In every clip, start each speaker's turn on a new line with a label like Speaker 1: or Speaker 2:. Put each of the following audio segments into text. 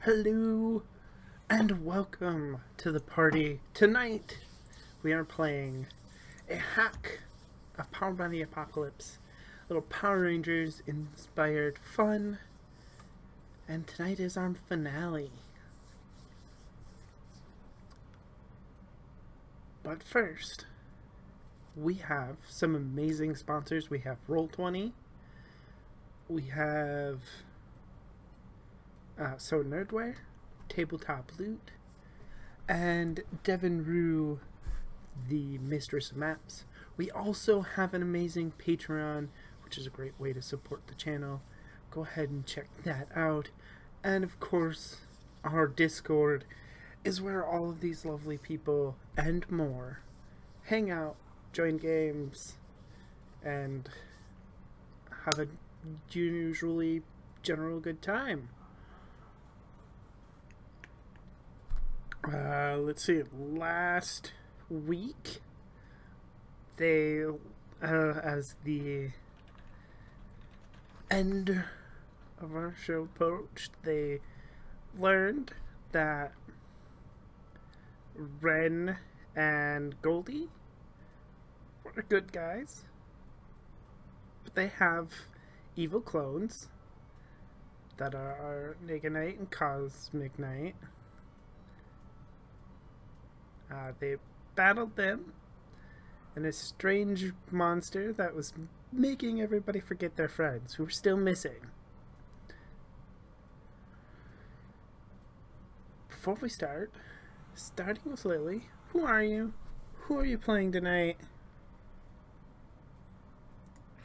Speaker 1: Hello and welcome to the party. Tonight we are playing a hack of Powered by the Apocalypse. Little Power Rangers inspired fun. And tonight is our finale. But first, we have some amazing sponsors. We have Roll20. We have So Nerdware, Tabletop Loot, and Devin Rue, the Mistress of Maps. We also have an amazing Patreon, which is a great way to support the channel. Go ahead and check that out. And of course, our Discord is where all of these lovely people and more hang out, join games, and have a usually general good time. Let's see, last week they, as the end of our show approached, they learned that Ren and Goldie were good guys, but they have evil clones that are Nega Knight and Cosmic Knight. They battled them and a strange monster that was making everybody forget their friends who were still missing. Before we start, starting with Lily, who are you? Who are you playing tonight?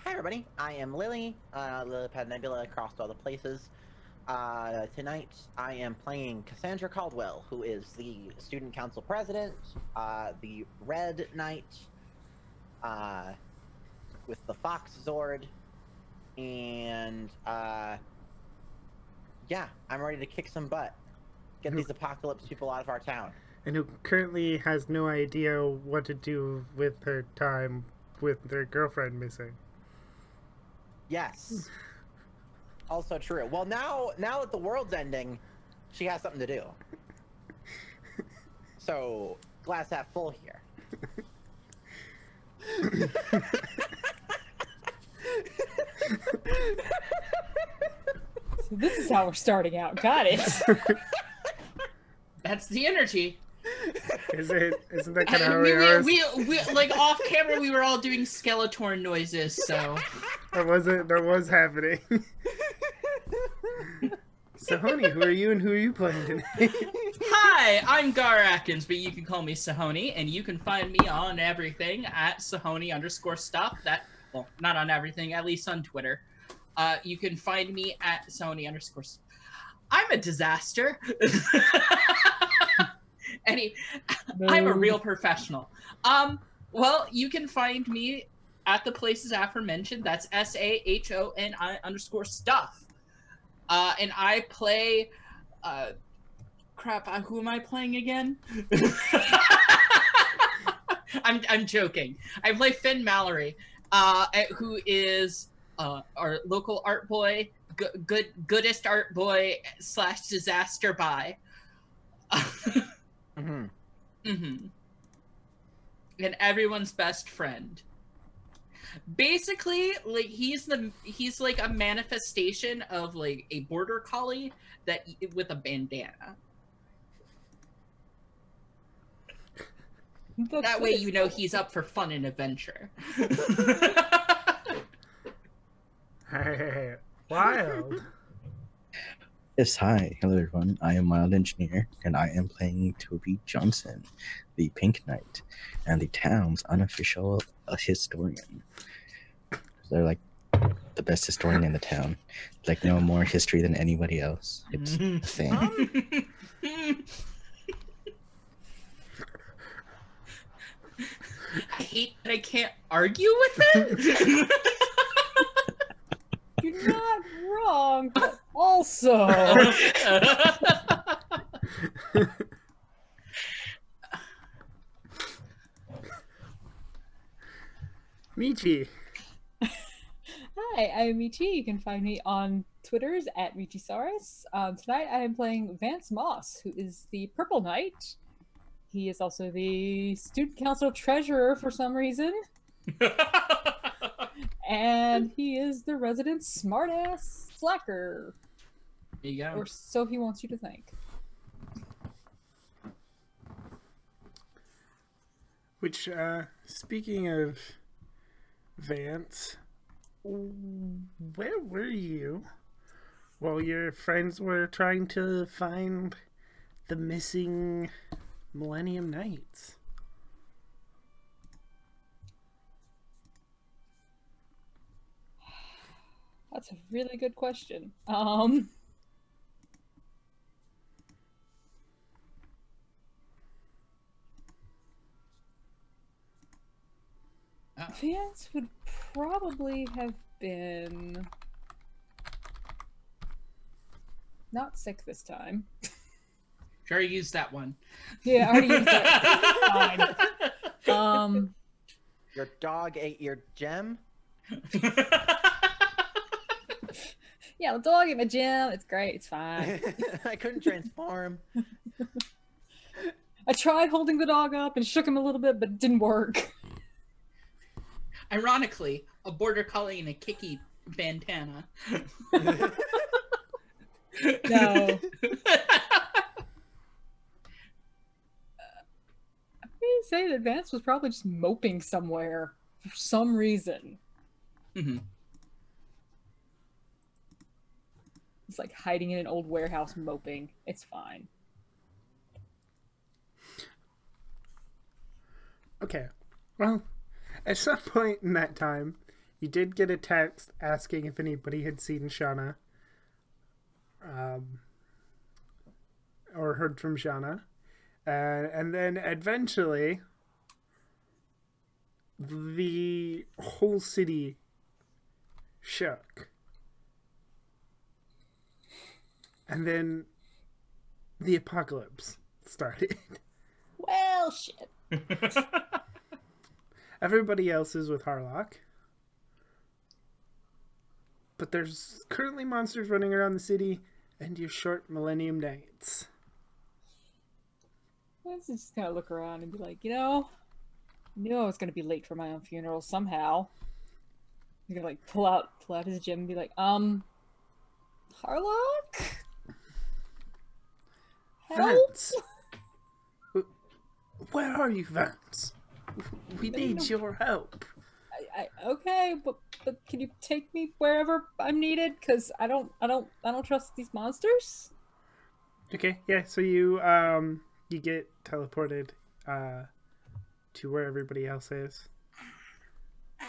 Speaker 2: Hi everybody, I am Lily, Lillipad Nebula across all the places. Tonight I am playing Cassandra Caldwell, who is the student council president, the Red Knight, with the Fox Zord, and yeah, I'm ready to kick some butt. Get these apocalypse people out of our town.
Speaker 1: And who currently has no idea what to do with her time with their girlfriend missing.
Speaker 2: Yes. Also true. Well, now that the world's ending, she has something to do. So, glass half full here.
Speaker 3: So this is how we're starting out. Got it.
Speaker 4: That's the energy.
Speaker 1: Isn't that kind of how it was?
Speaker 4: We like off camera we were all doing Skeletor noises, so
Speaker 1: That was happening. Sahoni, who are you and who are you playing tonight?
Speaker 4: hi, I'm Gar Atkins, but you can call me Sahoni, and you can find me on everything at Sahoni_stuff. That, well, not on everything, at least on Twitter. You can find me at Sahoni_stuff. I'm a disaster. I'm a real professional. Well, you can find me at the places aforementioned. That's SAHONI_stuff. And I play, who am I playing again? I'm joking. I play Finn Mallory, who is our local art boy, goodest art boy / disaster buy. And everyone's best friend. Basically, like he's like a manifestation of like a border collie that with a bandana. That way you know he's up for fun and adventure.
Speaker 1: Hey, Wild.
Speaker 5: Yes, hi. Hello, everyone. I am Wild Engineer, and I am playing Toby Johnson, the Pink Knight, and the town's unofficial historian. They're like the best historian in the town. Like, know more history than anybody else. It's a thing.
Speaker 4: I hate that I can't argue with it.
Speaker 3: You're not wrong, but also.
Speaker 1: Michi.
Speaker 3: Hi, I'm Michi. You can find me on Twitter is at Michisaurus. Tonight I am playing Vance Moss, who is the Purple Knight. He is also the Student Council Treasurer for some reason. And he is the resident smartass slacker.
Speaker 4: There you go.
Speaker 3: Or so he wants you to think.
Speaker 1: Which, speaking of Vance, where were you while your friends were trying to find the missing Millennium Knights?
Speaker 3: That's a really good question. Vance would probably have been not sick this time.
Speaker 4: Sure, use that one.
Speaker 3: Yeah, I already used that. Fine.
Speaker 2: Your dog ate your gem?
Speaker 3: Yeah, the dog at my gym. It's great. It's fine.
Speaker 2: I couldn't transform.
Speaker 3: I tried holding the dog up and shook him a little bit, but it didn't work.
Speaker 4: Ironically, a border collie in a kicky bandana.
Speaker 3: No. I'm gonna say that Vance was probably just moping somewhere for some reason.
Speaker 4: Mm-hmm.
Speaker 3: It's like hiding in an old warehouse moping. It's fine.
Speaker 1: Okay, well, at some point in that time, you did get a text asking if anybody had seen Shauna. Or heard from Shauna. And then eventually, the whole city shook. And then the apocalypse started.
Speaker 3: Well, shit.
Speaker 1: Everybody else is with Harlock. But there's currently monsters running around the city, and your short Millennium Knights.
Speaker 3: Let's just kind of look around and be like, you know, I knew I was going to be late for my own funeral somehow. You're going to like pull out his gym and be like, Harlock? Help?
Speaker 1: Vance! Where are you, Vance? We need your help.
Speaker 3: Okay, but can you take me wherever I'm needed? Because I don't trust these monsters.
Speaker 1: Okay, yeah, so you get teleported to where everybody else is.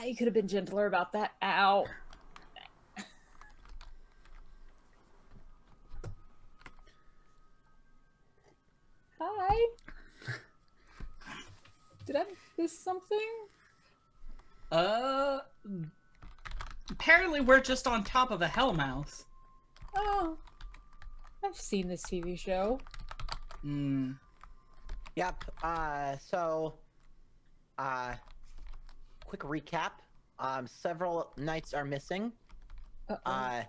Speaker 3: You could have been gentler about that. Ow. Hi. Did I miss something?
Speaker 4: Apparently we're just on top of a hellmouth.
Speaker 3: Oh, I've seen this TV show.
Speaker 4: Hmm.
Speaker 2: Yep. Quick recap. Several knights are missing. That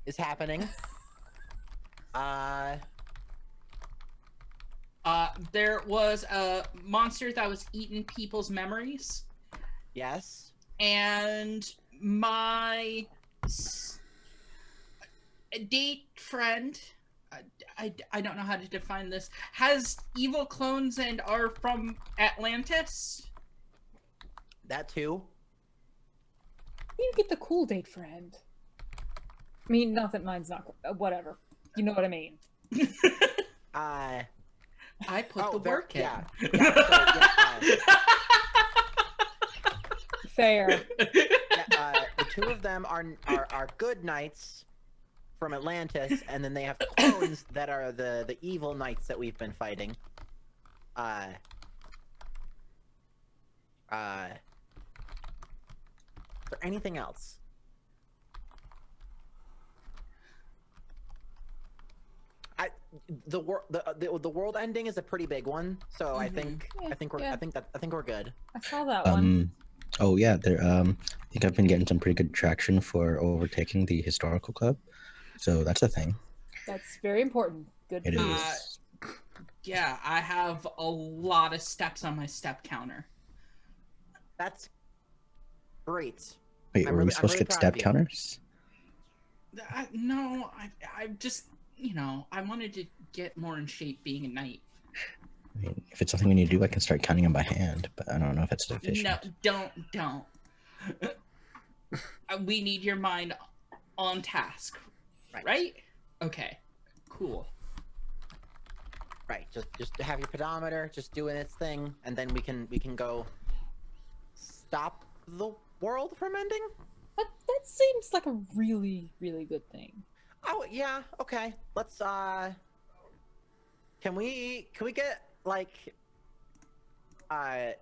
Speaker 2: is happening.
Speaker 4: There was a monster that was eating people's memories.
Speaker 2: Yes.
Speaker 4: And my date friend, I don't know how to define this, has evil clones and are from Atlantis.
Speaker 2: That too.
Speaker 3: You get the cool date friend. I mean, not that mine's not cool. Whatever. You know what I mean.
Speaker 4: I put the work in.
Speaker 2: Yeah.
Speaker 3: Fair.
Speaker 2: The two of them are good knights from Atlantis, and then they have clones that are the evil knights that we've been fighting. Is there anything else? The world ending is a pretty big one, so I think we're good.
Speaker 3: I saw that one.
Speaker 5: Oh yeah, I think I've been getting some pretty good traction for overtaking the historical club, so that's a thing.
Speaker 3: That's very important. Good
Speaker 5: It
Speaker 3: for you.
Speaker 5: is.
Speaker 4: Yeah, I have a lot of steps on my step counter.
Speaker 2: That's great.
Speaker 5: Wait,
Speaker 2: I'm
Speaker 5: were we
Speaker 2: really- I'm
Speaker 5: supposed
Speaker 2: really
Speaker 5: to get
Speaker 2: proud
Speaker 5: stab
Speaker 2: of you.
Speaker 5: counters?
Speaker 4: No, I just, I wanted to get more in shape being a knight.
Speaker 5: I mean, if it's something we need to do, I can start counting them by hand, but I don't know if that's sufficient.
Speaker 4: No, don't. We need your mind on task, right? Okay, cool.
Speaker 2: Right. Just have your pedometer just doing its thing, and then we can go stop the world from ending.
Speaker 3: That seems like a really, really good thing.
Speaker 2: Oh yeah. Okay. Let's Can we get like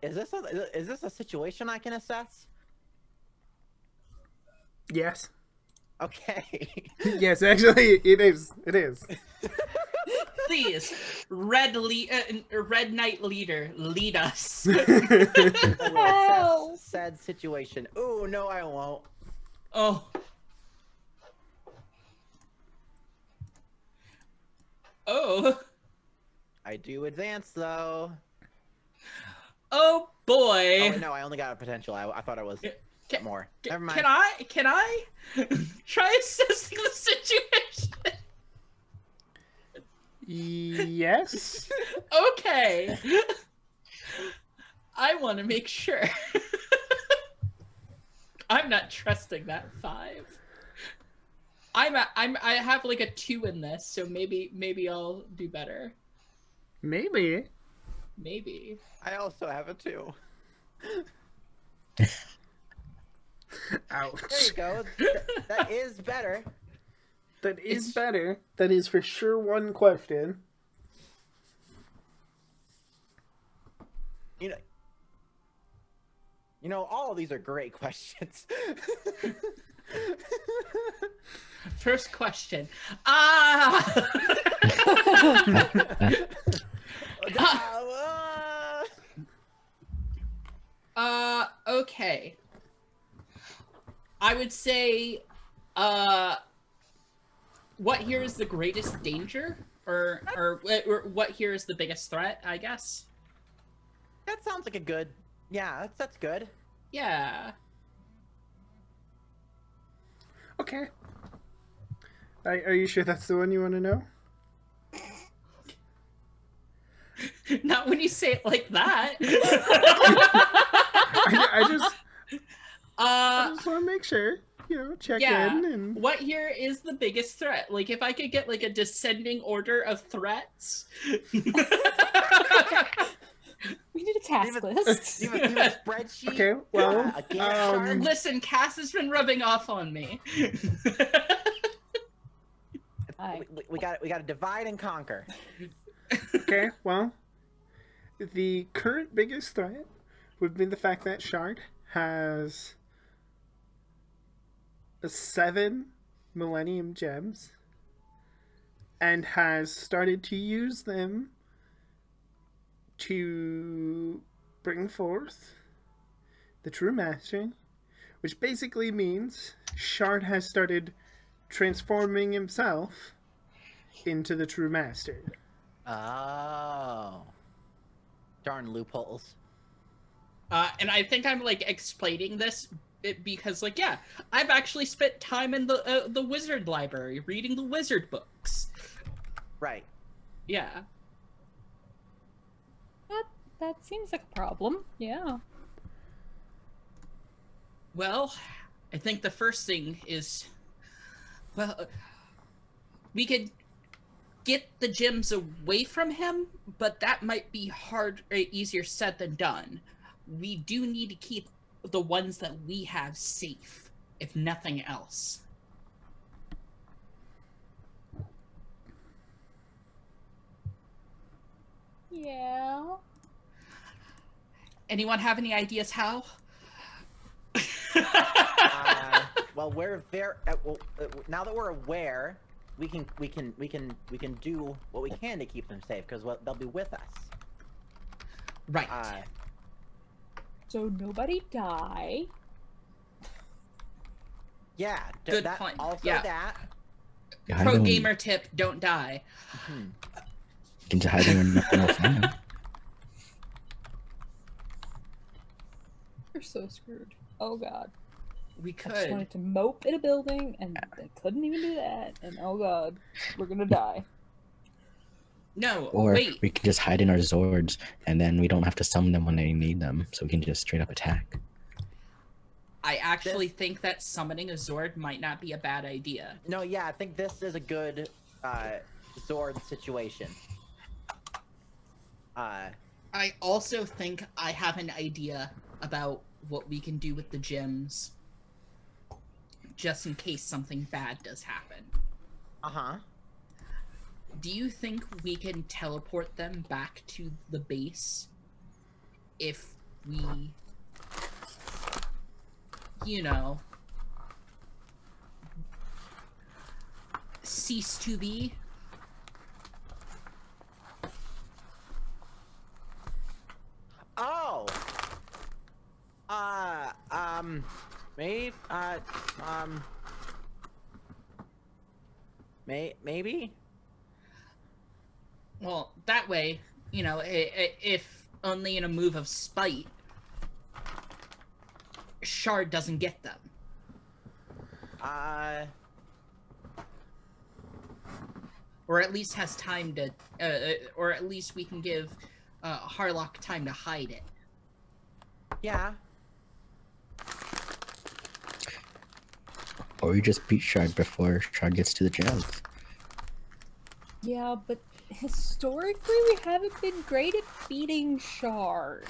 Speaker 2: is this a situation I can assess?
Speaker 1: Yes.
Speaker 2: Okay.
Speaker 1: Yes, actually, it is. It is.
Speaker 4: Please, Red Knight leader, lead us.
Speaker 2: I will
Speaker 3: Help.
Speaker 2: assess said situation. Oh no, I won't.
Speaker 4: Oh. Oh.
Speaker 2: I do advance though.
Speaker 4: Oh boy.
Speaker 2: Oh wait, no, I only got a potential. I thought I was more. Never mind.
Speaker 4: Can I try assessing the situation?
Speaker 1: Yes.
Speaker 4: Okay. I want to make sure. I'm not trusting that 5. I have like a 2 in this, so maybe I'll do better.
Speaker 1: Maybe.
Speaker 4: Maybe.
Speaker 2: I also have a 2.
Speaker 1: Ouch.
Speaker 2: There you go. That is better.
Speaker 1: That is
Speaker 4: It's-
Speaker 1: better. That is for sure one question.
Speaker 2: You know, all of these are great questions.
Speaker 4: First question. Okay. I would say, what here is the greatest danger? Or what here is the biggest threat, I guess?
Speaker 2: That sounds like a good. Yeah, that's good.
Speaker 4: Yeah.
Speaker 1: Okay. Are you sure that's the one you want to know?
Speaker 4: Not when you say it like that.
Speaker 1: I just
Speaker 4: Uh,
Speaker 1: want to make sure, check
Speaker 4: Yeah.
Speaker 1: in and.
Speaker 4: what here is the biggest threat? Like, if I could get like a descending order of threats.
Speaker 3: We need a task list.
Speaker 2: You have a spreadsheet.
Speaker 1: Okay, well,
Speaker 2: a Gantt chart.
Speaker 4: Listen, Cass has been rubbing off on me.
Speaker 3: Aye.
Speaker 2: We got to divide and conquer.
Speaker 1: Okay, well, the current biggest threat would be the fact that Shard has 7 Millennium gems and has started to use them to bring forth the true master, which basically means Shard has started transforming himself into the true master.
Speaker 2: Oh. Darn loopholes.
Speaker 4: And I think I'm like explaining this because, like, yeah, I've actually spent time in the wizard library reading the wizard books.
Speaker 2: Right.
Speaker 4: Yeah.
Speaker 3: That seems like a problem. Yeah.
Speaker 4: Well, I think the first thing is, well, we could get the gems away from him, but that might be easier said than done. We do need to keep the ones that we have safe, if nothing else.
Speaker 3: Yeah.
Speaker 4: Anyone have any ideas how?
Speaker 2: Well, we're there. Now that we're aware, we can do what we can to keep them safe because they'll be with us.
Speaker 4: Right.
Speaker 3: So nobody die.
Speaker 2: Yeah.
Speaker 4: Good
Speaker 2: that,
Speaker 4: point.
Speaker 2: Also
Speaker 4: Yeah.
Speaker 2: that.
Speaker 5: Yeah,
Speaker 4: Pro
Speaker 5: hiding-
Speaker 4: gamer tip: don't die.
Speaker 2: Hmm.
Speaker 5: You can just hide them when nothing will find them.
Speaker 3: We're so screwed. Oh god.
Speaker 4: We
Speaker 3: I just
Speaker 4: could.
Speaker 3: wanted to mope in a building and I couldn't even do that. And oh god, we're gonna die.
Speaker 4: No,
Speaker 5: Or
Speaker 4: wait.
Speaker 5: we can just hide in our Zords, and then we don't have to summon them when they need them, so we can just straight up attack.
Speaker 4: I actually think that summoning a Zord might not be a bad idea.
Speaker 2: No, yeah, I think this is a good Zord situation.
Speaker 4: I also think I have an idea about what we can do with the gems, just in case something bad does happen.
Speaker 2: Uh-huh.
Speaker 4: Do you think we can teleport them back to the base if we, you know, cease to be?
Speaker 2: Oh! Maybe, maybe?
Speaker 4: Well, that way, you know, if only in a move of spite, Shard doesn't get them. Or at least has time to, or at least we can give Harlock time to hide it.
Speaker 2: Yeah.
Speaker 5: Or we just beat Shard before Shard gets to the gems.
Speaker 3: Yeah, but historically we haven't been great at beating Shard.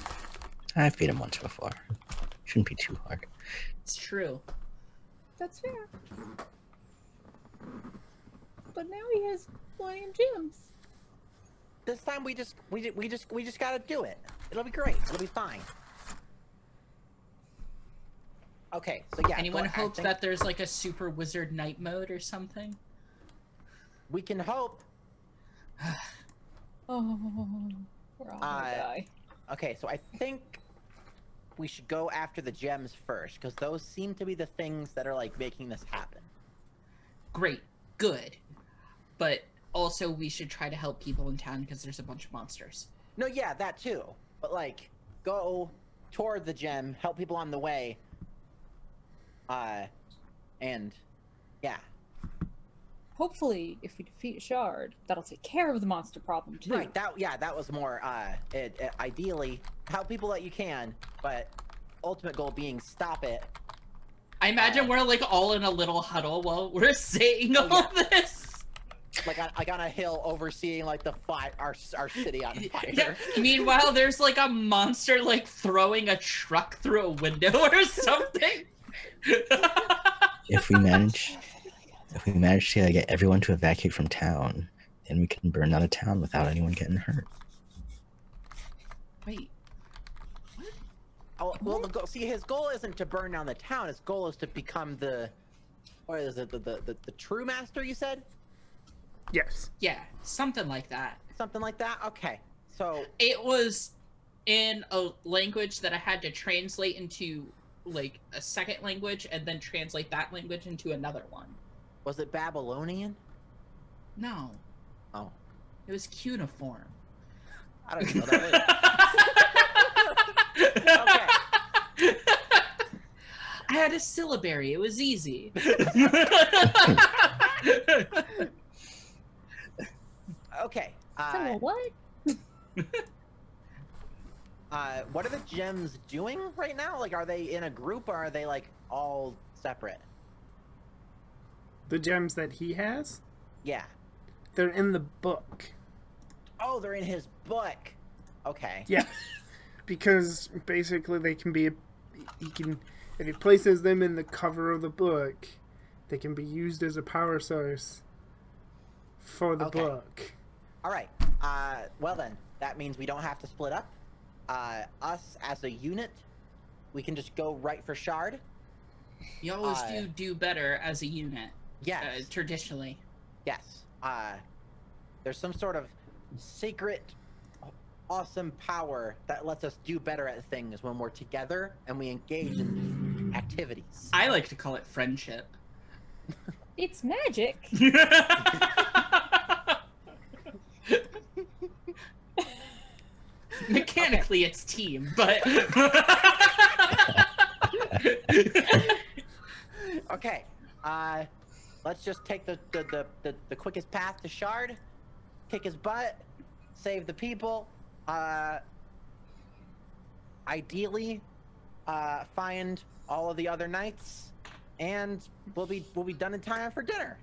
Speaker 5: I've beat him once before. Shouldn't be too hard.
Speaker 4: It's true.
Speaker 3: That's fair. But now he has plenty of gems.
Speaker 2: This time we just gotta do it. It'll be great. It'll be fine. Okay, so yeah.
Speaker 4: Anyone
Speaker 2: I
Speaker 4: hope
Speaker 2: think
Speaker 4: that there's like a super wizard night mode or something?
Speaker 2: we can hope.
Speaker 3: Oh, we're all gonna die.
Speaker 2: Okay, so I think we should go after the gems first, because those seem to be the things that are like making this happen.
Speaker 4: Great, good. But also we should try to help people in town because there's a bunch of monsters.
Speaker 2: No, yeah, that too. But like, go toward the gem, help people on the way. And yeah.
Speaker 3: Hopefully, if we defeat Shard, that'll take care of the monster problem too.
Speaker 2: Right, that was more ideally help people that you can, but ultimate goal being stop it.
Speaker 4: I imagine we're like all in a little huddle while we're saying all this.
Speaker 2: Like on a hill overseeing like the our city on fire.
Speaker 4: Yeah. Meanwhile, there's like a monster like throwing a truck through a window or something.
Speaker 5: If we manage to get everyone to evacuate from town, then we can burn down the town without anyone getting hurt.
Speaker 4: Wait.
Speaker 2: Oh, well, see, his goal isn't to burn down the town. His goal is to become the true master. You said?
Speaker 1: Yes.
Speaker 4: Yeah, something like that.
Speaker 2: Something like that. Okay, so
Speaker 4: It was in a language that I had to translate into like a second language and then translate that language into another one.
Speaker 2: was it Babylonian?
Speaker 4: No.
Speaker 2: Oh,
Speaker 4: It was cuneiform.
Speaker 2: I don't even know that is. Okay.
Speaker 4: I had a syllabary. It was easy.
Speaker 2: Okay.
Speaker 3: What?
Speaker 2: What are the gems doing right now? Like, are they in a group or are they like all separate?
Speaker 1: The gems that he has,
Speaker 2: Yeah.
Speaker 1: they're in the book.
Speaker 2: Oh, they're in his book. Okay.
Speaker 1: Yeah. Because basically they can be, if he places them in the cover of the book, they can be used as a power source for the
Speaker 2: Okay.
Speaker 1: book.
Speaker 2: All right. Well then, that means we don't have to split up. Us as a unit, we can just go right for Shard.
Speaker 4: You always do better as a unit.
Speaker 2: Yes.
Speaker 4: Traditionally.
Speaker 2: Yes. There's some sort of secret awesome power that lets us do better at things when we're together and we engage in activities.
Speaker 4: I like to call it friendship.
Speaker 3: It's magic.
Speaker 4: Mechanically, it's team, but
Speaker 2: Okay, let's just take the quickest path to Shard, kick his butt, save the people. Ideally, find all of the other knights, and we'll be done in time for dinner.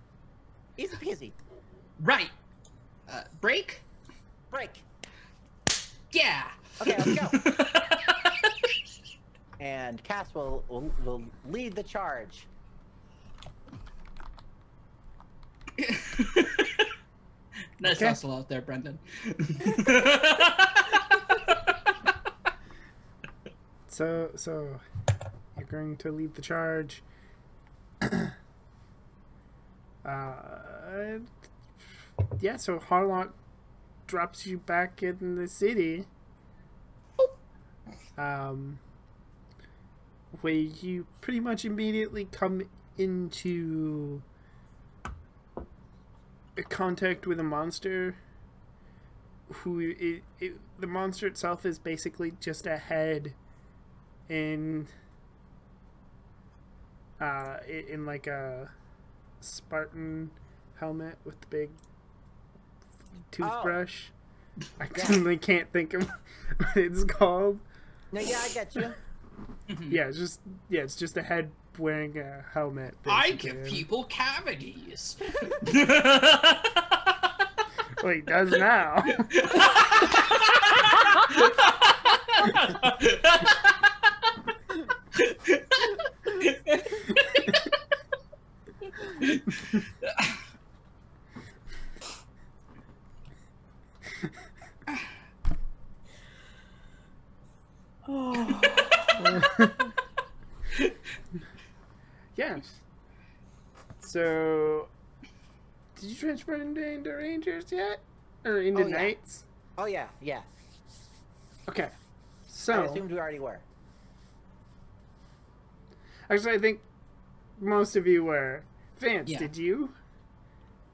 Speaker 2: Easy peasy.
Speaker 4: right. Break.
Speaker 2: Break.
Speaker 4: Yeah.
Speaker 2: Okay, let's go. And Cass will lead the charge.
Speaker 4: Nice
Speaker 1: Okay.
Speaker 4: hustle out there, Brendan.
Speaker 1: So you're going to lead the charge. Yeah, so Harlock drops you back in the city. Where you pretty much immediately come into contact with a monster who the monster itself is basically just a head in like a Spartan helmet with the big toothbrush. I really can't think of what it's called.
Speaker 2: No, yeah, I get you.
Speaker 1: Yeah, it's just a head wearing a helmet.
Speaker 4: I
Speaker 1: basically.
Speaker 4: give people cavities.
Speaker 1: Well, he does now.
Speaker 3: Oh.
Speaker 1: Yes. So, did you transfer into Rangers yet? Or into
Speaker 2: Oh, yeah.
Speaker 1: Knights?
Speaker 2: Oh yeah, yeah.
Speaker 1: Okay.
Speaker 2: I
Speaker 1: So,
Speaker 2: assumed we already were.
Speaker 1: actually, I think most of you were. Vance,
Speaker 4: Yeah.
Speaker 1: did you?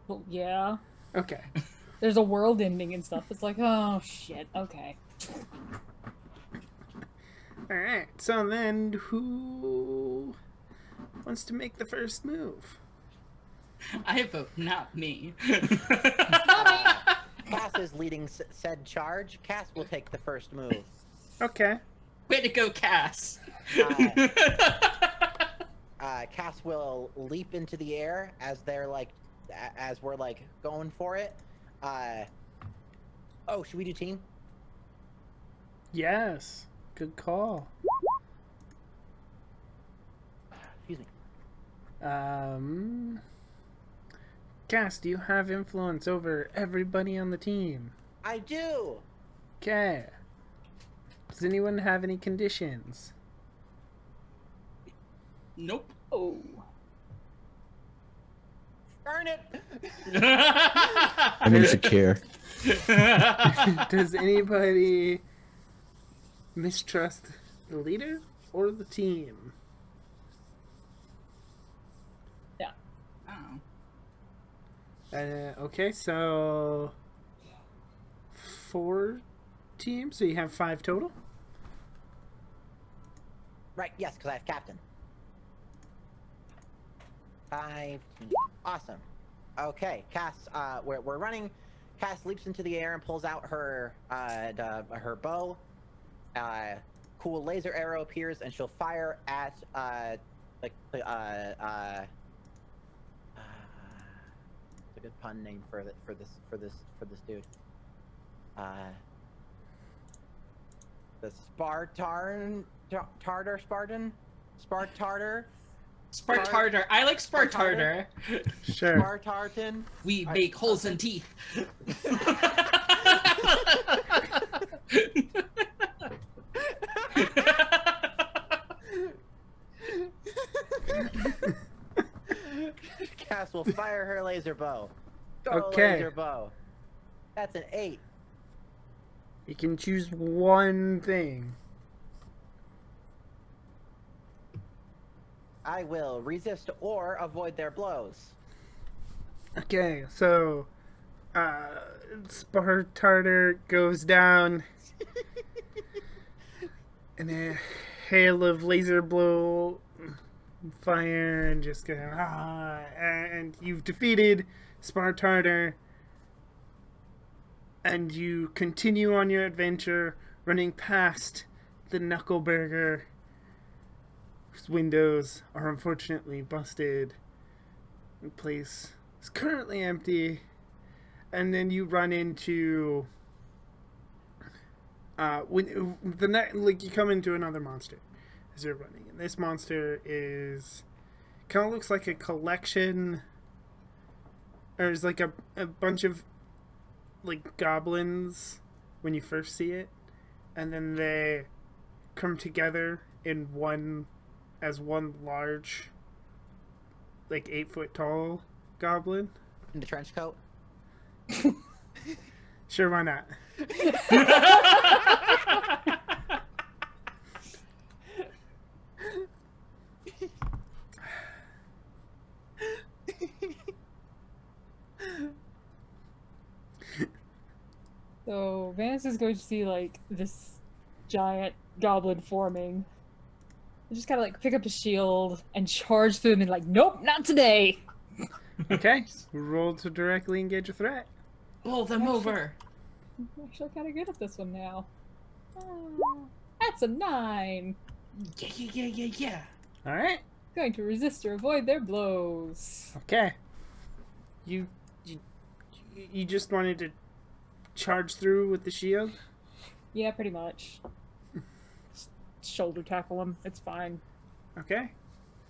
Speaker 3: Well, yeah.
Speaker 1: Okay.
Speaker 3: There's a world ending and stuff. It's like, oh shit. Okay.
Speaker 1: Alright, so then who wants to make the first move?
Speaker 4: I vote not me.
Speaker 2: Cass is leading said charge. Cass will take the first move.
Speaker 1: Okay.
Speaker 4: Way to go, Cass.
Speaker 2: Cass will leap into the air as they're like, as we're like going for it. Oh, should we do team?
Speaker 1: Yes. Good call.
Speaker 2: Excuse me.
Speaker 1: Cass, do you have influence over everybody on the team?
Speaker 2: I do.
Speaker 1: Okay. Does anyone have any conditions?
Speaker 4: Nope.
Speaker 3: Oh.
Speaker 2: Darn it.
Speaker 5: I'm insecure.
Speaker 1: Does anybody mistrust the leader or the team?
Speaker 4: Oh.
Speaker 1: Okay, so 4 teams, so you have 5 total?
Speaker 2: Right, yes, because I have captain. 5 team. Awesome. Okay, Cass, we're running. Cass leaps into the air and pulls out her her bow. Cool laser arrow appears and she'll fire at it's a good pun name for this dude. The Spartartar.
Speaker 4: Spartartar. I like Spartartar.
Speaker 1: Sure.
Speaker 2: Spartartan.
Speaker 4: We make holes in teeth.
Speaker 2: Cass will fire her laser bow. Go
Speaker 1: Okay.
Speaker 2: laser bow. That's an 8.
Speaker 1: You can choose one thing.
Speaker 2: I will resist or avoid their blows.
Speaker 1: Okay, so Spartarter goes down in a hail of laser blow fire and just go, and you've defeated Spartarter, and you continue on your adventure, running past the Knuckleburger, whose windows are unfortunately busted. The place is currently empty, and then you run into you come into another monster as you're running, and this monster is kind of looks like a collection, or is like a bunch of like goblins when you first see it, and then they come together in one large, like 8-foot tall goblin.
Speaker 2: In the trench coat.
Speaker 1: Sure, why not?
Speaker 3: So Vance is going to see like this giant goblin forming. He just kind of like pick up his shield and charge through them and like, nope, not today.
Speaker 1: Okay, roll to directly engage a threat.
Speaker 4: Pull them over.
Speaker 3: I'm actually kind of good at this one now. That's a 9.
Speaker 4: Yeah.
Speaker 1: All right.
Speaker 3: Going to resist or avoid their blows.
Speaker 1: Okay. You just wanted to charge through with the shield?
Speaker 3: Yeah, pretty much. Just shoulder tackle him. It's fine.
Speaker 1: Okay.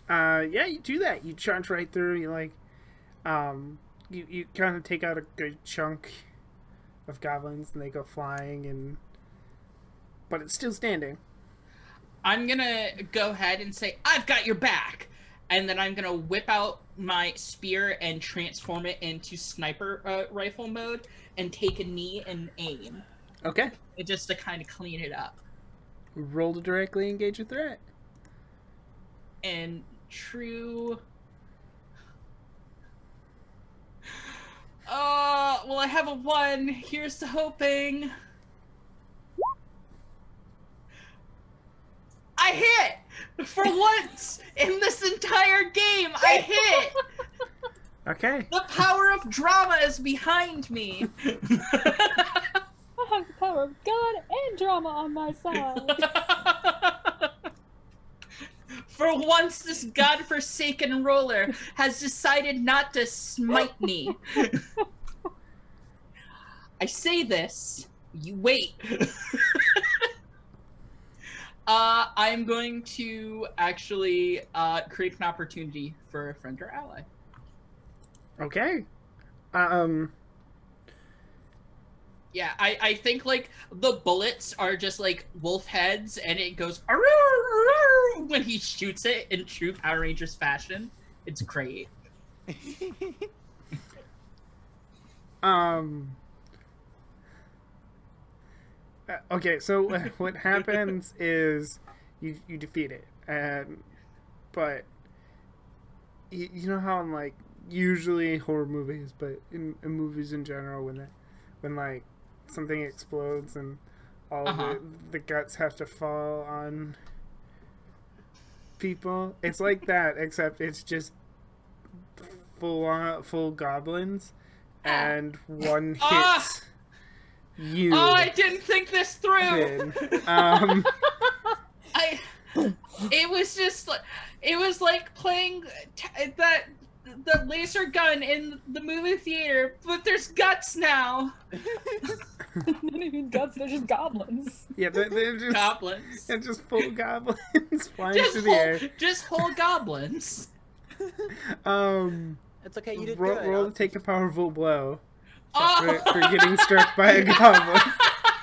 Speaker 1: Yeah, you do that. You charge right through. You like, you kind of take out a good chunk of goblins, and they go flying, but it's still standing.
Speaker 4: I'm gonna go ahead and say, I've got your back! And then I'm gonna whip out my spear and transform it into sniper rifle mode and take a knee and aim.
Speaker 1: Okay.
Speaker 4: Just to kind of clean it up.
Speaker 1: Roll to directly engage a threat.
Speaker 4: And true... well, I have a 1. Here's to hoping. I hit! For once in this entire game, I hit!
Speaker 1: Okay.
Speaker 4: The power of drama is behind me.
Speaker 3: I have the power of God and drama on my side.
Speaker 4: For once, this godforsaken roller has decided not to smite me. I say this, you wait. I'm going to actually create an opportunity for a friend or ally.
Speaker 1: Okay.
Speaker 4: Yeah, I think like the bullets are just like wolf heads, and it goes "Arr, arr, arr," when he shoots it in true Power Rangers fashion. It's great.
Speaker 1: Okay, so what happens is you defeat it, but you know how in like usually horror movies, but in movies in general, when like something explodes and all of the guts have to fall on people, it's like that, except it's just full goblins, and one hits you.
Speaker 4: Oh, I didn't think this through. It was just like, it was like playing the laser gun in the movie theater, but there's guts now.
Speaker 3: Not even guts, they're just goblins.
Speaker 1: Yeah, they're just
Speaker 4: Goblins.
Speaker 1: They're just full goblins flying
Speaker 4: Just
Speaker 1: through the air.
Speaker 4: just whole goblins.
Speaker 2: It's okay, you did good.
Speaker 1: Roll to take a powerful blow
Speaker 4: Oh!
Speaker 1: for getting struck by a goblin.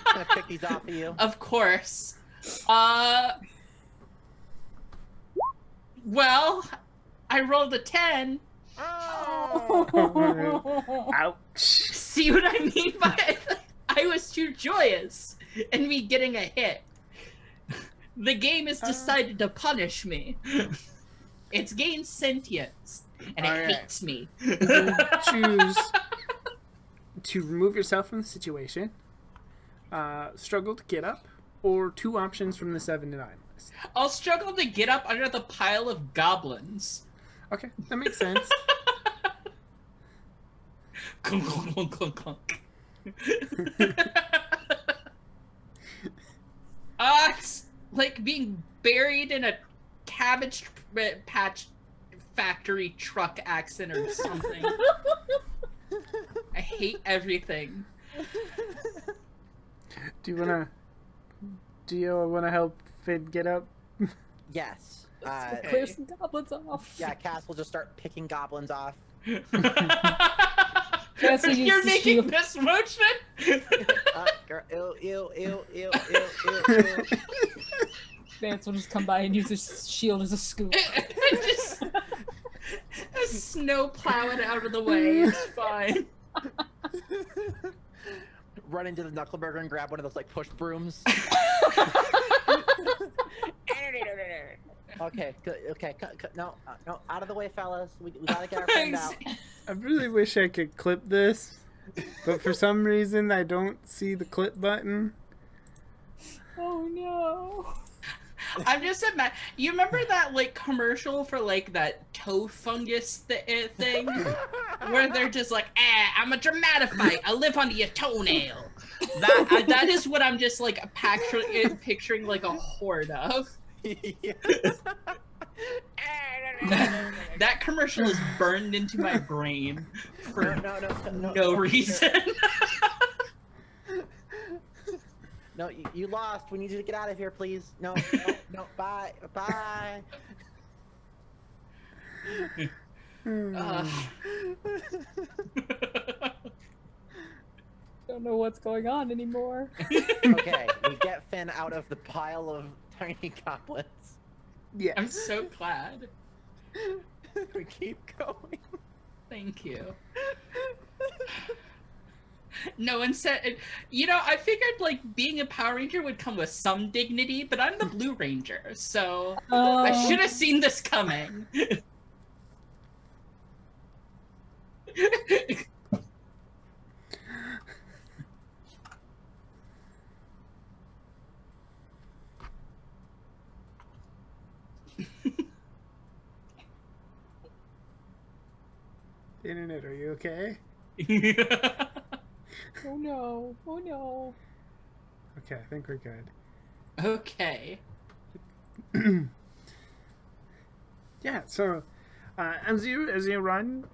Speaker 2: I'm gonna pick these off of you.
Speaker 4: Of course. Well, I rolled a 10.
Speaker 2: Oh.
Speaker 1: Ouch.
Speaker 4: See what I mean by it? I was too joyous in me getting a hit. The game has decided to punish me. It's gained sentience, and it hates me.
Speaker 1: You can choose to remove yourself from the situation, struggle to get up, or 2 options from the 7 to 9 list.
Speaker 4: I'll struggle to get up under the pile of goblins.
Speaker 1: Okay, that makes sense.
Speaker 4: Clunk, clunk, clunk, clunk, clunk. It's like being buried in a cabbage patch factory truck accident or something. I hate everything.
Speaker 1: Do you wanna help Finn get up?
Speaker 2: Yes.
Speaker 3: Clear some goblins off.
Speaker 2: Yeah, Cass will just start picking goblins off.
Speaker 3: That's a
Speaker 4: You're
Speaker 3: use the
Speaker 4: making
Speaker 3: shield.
Speaker 4: this motion?
Speaker 2: Girl, ew.
Speaker 3: Vance will just come by and use his shield as a scoop.
Speaker 4: Just snow plow it out of the way. It's fine.
Speaker 2: Run into the Knuckleburger and grab one of those like push brooms. Okay, good. Okay, no, out of the way, fellas. We gotta get our friend out.
Speaker 1: I really wish I could clip this, but for some reason I don't see the clip button.
Speaker 3: Oh no.
Speaker 4: I'm just imagine. You remember that like commercial for like that toe fungus thing, where they're just like, I'm a dramatophyte. I live under your toenail. That is what I'm just like picturing like a horde of. That commercial is burned into my brain for no reason.
Speaker 2: No, you lost. We need you to get out of here, please. No, bye.
Speaker 3: Don't know what's going on anymore.
Speaker 2: Okay, we get Finn out of the pile of tiny goblins.
Speaker 1: Yes.
Speaker 4: I'm so glad.
Speaker 2: We keep going.
Speaker 4: Thank you. No one said, I figured like being a Power Ranger would come with some dignity, but I'm the Blue Ranger, so I should have seen this coming.
Speaker 1: Internet, are you okay?
Speaker 3: Oh no. Oh no.
Speaker 1: Okay, I think we're good.
Speaker 4: Okay.
Speaker 1: Yeah, so as you run,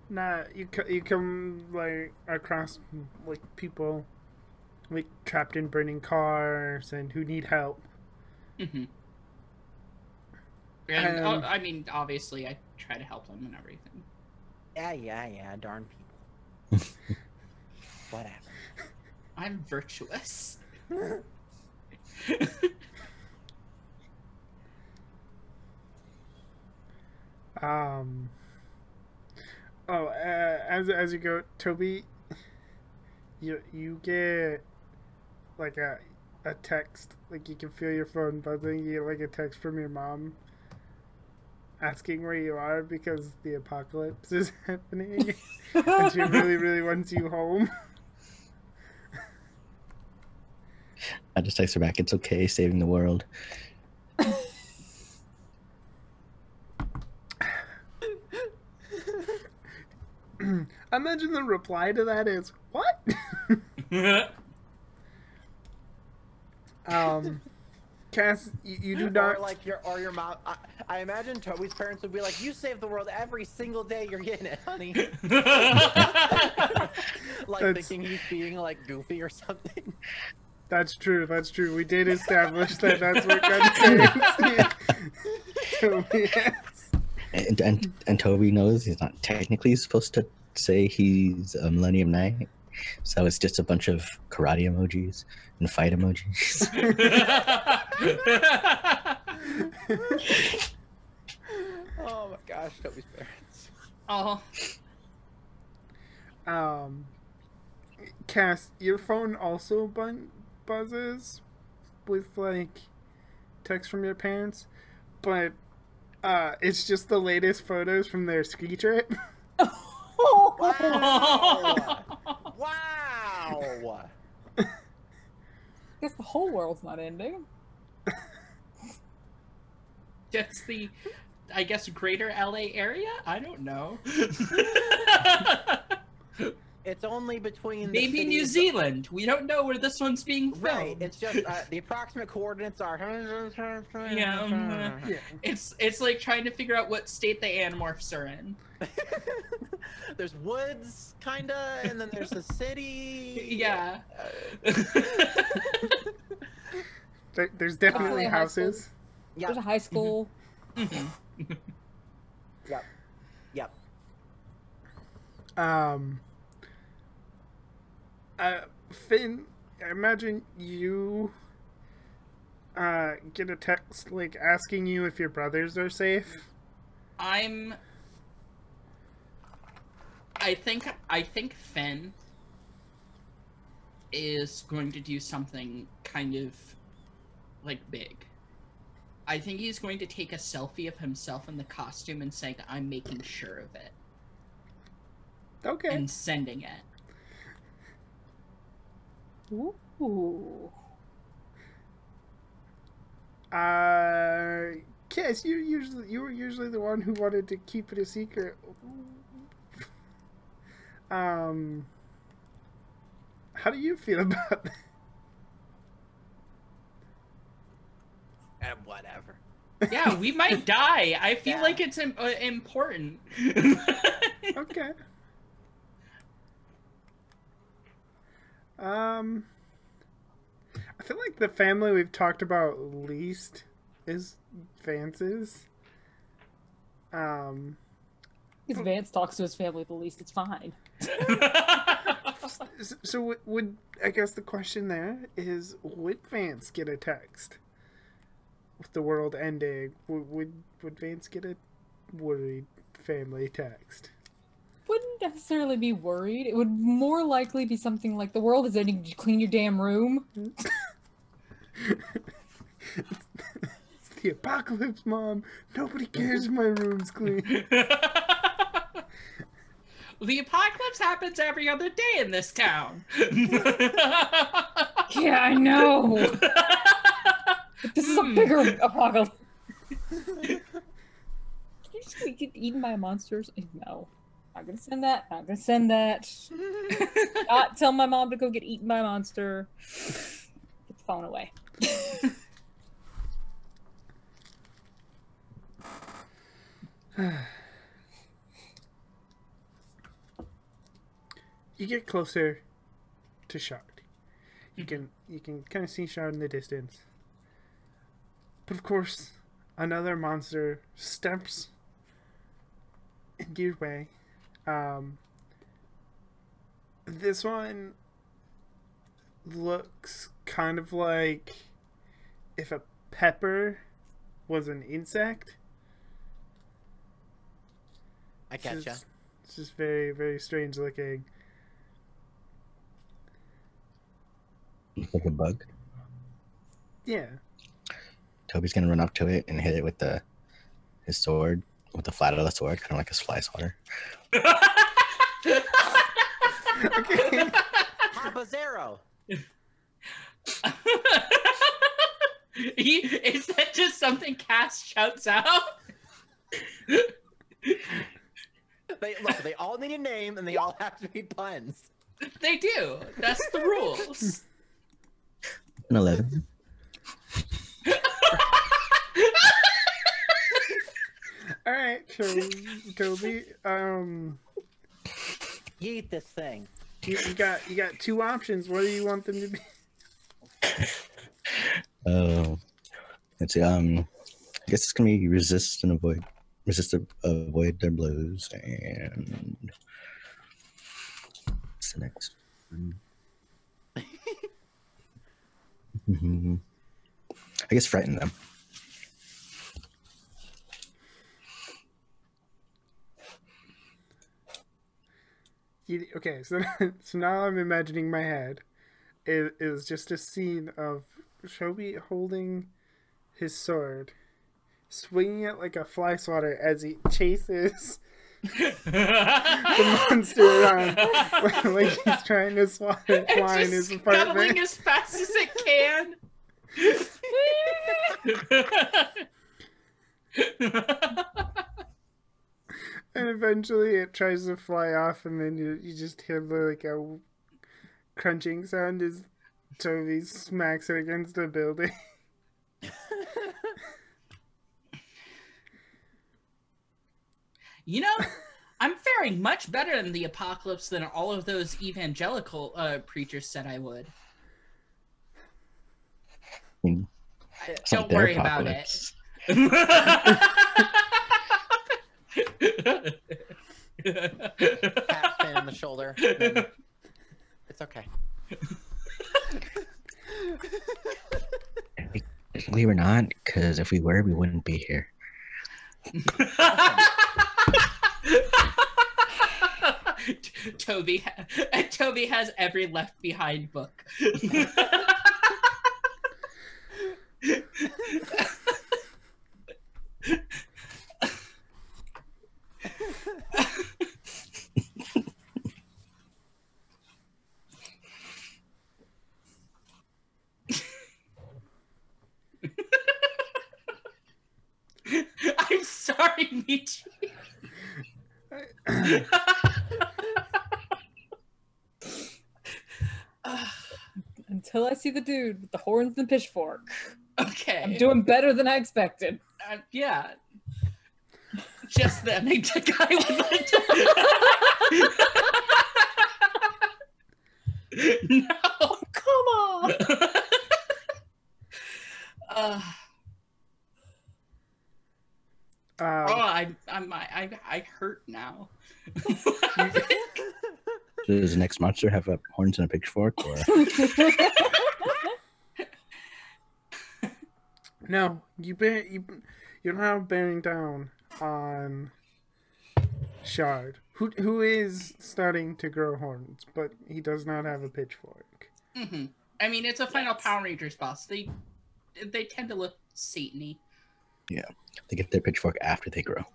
Speaker 1: you come like across like people like trapped in burning cars and who need help.
Speaker 4: Mm-hmm. And I mean, obviously, I try to help them and everything.
Speaker 2: Yeah, darn people. Whatever.
Speaker 4: I'm virtuous.
Speaker 1: As you go, Toby, you get like a text, like you can feel your phone buzzing. You get like a text from your mom asking where you are because the apocalypse is happening and she really wants you home.
Speaker 5: I just text her back, it's okay, saving the world.
Speaker 1: I imagine the reply to that is, what? Cass, you do not...
Speaker 2: Or like your mom... I imagine Toby's parents would be like, you save the world every single day you're getting it, honey. Like thinking he's being like goofy or something.
Speaker 1: That's true. We did establish that that's what God Toby has.
Speaker 5: And Toby knows he's not technically supposed to say he's a Millennium Knight, so it's just a bunch of karate emojis and fight emojis.
Speaker 2: Oh my gosh, Toby's parents.
Speaker 4: Oh.
Speaker 1: Cass, your phone also buzzes with like text from your parents, but it's just the latest photos from their ski trip.
Speaker 2: Wow! Wow!
Speaker 3: I guess the whole world's not ending.
Speaker 4: Just the, I guess, greater LA area? I don't know.
Speaker 2: It's only between
Speaker 4: Maybe New
Speaker 2: cities-
Speaker 4: Zealand. We don't know where this one's being filmed.
Speaker 2: Right, it's just the approximate coordinates are.
Speaker 4: Yeah.
Speaker 1: Yeah.
Speaker 4: It's like trying to figure out what state the Animorphs are in.
Speaker 2: There's woods, kinda, and then there's a city.
Speaker 4: Yeah.
Speaker 1: There's definitely
Speaker 3: High school.
Speaker 1: houses.
Speaker 2: Yep.
Speaker 3: There's a high school.
Speaker 2: Yep. Yep.
Speaker 1: Finn, I imagine you get a text like asking you if your brothers are safe.
Speaker 4: I think Finn is going to do something kind of like big. I think he's going to take a selfie of himself in the costume and saying, "I'm making sure of it,"
Speaker 1: Okay.
Speaker 4: and sending it.
Speaker 3: Ooh.
Speaker 1: Kiss, you were usually the one who wanted to keep it a secret. How do you feel about that?
Speaker 2: Whatever.
Speaker 4: Yeah, we might die. I feel
Speaker 2: Yeah.
Speaker 4: like it's important.
Speaker 1: Okay. I feel like the family we've talked about least is Vance's.
Speaker 3: Because Vance talks to his family the least, it's fine.
Speaker 1: So would I guess the question there is, would Vance get a text with the world ending? Would Vance get a worried family text?
Speaker 3: Wouldn't necessarily be worried. It would more likely be something like, the world is ending, did you clean your damn room?
Speaker 1: It's the apocalypse, Mom. Nobody cares if my room's clean.
Speaker 4: The apocalypse happens every other day in this town.
Speaker 3: Yeah, I know. But this is a bigger apocalypse. Can you just get eaten by monsters? No. Not gonna send that. Not gonna send that. Not tell my mom to go get eaten by a monster. Get the phone away.
Speaker 1: You get closer to Shard. You can kind of see Shard in the distance. But of course, another monster steps into your way. This one looks kind of like if a pepper was an insect.
Speaker 2: I catcha.
Speaker 1: It's just very, very strange looking.
Speaker 5: Like a bug.
Speaker 1: Yeah.
Speaker 5: Toby's gonna run up to it and hit it with his sword, with the flat of the sword, kind of like a fly swatter.
Speaker 1: Okay.
Speaker 2: Habazero.
Speaker 4: Is that just something Cass shouts out?
Speaker 2: They all need a name and they all have to be puns.
Speaker 4: They do. That's the rules.
Speaker 5: An 11.
Speaker 1: All right, so Toby,
Speaker 2: You eat this thing.
Speaker 1: you got two options. What do you want them to be?
Speaker 5: Oh, let's see. I guess it's gonna be resist and avoid their blows, and what's the next one? I guess frighten them.
Speaker 1: Okay, so so now I'm imagining my head is just a scene of Shobi holding his sword, swinging it like a fly swatter as he chases the monster around like he's trying to swat it fly in his apartment.
Speaker 4: Scuttling as fast as it can.
Speaker 1: And eventually it tries to fly off, and then you just hear like a crunching sound as Toby smacks it against a building.
Speaker 4: You know, I'm faring much better in the apocalypse than all of those evangelical preachers said I would.
Speaker 5: It's
Speaker 4: Don't
Speaker 5: like their
Speaker 4: worry about it.
Speaker 5: apocalypse.
Speaker 2: Pat Finn on the shoulder. It's okay.
Speaker 5: Believe it or not, because if we were, we wouldn't be here.
Speaker 4: Toby has every Left Behind book. I'm sorry, Michi.
Speaker 3: Until I see the dude with the horns and the pitchfork.
Speaker 4: Okay.
Speaker 3: I'm doing better than I expected.
Speaker 4: Yeah. Just then, the guy with the... No,
Speaker 3: come on. I
Speaker 4: hurt now.
Speaker 5: Does the next monster have a horns and a pitchfork? Or...
Speaker 1: No, you're now bearing down on Shard, who is starting to grow horns, but he does not have a pitchfork.
Speaker 4: Mm-hmm. I mean, it's a final Power Rangers boss. They tend to look Satan-y.
Speaker 5: Yeah, they get their pitchfork after they grow.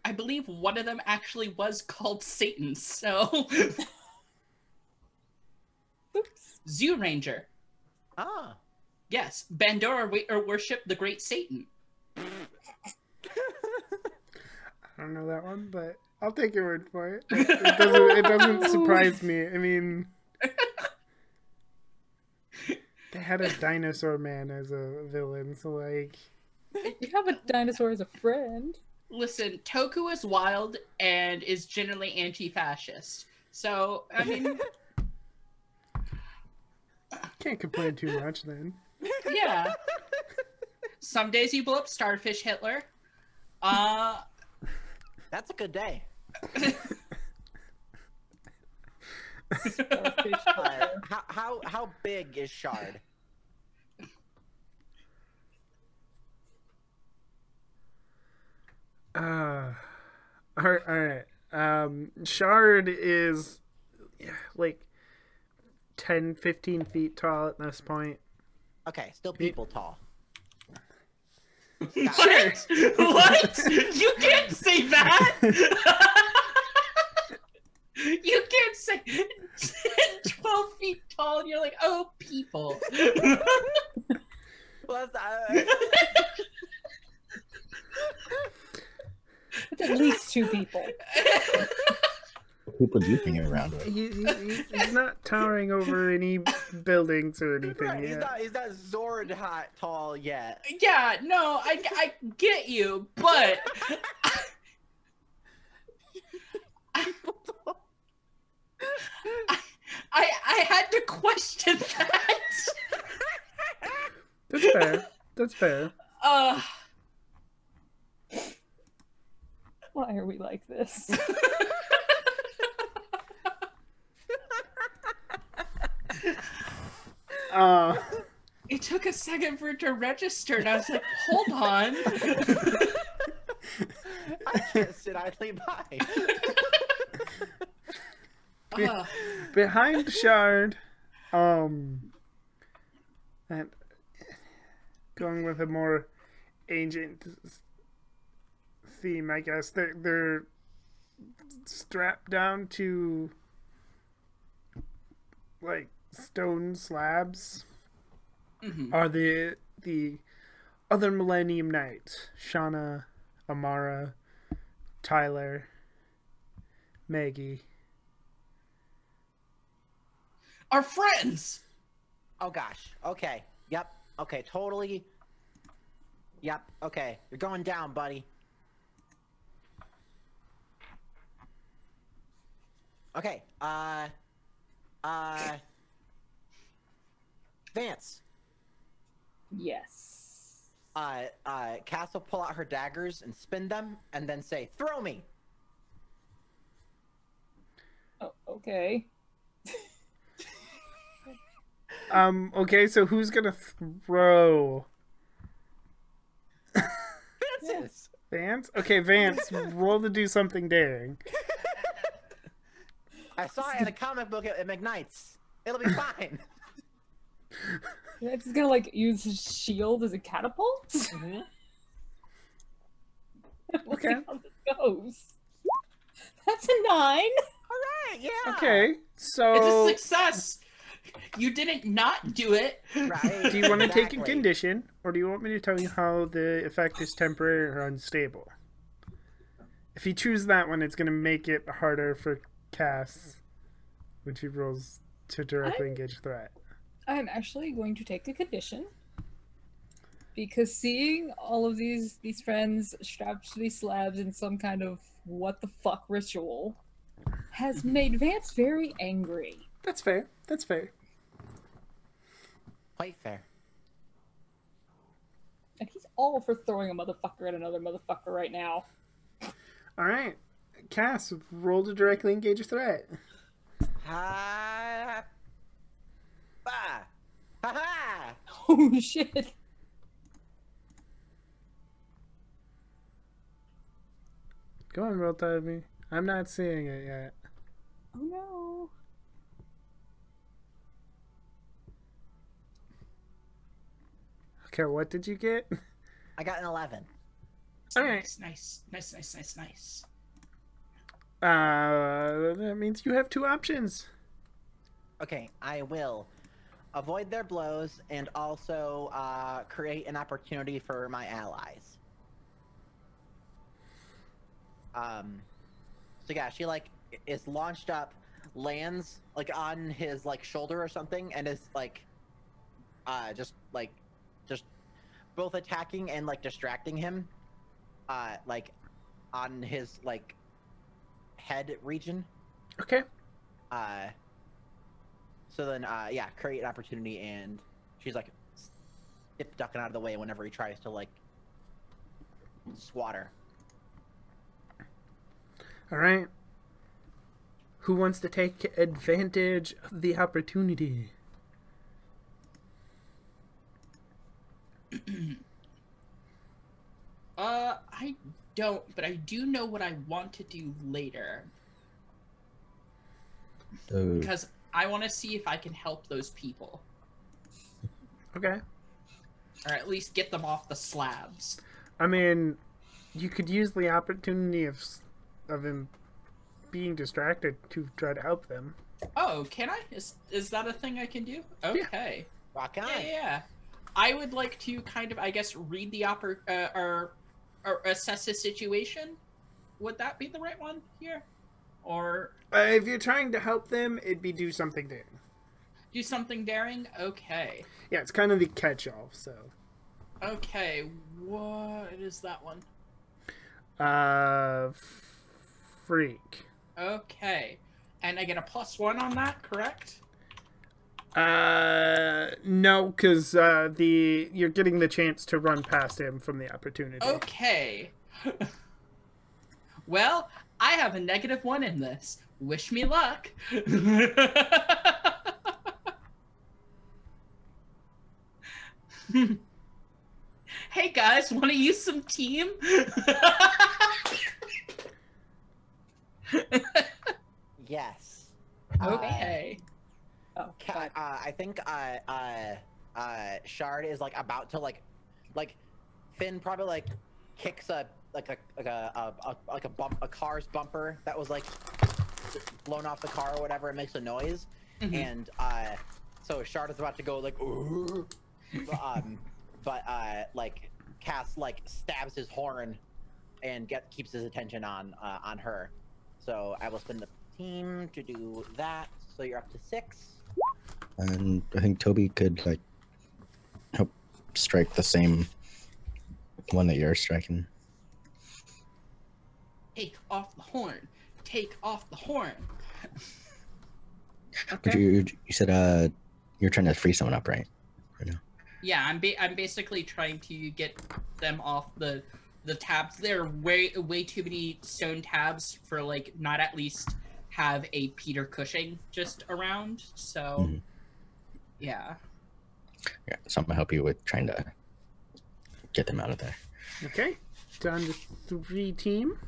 Speaker 4: I believe one of them actually was called Satan, so...
Speaker 3: Oops.
Speaker 4: Zoo Ranger.
Speaker 2: Ah.
Speaker 4: Yes, Bandora worship the Great Satan.
Speaker 1: I don't know that one, but I'll take your word for it. It doesn't surprise me. I mean, they had a dinosaur man as a villain, so like...
Speaker 3: You have a dinosaur as a friend.
Speaker 4: Listen, Toku is wild and is generally anti-fascist. So, I mean...
Speaker 1: Can't complain too much then.
Speaker 4: Yeah. Some days you blow up Starfish Hitler.
Speaker 2: That's a good day.
Speaker 3: Starfish Hitler.
Speaker 2: How big is Shard?
Speaker 1: All right. Shard is like 10, 15 feet tall at this point.
Speaker 2: Okay, still people tall.
Speaker 4: What? What? You can't say that! You can't say 10, 12 feet tall and you're like, oh, people.
Speaker 2: Well,
Speaker 3: It's at least 2 people.
Speaker 5: People do you hang around with?
Speaker 1: He's not towering over any buildings or anything
Speaker 2: right,
Speaker 1: yet.
Speaker 2: he's not Zord hot tall yet.
Speaker 4: Yeah, no, I get you, but... I had to question that.
Speaker 1: That's fair. That's fair.
Speaker 3: Why are we like this?
Speaker 4: It took a second for it to register, and I was like, hold on.
Speaker 2: can't sit idly by.
Speaker 1: Behind Shard, and going with a more ancient theme, I guess. They're strapped down to like stone slabs. Are the other Millennium Knights: Shauna, Amara, Tyler, Maggie.
Speaker 4: Our friends.
Speaker 2: Oh gosh. Okay. Yep. Okay. Totally. Yep. Okay. You're going down, buddy. Okay. Vance.
Speaker 3: Yes.
Speaker 2: Cass will pull out her daggers and spin them, and then say, "Throw me."
Speaker 3: Oh, okay.
Speaker 1: Okay, so who's gonna throw?
Speaker 2: Vance.
Speaker 1: Vance? Okay, Vance, roll to do something daring.
Speaker 2: I saw it in a comic book. It ignites. It'll be fine.
Speaker 3: It's gonna like use his shield as a catapult.
Speaker 2: Mm-hmm.
Speaker 3: We'll see
Speaker 1: Okay.
Speaker 3: how this goes. That's a 9.
Speaker 2: All right. Yeah.
Speaker 1: Okay, so
Speaker 4: It's a success. You didn't not do it.
Speaker 2: Right.
Speaker 1: do you want to take a
Speaker 2: exactly.
Speaker 1: condition, or do you want me to tell you how the effect is temporary or unstable? If you choose that one, it's going to make it harder for Cass when she rolls to directly engage threat.
Speaker 3: I'm actually going to take a condition because seeing all of these friends strapped to these slabs in some kind of what the fuck ritual has made Vance very angry.
Speaker 1: That's fair. That's fair.
Speaker 2: Quite fair.
Speaker 3: And he's all for throwing a motherfucker at another motherfucker right now.
Speaker 1: All right, Cass, roll to directly engage a threat.
Speaker 2: Ha! Bah! Ha ha!
Speaker 3: Oh shit.
Speaker 1: Go on, roll me. I'm not seeing it yet.
Speaker 3: Oh no.
Speaker 1: Okay, what did you get?
Speaker 2: I got an 11.
Speaker 1: All right.
Speaker 4: Nice.
Speaker 1: That means you have 2 options.
Speaker 2: Okay, I will avoid their blows and also create an opportunity for my allies. So yeah, she like is launched up, lands like on his like shoulder or something, and is like, just both attacking and like distracting him, like on his like head region.
Speaker 1: Okay.
Speaker 2: So then, yeah, create an opportunity, and she's like ducking out of the way whenever he tries to like swat her.
Speaker 1: All right. Who wants to take advantage of the opportunity?
Speaker 4: I don't, but I do know what I want to do later.
Speaker 5: So,
Speaker 4: Because I want to see if I can help those people.
Speaker 1: Okay.
Speaker 4: Or at least get them off the slabs.
Speaker 1: I mean, you could use the opportunity of him being distracted to try to help them.
Speaker 4: Oh, can I? Is that a thing I can do? Okay.
Speaker 2: Rock on.
Speaker 4: Yeah. I would like to kind of, I guess, read the or assess the situation. Would that be the right one here? Or
Speaker 1: If you're trying to help them, it'd be do something daring.
Speaker 4: do something daring? Okay.
Speaker 1: Yeah, it's kind of the catch-all, so.
Speaker 4: Okay, what is that one?
Speaker 1: Freak.
Speaker 4: Okay. And I get a +1 on that, correct?
Speaker 1: No, because you're getting the chance to run past him from the opportunity.
Speaker 4: Okay. Well, I have a -1 in this. Wish me luck. Hey guys, want to use some team?
Speaker 2: I think Shard is like about to like Finn probably like kicks a car's bumper that was like blown off the car or whatever. It makes a noise, and so Shard is about to go like, but like Cass like stabs his horn and keeps his attention on her. So I will spend the team to do that. So you're up to 6.
Speaker 5: And I think Toby could like help strike the same one that you're striking.
Speaker 4: Take off the horn. Take off the horn.
Speaker 5: Okay. You said you're trying to free someone up, right? Right now.
Speaker 4: Yeah, I'm basically trying to get them off the tabs. There are way too many stone tabs for like not at least have a Peter Cushing just around. So yeah.
Speaker 5: Yeah, so I'm gonna help you with trying to get them out of there.
Speaker 1: Okay, down to 3 team.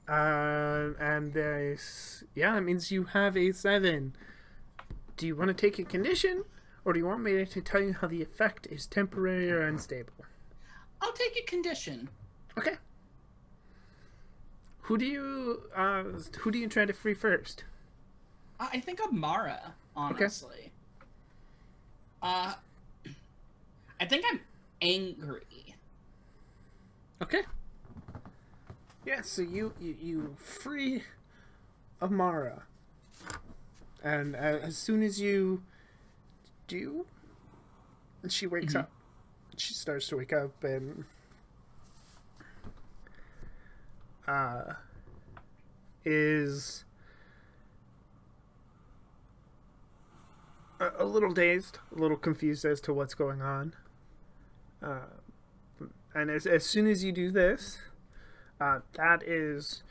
Speaker 1: And there's that means you have a 7. Do you want to take a condition, or do you want me to tell you how the effect is temporary or unstable?
Speaker 4: I'll take a condition.
Speaker 1: Okay. Who do you try to free first?
Speaker 4: I think Amara, honestly. Okay. I think I'm angry.
Speaker 1: Okay. Yeah, so you free Amara. And as soon as you do, she wakes up. She starts to wake up and is a little dazed, a little confused as to what's going on. And as soon as you do this, that is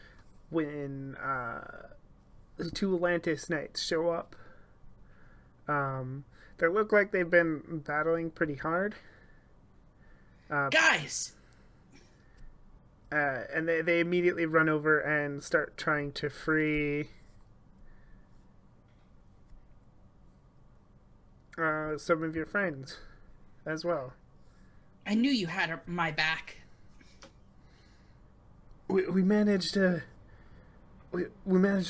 Speaker 1: when the 2 Atlantis Knights show up. They look like they've been battling pretty hard.
Speaker 4: Guys!
Speaker 1: And they immediately run over and start trying to free some of your friends as well.
Speaker 4: I knew you had my back.
Speaker 1: We managed to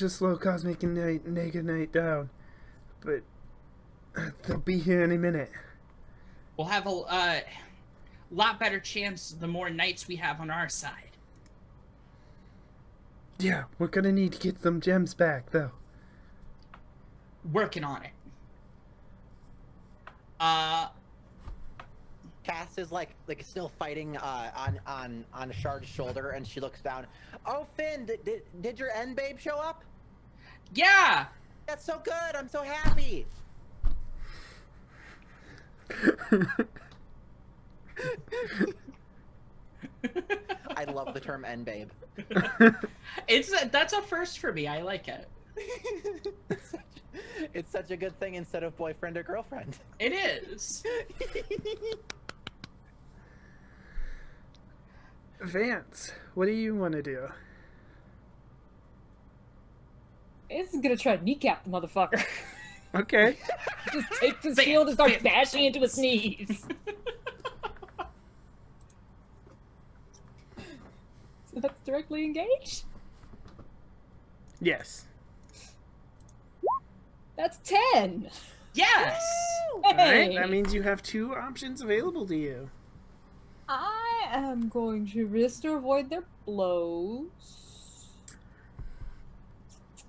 Speaker 1: slow Cosmic and Naked Knight down, but they'll be here any minute.
Speaker 4: We'll have a lot better chance the more knights we have on our side.
Speaker 1: Yeah, we're gonna need to get some gems back, though.
Speaker 4: Working on it.
Speaker 2: Cass is like still fighting on Shard's shoulder, and she looks down. Oh, Finn, did your end babe show up?
Speaker 4: Yeah!
Speaker 2: That's so good. I'm so happy. I love the term end babe.
Speaker 4: That's a first for me. I like it.
Speaker 2: It's such a good thing instead of boyfriend or girlfriend.
Speaker 4: It is.
Speaker 1: Vance, what do you want to do?
Speaker 3: This is gonna try to kneecap the motherfucker.
Speaker 1: Okay.
Speaker 3: Just take the shield and start bashing into his knees. So that's directly engaged?
Speaker 1: Yes.
Speaker 3: That's 10!
Speaker 4: Yes!
Speaker 3: Hey!
Speaker 1: Alright, that means you have 2 options available to you.
Speaker 3: I am going to risk to avoid their blows.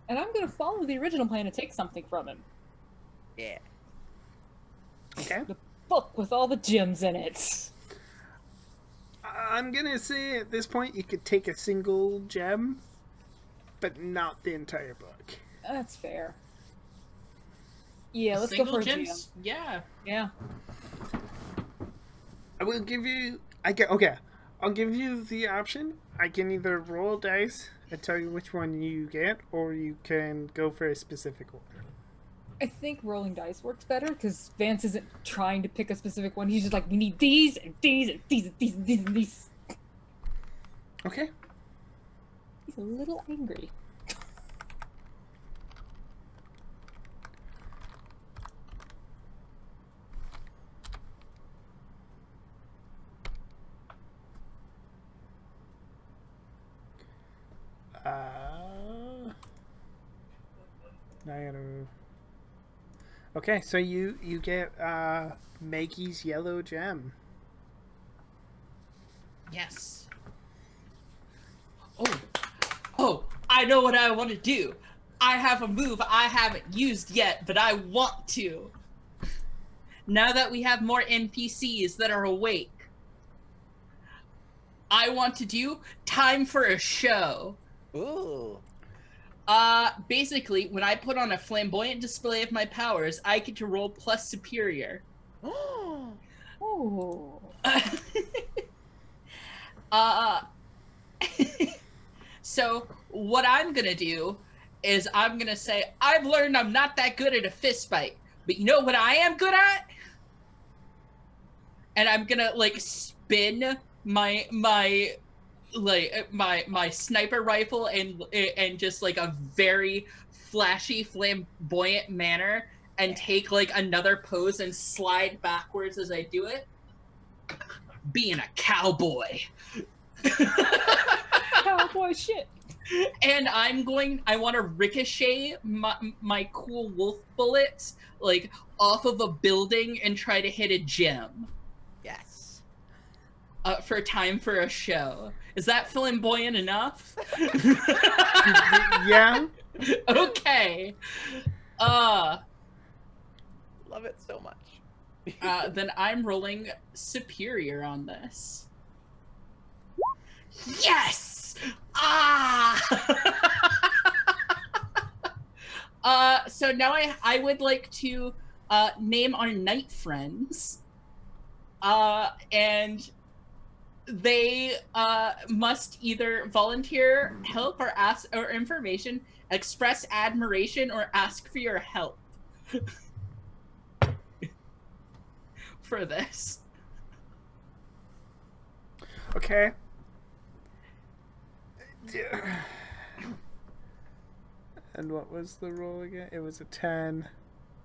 Speaker 3: And I'm going to follow the original plan and take something from him.
Speaker 2: Yeah.
Speaker 1: Okay.
Speaker 3: The book with all the gems in it.
Speaker 1: I'm gonna say at this point you could take a single gem, but not the entire book.
Speaker 3: That's fair. Yeah, let's go
Speaker 4: Single
Speaker 3: for a
Speaker 4: gems?
Speaker 3: gem.
Speaker 4: Yeah.
Speaker 3: Yeah.
Speaker 1: I will give you... I'll give you the option. I can either roll dice and tell you which one you get, or you can go for a specific one.
Speaker 3: I think rolling dice works better, because Vance isn't trying to pick a specific one. He's just like, we need these, and these, and these, and these, and these, and these.
Speaker 1: Okay.
Speaker 3: He's a little angry.
Speaker 1: I gotta... Okay, so you get Maggie's yellow gem.
Speaker 4: Yes. Oh, I know what I want to do. I have a move I haven't used yet, but I want to. Now that we have more NPCs that are awake, I want to do time for a show.
Speaker 2: Ooh.
Speaker 4: Basically, when I put on a flamboyant display of my powers, I get to roll plus superior.
Speaker 3: Oh.
Speaker 4: So what I'm gonna do is I'm gonna say, I've learned I'm not that good at a fist fight, but you know what I am good at? And I'm gonna like spin my sniper rifle and just like a very flashy, flamboyant manner, and take like another pose and slide backwards as I do it. Being a cowboy.
Speaker 3: Cowboy shit.
Speaker 4: And I want to ricochet my cool wolf bullets like off of a building and try to hit a gem.
Speaker 2: Yes.
Speaker 4: For time for a show. Is that flamboyant enough?
Speaker 1: Yeah.
Speaker 4: Okay.
Speaker 2: Love it so much.
Speaker 4: Then I'm rolling superior on this. Yes! So now I would like to name our knight friends. And they must either volunteer help or ask or information, express admiration, or ask for your help. For this.
Speaker 1: Okay. And what was the roll again? It was a 10.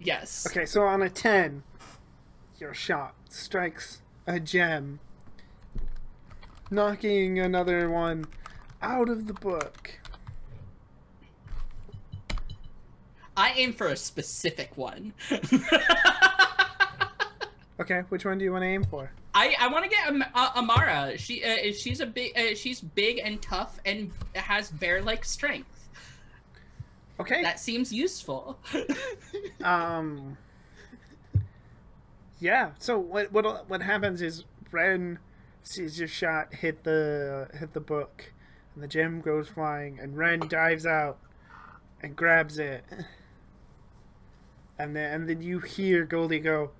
Speaker 4: Yes.
Speaker 1: Okay, so on a 10, your shot strikes a gem, knocking another one out of the book.
Speaker 4: I aim for a specific one.
Speaker 1: Okay, which one do you want to aim for?
Speaker 4: I want to get Amara. She's a big she's big and tough and has bear-like strength.
Speaker 1: Okay.
Speaker 4: That seems useful.
Speaker 1: Yeah. So what happens is Ren sees your shot hit the book, and the gem goes flying, and Ren dives out and grabs it, and then you hear Goldie go,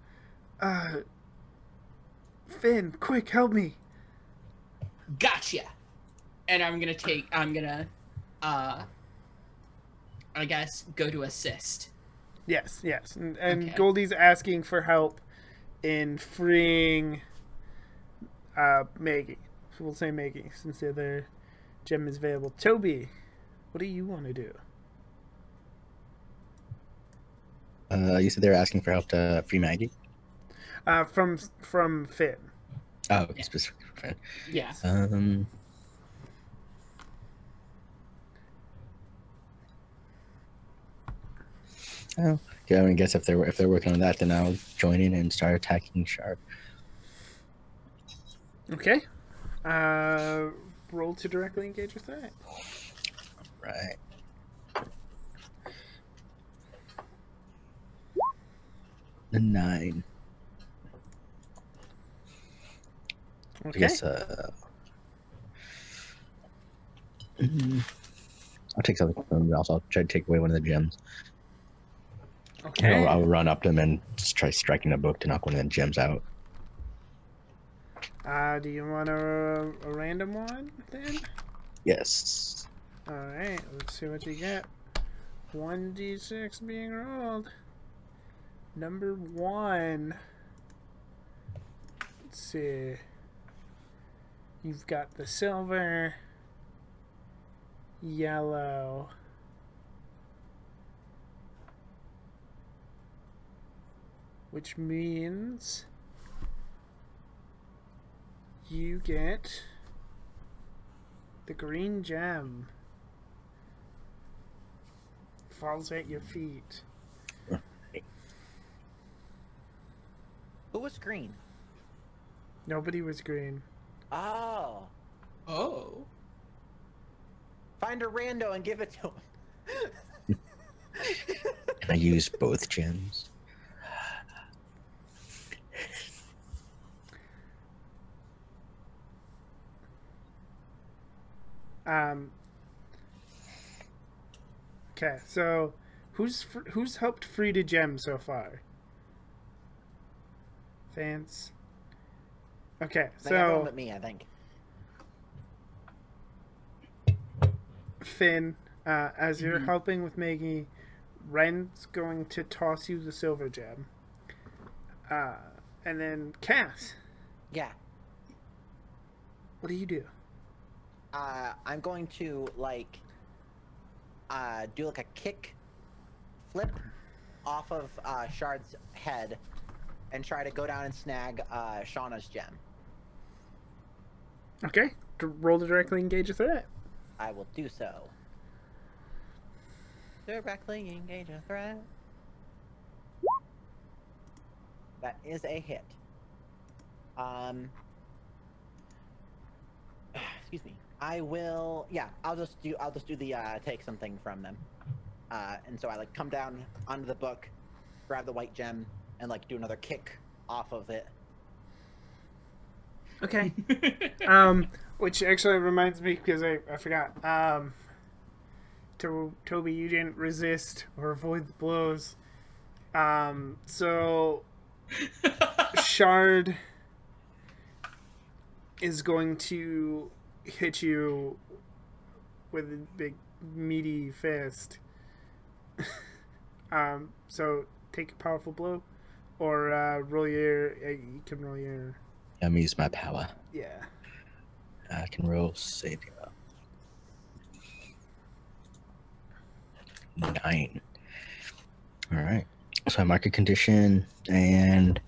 Speaker 1: Finn, quick, help me.
Speaker 4: Gotcha. And I'm gonna I guess go to assist.
Speaker 1: Yes. And
Speaker 4: Okay.
Speaker 1: Goldie's asking for help in freeing Maggie. So we'll say Maggie, since the other gem is available. Toby, what do you want to do?
Speaker 5: You said they were asking for help to free Maggie?
Speaker 1: From Finn.
Speaker 5: Oh, okay,
Speaker 4: Yeah.
Speaker 5: specifically for Finn.
Speaker 4: Yeah.
Speaker 5: Oh, yeah. I mean, I guess if they're working on that, then I'll join in and start attacking Sharp.
Speaker 1: Okay. Roll to directly engage with that.
Speaker 5: Right. The 9. I
Speaker 1: Okay.
Speaker 5: guess I'll take something from them, but also I'll try to take away one of the gems.
Speaker 1: Okay.
Speaker 5: I'll run up to them and just try striking a book to knock one of the gems out.
Speaker 1: Do you want a random one then?
Speaker 5: Yes.
Speaker 1: Alright, let's see what you get. 1d6 being rolled. Number 1. Let's see. You've got the silver, yellow, which means you get the green gem. falls at your feet.
Speaker 2: Who was green?
Speaker 1: Nobody was green.
Speaker 2: Oh.
Speaker 4: Oh.
Speaker 2: Find a rando and give it to him.
Speaker 5: Can I use both gems?
Speaker 1: Okay, so who's helped free the gem so far? Vance. Okay,
Speaker 2: Everyone
Speaker 1: so
Speaker 2: but me, I think.
Speaker 1: Finn, as you're helping with Maggie, Ren's going to toss you the silver gem. And then Cass,
Speaker 2: Yeah.
Speaker 1: what do you do?
Speaker 2: I'm going to like do like a kick flip off of Shard's head and try to go down and snag Shauna's gem.
Speaker 1: Okay, roll to directly engage a threat.
Speaker 2: I will do so. Directly engage a threat. That is a hit. Excuse me. I will. Yeah, I'll just do the take something from them. And so I like come down onto the book, grab the white gem, and like do another kick off of it.
Speaker 1: Okay. Which actually reminds me, because I forgot. Toby, you didn't resist or avoid the blows. So Shard is going to hit you with a big meaty fist. So take a powerful blow, or roll your. You can roll your.
Speaker 5: I'm gonna use my power.
Speaker 1: Yeah.
Speaker 5: I can roll saving. 9. All right. So I mark a condition and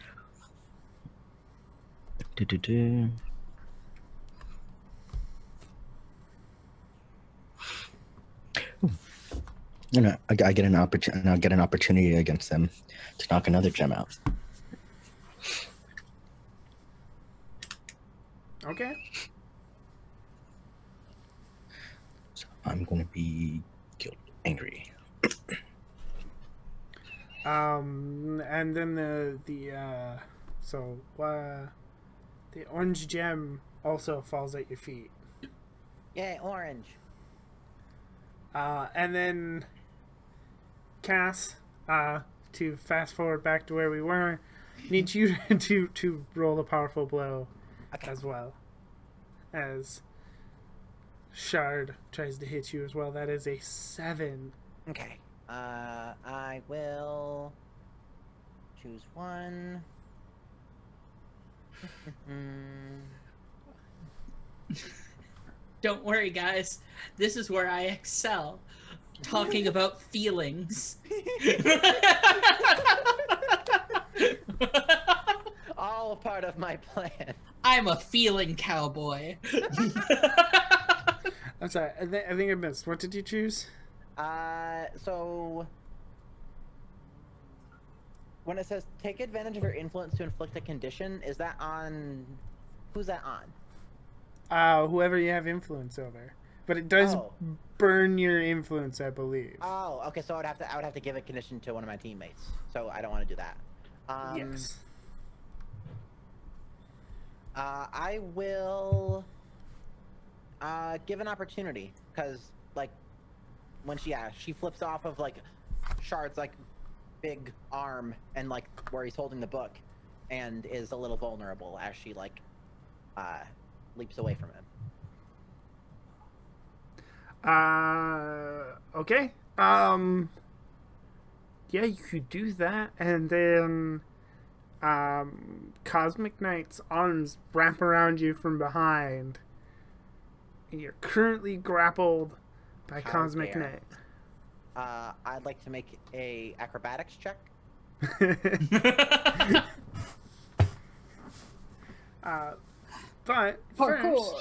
Speaker 5: And I get an opportunity. I'll get an opportunity against them to knock another gem out.
Speaker 1: Okay.
Speaker 5: So I'm going to be angry.
Speaker 1: And then the orange gem also falls at your feet.
Speaker 2: Yay, orange.
Speaker 1: And then Cass, to fast forward back to where we were, need you to roll a powerful blow as well. As Shard tries to hit you as well. That is a 7.
Speaker 2: Okay. I will choose one.
Speaker 4: Don't worry, guys. This is where I excel. Talking about feelings.
Speaker 2: All a part of my plan.
Speaker 4: I'm a feeling cowboy.
Speaker 1: I'm sorry, I think I missed. What did you choose?
Speaker 2: So when it says take advantage of your influence to inflict a condition, is that on? Who's that on?
Speaker 1: Whoever you have influence over. But it does burn your influence, I believe.
Speaker 2: Oh, okay. So I would have to give a condition to one of my teammates. So I don't want to do that.
Speaker 1: Yes.
Speaker 2: I will give an opportunity because, like, when she flips off of like Shard's like big arm and like where he's holding the book, and is a little vulnerable as she like leaps away from him.
Speaker 1: Okay. Yeah, you could do that, and then Cosmic Knight's arms wrap around you from behind. You're currently grappled by Cosmic Knight.
Speaker 2: I'd like to make a acrobatics check.
Speaker 1: But
Speaker 3: Parkour.
Speaker 1: first,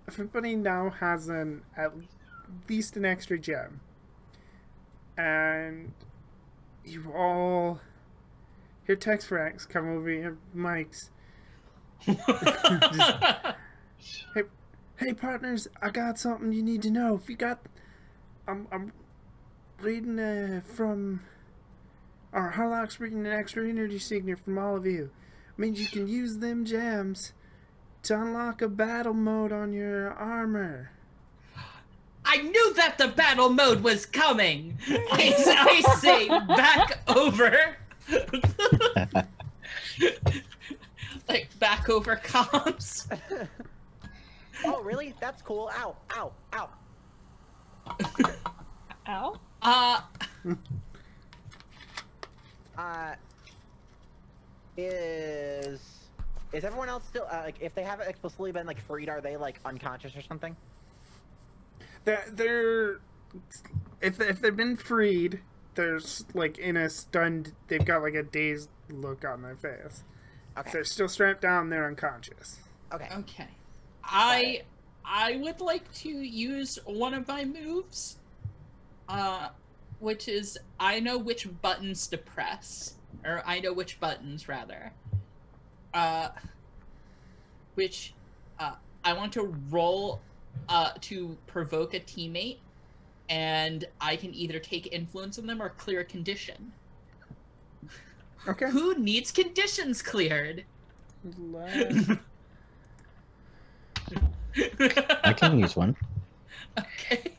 Speaker 1: everybody now has an least an extra gem. And you all hear text racks come over your mics. Hey partners, I got something you need to know. If you got, I'm reading from, or Harlock's reading an extra energy signature from all of you. Means you can use them gems to unlock a battle mode on your armor.
Speaker 4: I knew that the battle mode was coming. I say back over. Like back over comms.
Speaker 2: Oh, really? That's cool. Ow, ow, ow.
Speaker 3: Ow?
Speaker 2: Is everyone else still like? If they haven't explicitly been like freed, are they like unconscious or something?
Speaker 1: They're if they've been freed, there's like in a stunned. They've got like a dazed look on their face.
Speaker 2: Okay.
Speaker 1: If they're still strapped down, they're unconscious.
Speaker 2: Okay.
Speaker 4: Okay. I would like to use one of my moves, which is I know which buttons to press, or I know which buttons rather. Which I want to roll to provoke a teammate, and I can either take influence on them or clear a condition.
Speaker 1: Okay.
Speaker 4: Who needs conditions cleared?
Speaker 5: I can use one.
Speaker 4: Okay.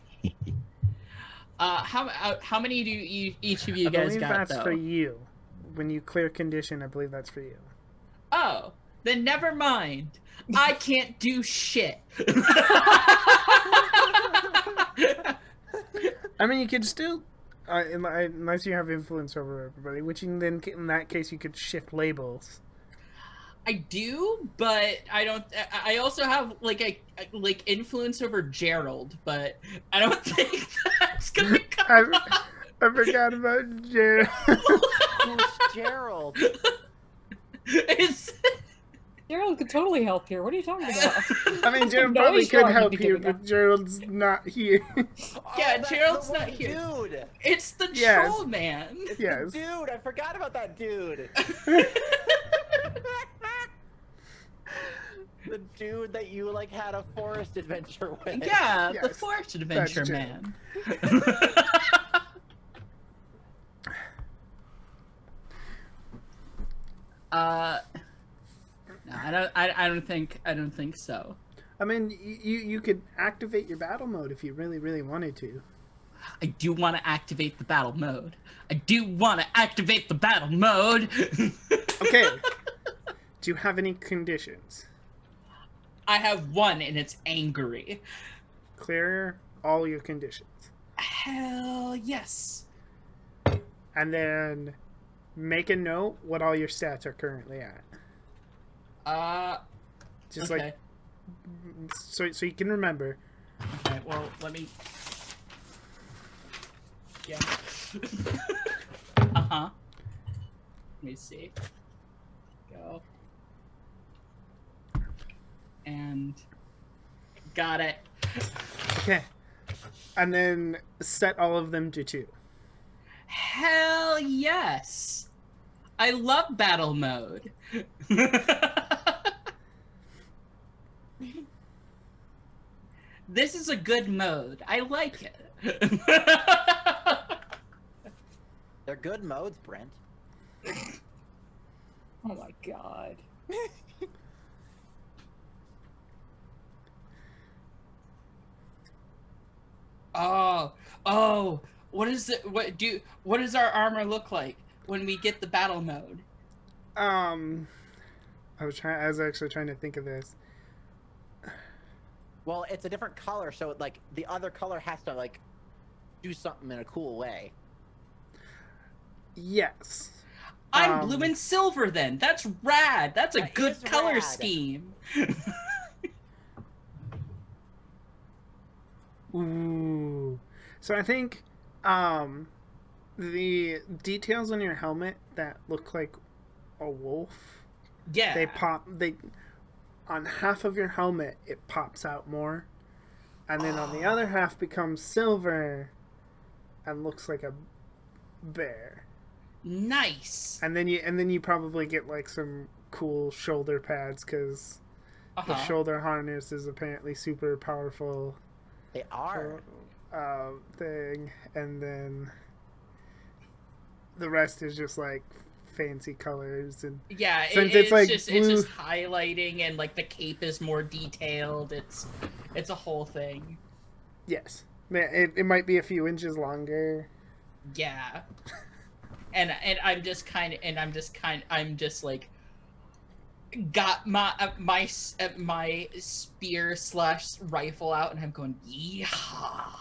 Speaker 4: How many do each of you
Speaker 1: I
Speaker 4: guys
Speaker 1: believe
Speaker 4: got,
Speaker 1: that's
Speaker 4: though?
Speaker 1: for you. When you clear condition, I believe that's for you.
Speaker 4: Oh, then never mind. I can't do shit.
Speaker 1: I mean, you could still, unless you have influence over everybody, which then in that case you could shift labels.
Speaker 4: I do, but I don't. I also have like like influence over Gerald, but I don't think that's gonna come.
Speaker 1: I forgot about Gerald.
Speaker 2: Who's Gerald?
Speaker 4: It's...
Speaker 3: Gerald could totally help here. What are you talking about?
Speaker 1: I mean, Gerald
Speaker 3: No,
Speaker 1: probably
Speaker 3: he's
Speaker 1: could
Speaker 3: wrong.
Speaker 1: help
Speaker 3: You'd be
Speaker 1: here,
Speaker 3: giving
Speaker 1: but Gerald's not here.
Speaker 4: Yeah,
Speaker 2: that's
Speaker 4: Gerald's
Speaker 2: the
Speaker 4: not
Speaker 2: one
Speaker 4: here.
Speaker 2: Dude.
Speaker 4: It's the
Speaker 1: Yes.
Speaker 4: troll man.
Speaker 2: It's
Speaker 1: Yes.
Speaker 2: the dude. I forgot about that dude. The dude that you like had a forest adventure with.
Speaker 4: Yeah, the
Speaker 1: Yes,
Speaker 4: forest adventure
Speaker 1: that's
Speaker 4: man. No, I don't think so.
Speaker 1: I mean, you could activate your battle mode if you really wanted to.
Speaker 4: I do want to activate the battle mode. I do want to activate the battle mode.
Speaker 1: Okay. Do you have any conditions?
Speaker 4: I have one, and it's angry.
Speaker 1: Clear all your conditions.
Speaker 4: Hell yes.
Speaker 1: And then make a note what all your stats are currently at. Just
Speaker 4: okay.
Speaker 1: like so you can remember.
Speaker 4: Okay, well, let me... Yeah. Uh-huh. Let me see. Go. And... Got it.
Speaker 1: Okay. And then set all of them to 2.
Speaker 4: Hell yes! I love battle mode. This is a good mode. I like it.
Speaker 2: They're good modes, Brent.
Speaker 3: Oh my god.
Speaker 4: Oh, what is it? What does our armor look like when we get the battle mode?
Speaker 1: I was actually trying to think of this.
Speaker 2: Well, it's a different color, so like the other color has to like do something in a cool way.
Speaker 1: Yes.
Speaker 4: I'm blue and silver then. That's rad. That's a
Speaker 2: That
Speaker 4: good
Speaker 2: is
Speaker 4: color
Speaker 2: rad.
Speaker 4: scheme.
Speaker 1: Ooh. So I think the details on your helmet that look like a wolf,
Speaker 4: Yeah.
Speaker 1: they on half of your helmet it pops out more, and then on the other half becomes silver and looks like a bear.
Speaker 4: Nice.
Speaker 1: And then you probably get like some cool shoulder pads because the shoulder harness is apparently super powerful.
Speaker 2: They are.
Speaker 1: Thing, and then the rest is just like fancy colors and
Speaker 4: yeah,
Speaker 1: since
Speaker 4: it's
Speaker 1: like
Speaker 4: just
Speaker 1: blue...
Speaker 4: it's just highlighting, and like the cape is more detailed. It's a whole thing.
Speaker 1: Yes, it might be a few inches longer.
Speaker 4: Yeah, and I'm just like got my spear / rifle out, and I'm going yeehaw.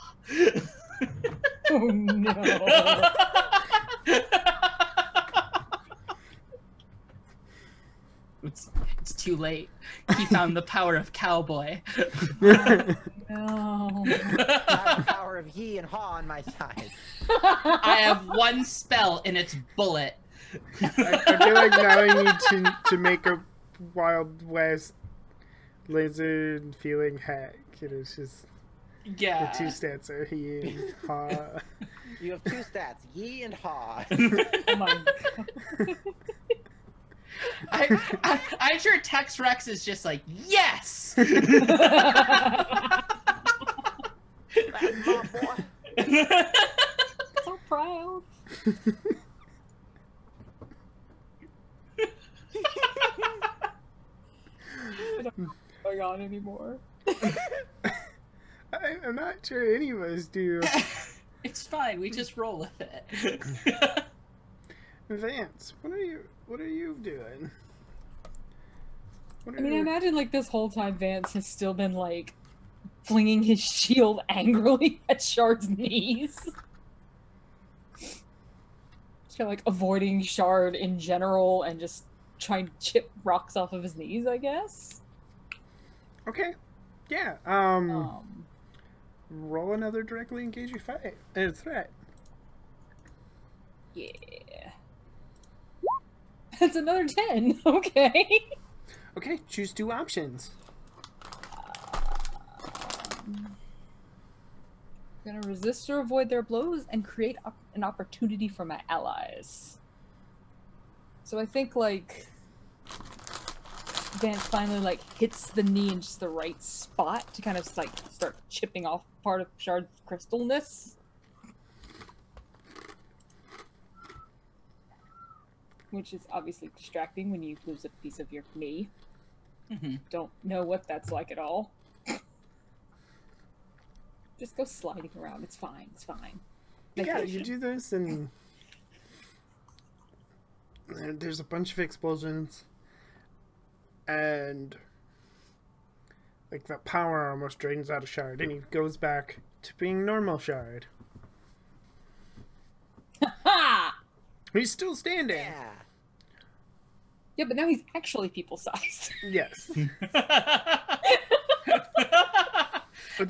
Speaker 3: Oh no.
Speaker 4: It's too late. He found the power of cowboy.
Speaker 3: No.
Speaker 2: I have the power of ye and haw on my side.
Speaker 4: I have one spell, and it's bullet.
Speaker 1: I feel like now I need to make a Wild West lizard feeling hack. It's just
Speaker 4: Yeah.
Speaker 1: the two stats are he and ha.
Speaker 2: You have 2 stats, ye and haw.
Speaker 3: Oh my God.
Speaker 4: I'm sure Tex Rex is just like, yes!
Speaker 2: That's my boy.
Speaker 3: So proud. I don't know what's going on anymore.
Speaker 1: I'm not sure any of us do.
Speaker 4: It's fine, we just roll with it.
Speaker 1: Vance, what are you doing?
Speaker 3: I mean, I imagine like this whole time Vance has still been like flinging his shield angrily at Shard's knees. Just kind of like avoiding Shard in general and just trying to chip rocks off of his knees, I guess.
Speaker 1: Okay. Yeah. Roll another directly engage your fight. Threat.
Speaker 3: Yeah. That's another 10. Okay.
Speaker 1: Okay, choose 2 options.
Speaker 3: I'm gonna resist or avoid their blows and create an opportunity for my allies. So I think like Vance finally like hits the knee in just the right spot to kind of like start chipping off part of Shard's crystalness. Which is obviously distracting when you lose a piece of your knee.
Speaker 4: Mm-hmm.
Speaker 3: Don't know what that's like at all. Just go sliding around. It's fine. It's fine.
Speaker 1: Yeah, you do this and there's a bunch of explosions and like the power almost drains out of Shard and he goes back to being normal Shard.
Speaker 3: Ha!
Speaker 1: He's still standing.
Speaker 2: Yeah.
Speaker 3: Yeah, but now he's actually people-sized.
Speaker 1: Yes.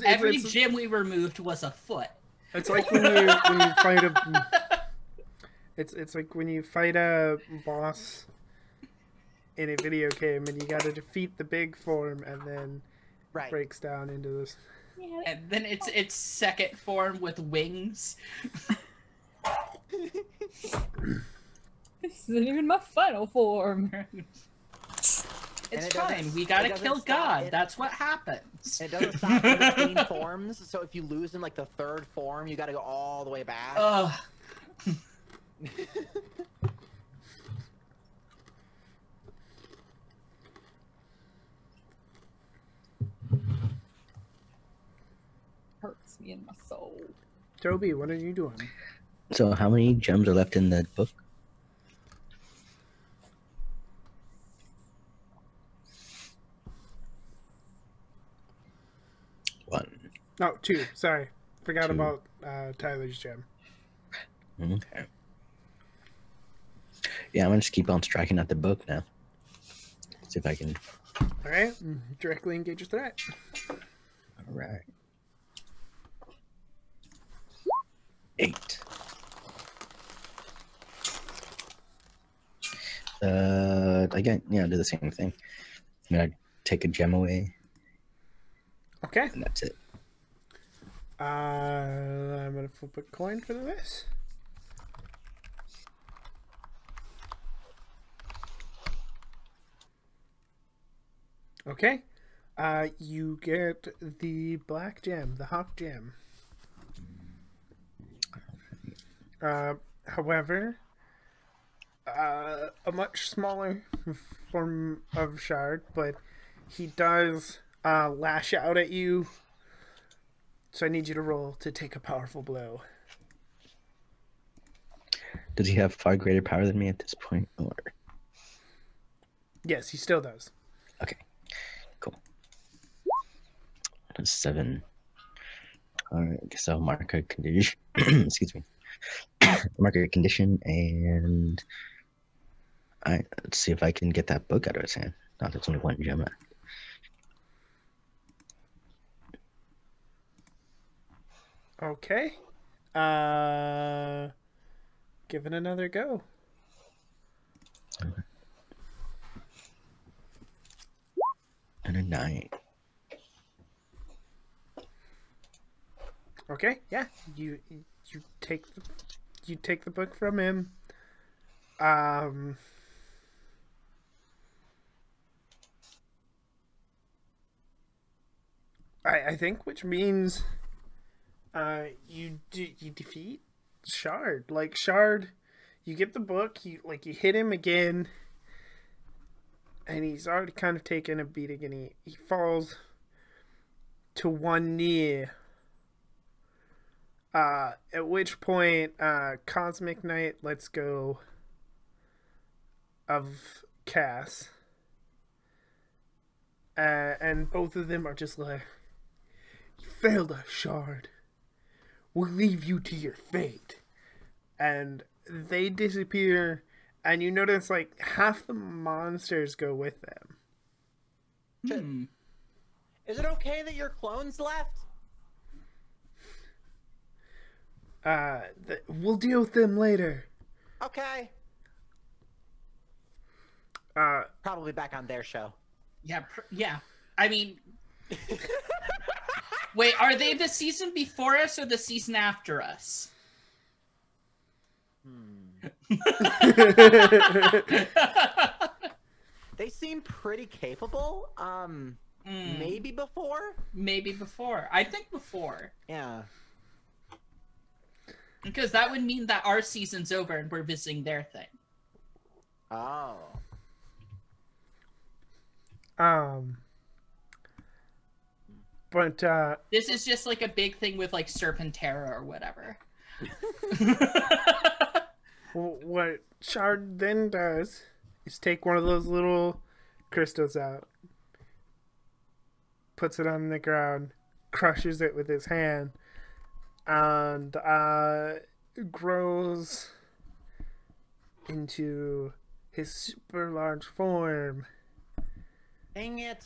Speaker 4: Every gem we removed was a foot.
Speaker 1: It's like when you fight a. It's like when you fight a boss in a video game and you got to defeat the big form and then
Speaker 2: Right.
Speaker 1: it breaks down into this.
Speaker 3: Yeah,
Speaker 4: And then its second form with wings.
Speaker 3: this isn't even my final form.
Speaker 4: It's
Speaker 2: it
Speaker 4: fine.
Speaker 2: doesn't-
Speaker 4: We gotta
Speaker 2: it doesn't
Speaker 4: kill
Speaker 2: stop
Speaker 4: God.
Speaker 2: it.
Speaker 4: That's what happens.
Speaker 2: It doesn't stop in between forms, so if you lose in like the 3rd form, you gotta go all the way back.
Speaker 4: Ugh.
Speaker 3: Hurts me in my soul.
Speaker 1: Toby, what are you doing?
Speaker 5: So how many gems are left in the book? One.
Speaker 1: No, 2. Sorry. Forgot
Speaker 5: 2.
Speaker 1: about Tyler's gem.
Speaker 5: Okay. Yeah, I'm gonna just keep on striking at the book now. See if I can.
Speaker 1: Alright. Directly engage your threat.
Speaker 5: Alright. 8. Again, yeah, do the same thing. I'm gonna take a gem away,
Speaker 1: Okay.
Speaker 5: and that's it.
Speaker 1: I'm gonna flip a coin for this. Okay. You get the black gem, the hawk gem. However, a much smaller form of shard, but he does lash out at you. So I need you to roll to take a powerful blow.
Speaker 5: Does he have far greater power than me at this point, or?
Speaker 1: Yes, he still does.
Speaker 5: Okay, cool. That's 7. Alright, I guess I'll mark a condition. Excuse me. Mark a condition, and let's see if I can get that book out of his hand. Not there's only 1 gem left.
Speaker 1: Okay. Give it another go.
Speaker 5: Okay. And a 9.
Speaker 1: Okay, yeah. You take the book from him. I think, which means you defeat Shard. Like Shard, you get the book, you hit him again, and he's already kind of taken a beating, and he falls to one knee. At which point, Cosmic Knight lets go of Cass, and both of them are just like, "You failed us, Shard. We'll leave you to your fate." And they disappear, and you notice like half the monsters go with them.
Speaker 2: Is it okay that your clones left?
Speaker 1: We'll deal with them later.
Speaker 2: Okay. Probably back on their show.
Speaker 4: Yeah, yeah. I mean, wait, are they the season before us or the season after us?
Speaker 2: They seem pretty capable. Maybe before?
Speaker 4: Maybe before. I think before.
Speaker 2: Yeah.
Speaker 4: Because that would mean that our season's over and we're visiting their thing.
Speaker 2: Oh.
Speaker 1: But
Speaker 4: This is just like a big thing with like Serpentera or whatever.
Speaker 1: what Shard then does is take one of those little crystals out, puts it on the ground, crushes it with his hand, and grows into his super large form.
Speaker 2: Dang it.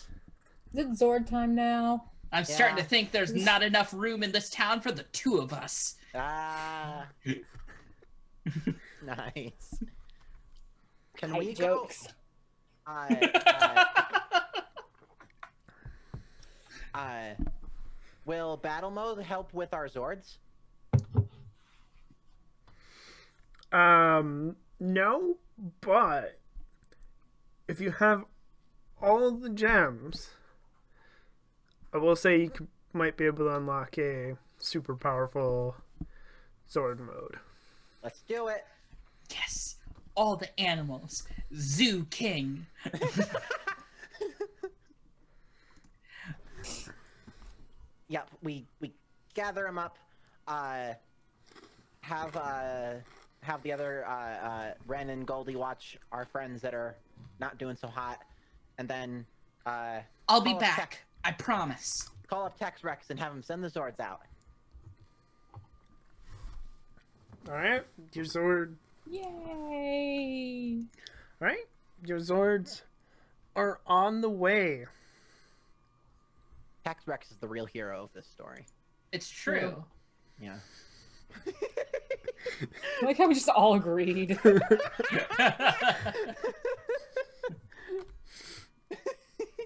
Speaker 3: Is it Zord time now?
Speaker 4: I'm starting to think there's not enough room in this town for the 2 of us.
Speaker 2: Ah. Nice. Can
Speaker 3: Tight
Speaker 2: we
Speaker 3: jokes.
Speaker 2: go? Will battle mode help with our Zords?
Speaker 1: No, but if you have all the gems, I will say you might be able to unlock a super powerful Zord mode.
Speaker 2: Let's do it.
Speaker 4: Yes, all the animals. Zoo King.
Speaker 2: Yep, we gather them up. Have the other Ren and Goldie watch our friends that are not doing so hot, and then
Speaker 4: I'll be back. I promise.
Speaker 2: Call up Tex Rex and have him send the Zords out.
Speaker 1: Alright, your Zord.
Speaker 3: Yay!
Speaker 1: Alright, your Zords are on the way.
Speaker 2: Tex Rex is the real hero of this story.
Speaker 4: It's true.
Speaker 2: Yeah.
Speaker 3: I like how we just all agreed.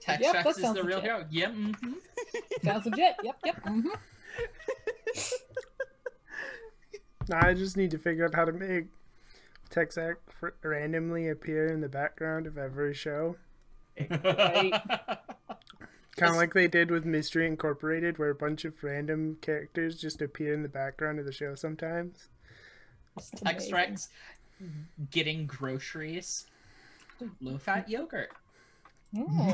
Speaker 4: Tex
Speaker 3: Yep,
Speaker 4: Rex
Speaker 3: that
Speaker 4: is
Speaker 3: sounds
Speaker 4: the real
Speaker 3: legit.
Speaker 4: hero. Yep. Mm-hmm.
Speaker 3: Sounds legit. Yep.
Speaker 1: I just need to figure out how to make Texac randomly appear in the background of every show.
Speaker 3: Right.
Speaker 1: Kind of like they did with Mystery Incorporated, where a bunch of random characters just appear in the background of the show sometimes.
Speaker 3: It's amazing.
Speaker 4: X-Rex getting groceries. Low-fat yogurt.
Speaker 3: Oh.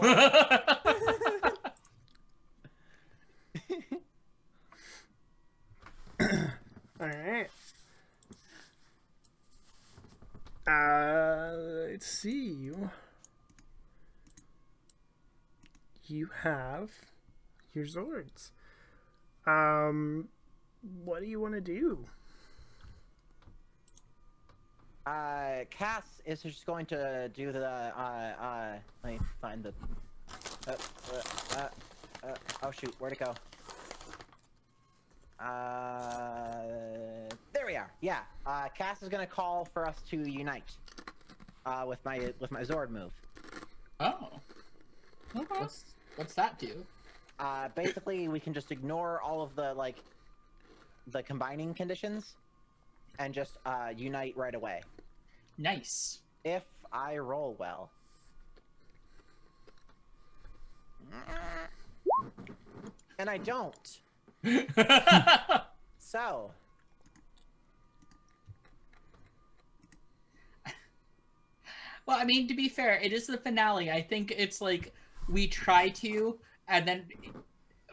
Speaker 1: Alright. Let's see. You have your Zords. What do you want to do?
Speaker 2: Cass is just going to do the, let me find the, oh shoot, where'd it go? There we are, yeah. Cass is gonna call for us to unite, with my Zord move.
Speaker 4: Oh.
Speaker 3: Okay.
Speaker 4: What's that do?
Speaker 2: Basically, we can just ignore all of the, like, the combining conditions, and just, unite right away.
Speaker 4: Nice.
Speaker 2: If I roll well. And I don't. So.
Speaker 4: Well, I mean, to be fair, it is the finale. I think it's like we try to, and then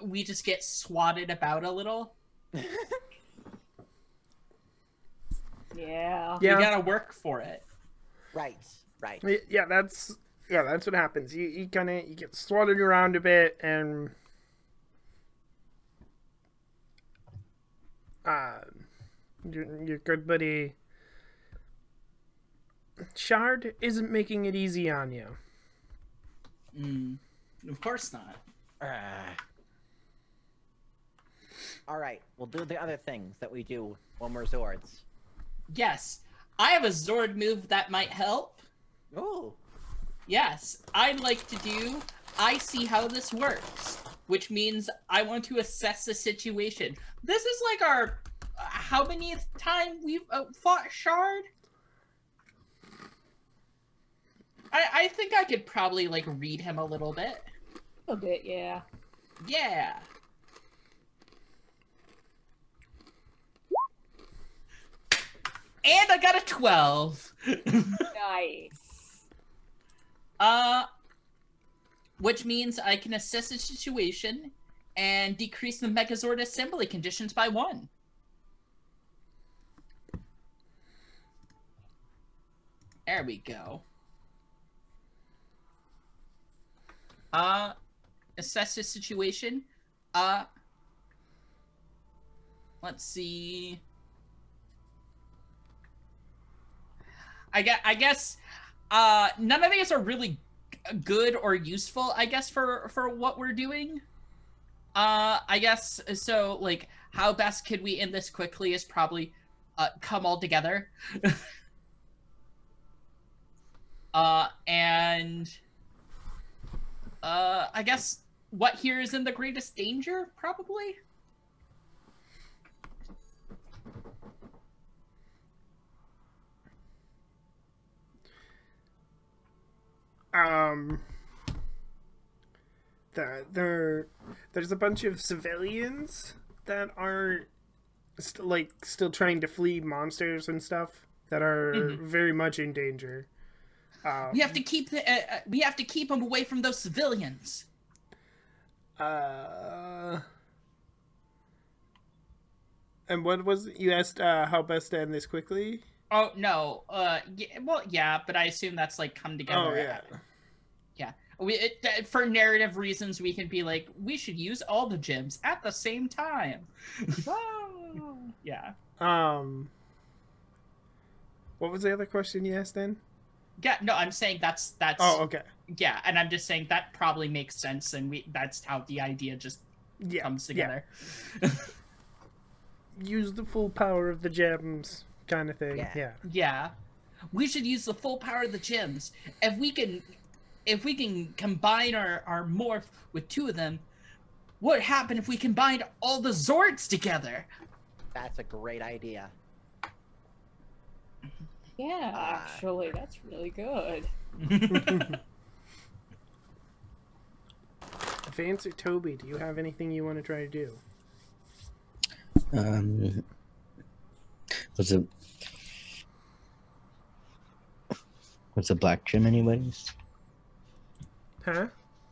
Speaker 4: we just get swatted about a little.
Speaker 3: Yeah.
Speaker 4: You gotta work for it.
Speaker 2: Right.
Speaker 1: Yeah, that's what happens. You get swatted around a bit, and your good buddy Shard isn't making it easy on you.
Speaker 4: Of course not.
Speaker 2: All right, we'll do the other things that we do when we're Zords.
Speaker 4: Yes, I have a Zord move that might help.
Speaker 2: Ooh.
Speaker 4: Yes, I'd like to do I see how this works, which means I want to assess the situation. This is like our how many time we've fought Shard? I think I could probably like read him a little bit.
Speaker 3: A bit, yeah.
Speaker 4: Yeah. And I got a 12.
Speaker 3: Nice.
Speaker 4: Which means I can assess the situation and decrease the Megazord assembly conditions by 1. There we go. Assess the situation. Let's see. I guess none of these are really good or useful, I guess, for what we're doing. I guess so. Like, how best could we end this quickly is probably come all together. And I guess what here is in the greatest danger, probably.
Speaker 1: There's a bunch of civilians that are still trying to flee monsters and stuff that are very much in danger.
Speaker 4: We have to keep them away from those civilians.
Speaker 1: And what was it? You asked how best to end this quickly?
Speaker 4: Oh no. Yeah, but I assume that's like come together.
Speaker 1: Oh yeah.
Speaker 4: Yeah. For narrative reasons, we can be like, we should use all the gems at the same time. Yeah.
Speaker 1: What was the other question you asked then?
Speaker 4: Yeah, no, I'm saying that's.
Speaker 1: Oh, okay.
Speaker 4: Yeah, and I'm just saying that probably makes sense, and that's how the idea just comes together.
Speaker 1: Yeah. Use the full power of the gems, kind of thing. Yeah.
Speaker 4: Yeah. We should use the full power of the gems. If we can combine our morph with 2 of them, what would happen if we combined all the Zords together?
Speaker 2: That's a great idea.
Speaker 3: Yeah, actually, that's really good.
Speaker 1: Vance or Toby, do you have anything you want to try to do?
Speaker 5: Was the black gym anybody's?
Speaker 1: Huh?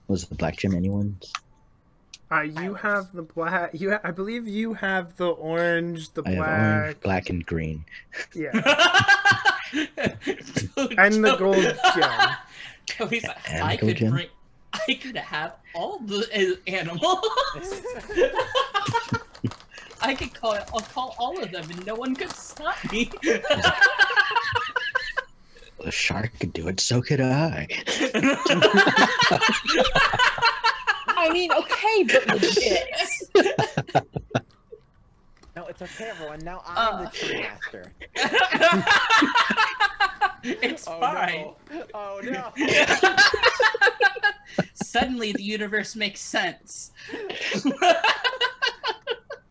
Speaker 5: Was the black gym anyone's?
Speaker 1: You have the black. I believe you have the orange, the
Speaker 5: I have
Speaker 1: black.
Speaker 5: orange, black, and green.
Speaker 1: Yeah. And the gold gem.
Speaker 4: Toby's like,
Speaker 5: And
Speaker 4: I
Speaker 5: the gold
Speaker 4: could
Speaker 5: gem?
Speaker 4: bring. I could have all the animals. I could I'll call all of them, and no one could stop me.
Speaker 5: A shark could do it, so could I.
Speaker 3: I mean, okay, but legit.
Speaker 2: No, it's okay, everyone. Now I'm the tree master.
Speaker 4: It's
Speaker 2: Oh
Speaker 4: fine.
Speaker 2: no! Oh no!
Speaker 4: Suddenly, the universe makes sense.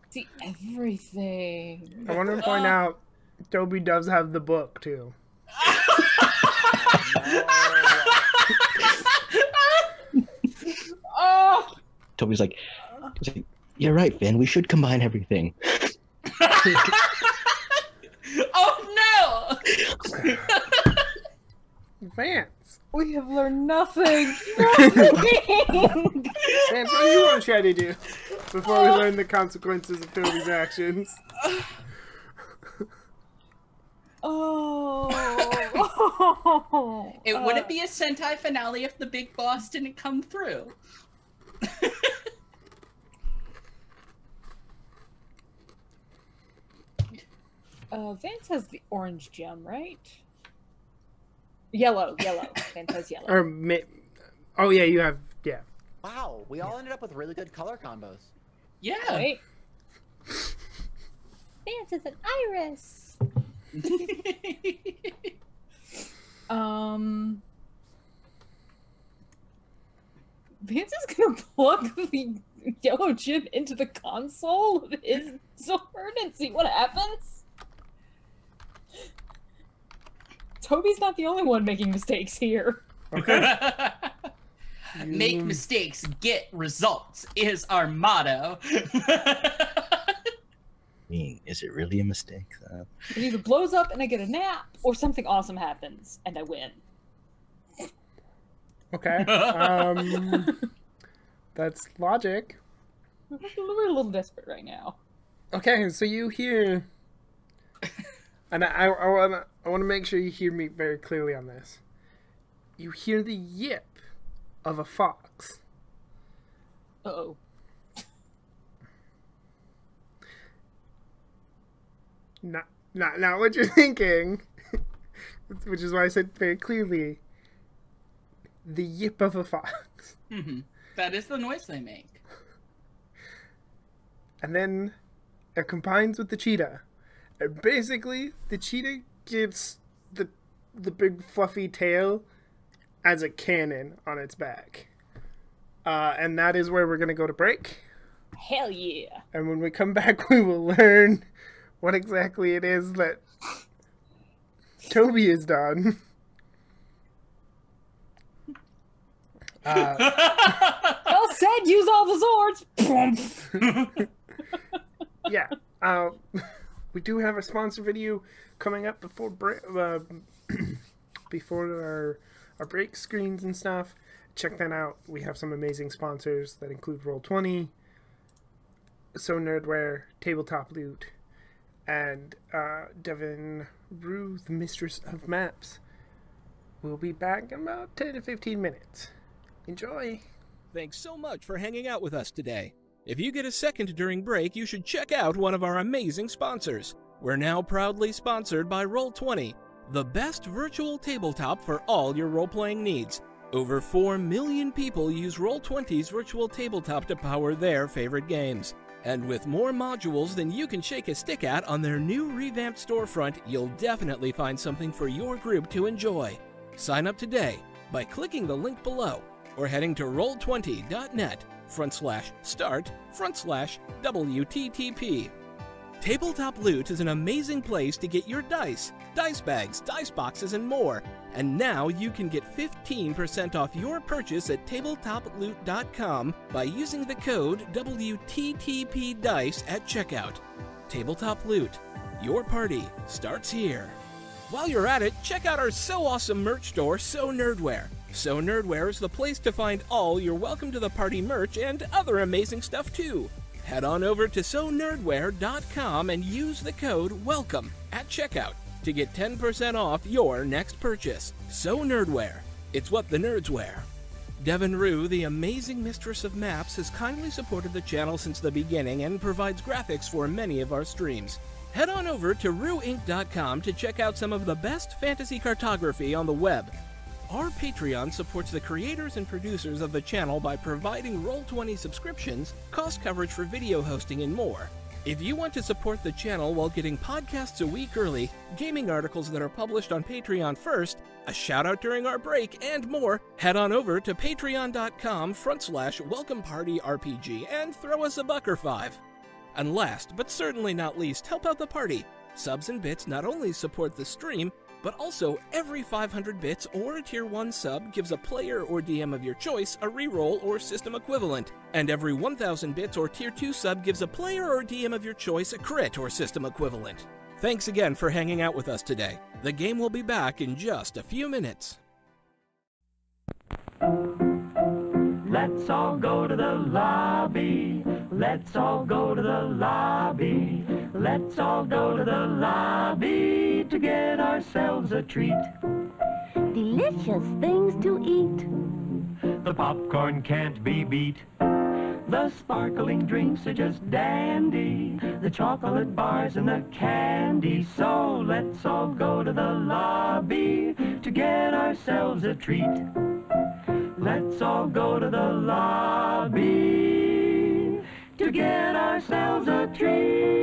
Speaker 3: See, everything.
Speaker 1: I want to point out, Toby does have the book too.
Speaker 3: Oh!
Speaker 5: Toby's like, you're right, Finn. We should combine everything.
Speaker 4: Oh no!
Speaker 1: Vance.
Speaker 3: We have learned nothing.
Speaker 1: Vance, what do you want to try to do before we learn the consequences of Toby's actions?
Speaker 3: Oh.
Speaker 4: It wouldn't be a Sentai finale if the big boss didn't come through.
Speaker 3: Vance has the orange gem, right? Yellow. Vance has yellow.
Speaker 1: Oh yeah, you have
Speaker 2: Wow, we all ended up with really good color combos.
Speaker 4: Yeah.
Speaker 3: Right? Vance is an iris. Vance is gonna plug the yellow gem into the console of his sword and see what happens. Toby's not the only one making mistakes here.
Speaker 1: Okay.
Speaker 4: Make mistakes, get results is our motto.
Speaker 5: Is it really a mistake, though?
Speaker 3: It either blows up and I get a nap, or something awesome happens and I win.
Speaker 1: Okay. That's logic.
Speaker 3: We're a little desperate right now.
Speaker 1: Okay, so you hear, and I want to make sure you hear me very clearly on this. You hear the yip of a fox.
Speaker 3: Uh-oh.
Speaker 1: Not what you're thinking, which is why I said very clearly, the yip of a fox.
Speaker 4: Mm-hmm. That is the noise they make.
Speaker 1: And then it combines with the cheetah. And basically, the cheetah gets the big fluffy tail as a cannon on its back. And that is where we're going to go to break.
Speaker 3: Hell yeah.
Speaker 1: And when we come back, we will learn what exactly it is that Toby has done.
Speaker 3: Well said, use all the swords!
Speaker 1: Yeah. We do have a sponsor video coming up before before our break screens and stuff. Check that out. We have some amazing sponsors that include Roll20, So Nerdware, Tabletop Loot, and Devin Rue, the Mistress of Maps. We'll be back in about 10 to 15 minutes. Enjoy!
Speaker 6: Thanks so much for hanging out with us today. If you get a second during break, you should check out one of our amazing sponsors. We're now proudly sponsored by Roll20, the best virtual tabletop for all your role-playing needs. Over 4 million people use Roll20's virtual tabletop to power their favorite games. And with more modules than you can shake a stick at on their new revamped storefront, you'll definitely find something for your group to enjoy. Sign up today by clicking the link below or heading to roll20.net/start/WTTP. Tabletop Loot is an amazing place to get your dice, dice bags, dice boxes, and more. And now you can get 15% off your purchase at tabletoploot.com by using the code WTTPDICE at checkout. Tabletop Loot. Your party starts here. While you're at it, check out our so awesome merch store, So Nerdware. So Nerdware is the place to find all your Welcome to the Party merch and other amazing stuff too. Head on over to sonerdware.com and use the code WELCOME at checkout to get 10% off your next purchase. So Nerdware. It's what the nerds wear. Devin Rue, the amazing mistress of maps, has kindly supported the channel since the beginning and provides graphics for many of our streams. Head on over to rueinc.com to check out some of the best fantasy cartography on the web. Our Patreon supports the creators and producers of the channel by providing Roll20 subscriptions, cost coverage for video hosting, and more. If you want to support the channel while getting podcasts a week early, gaming articles that are published on Patreon first, a shout out during our break, and more, head on over to patreon.com/welcomepartyrpg and throw us a buck or $5. And last, but certainly not least, help out the party. Subs and bits not only support the stream, but also every 500 bits or a tier 1 sub gives a player or DM of your choice a reroll or system equivalent, and every 1000 bits or tier 2 sub gives a player or DM of your choice a crit or system equivalent. Thanks again for hanging out with us today. The game will be back in just a few minutes.
Speaker 7: Let's all go to the lobby. Let's all go to the lobby. Let's all go to the lobby to get ourselves a treat.
Speaker 8: Delicious things to eat.
Speaker 7: The popcorn can't be beat. The sparkling drinks are just dandy. The chocolate bars and the candy. So let's all go to the lobby to get ourselves a treat. Let's all go to the lobby to get ourselves a treat.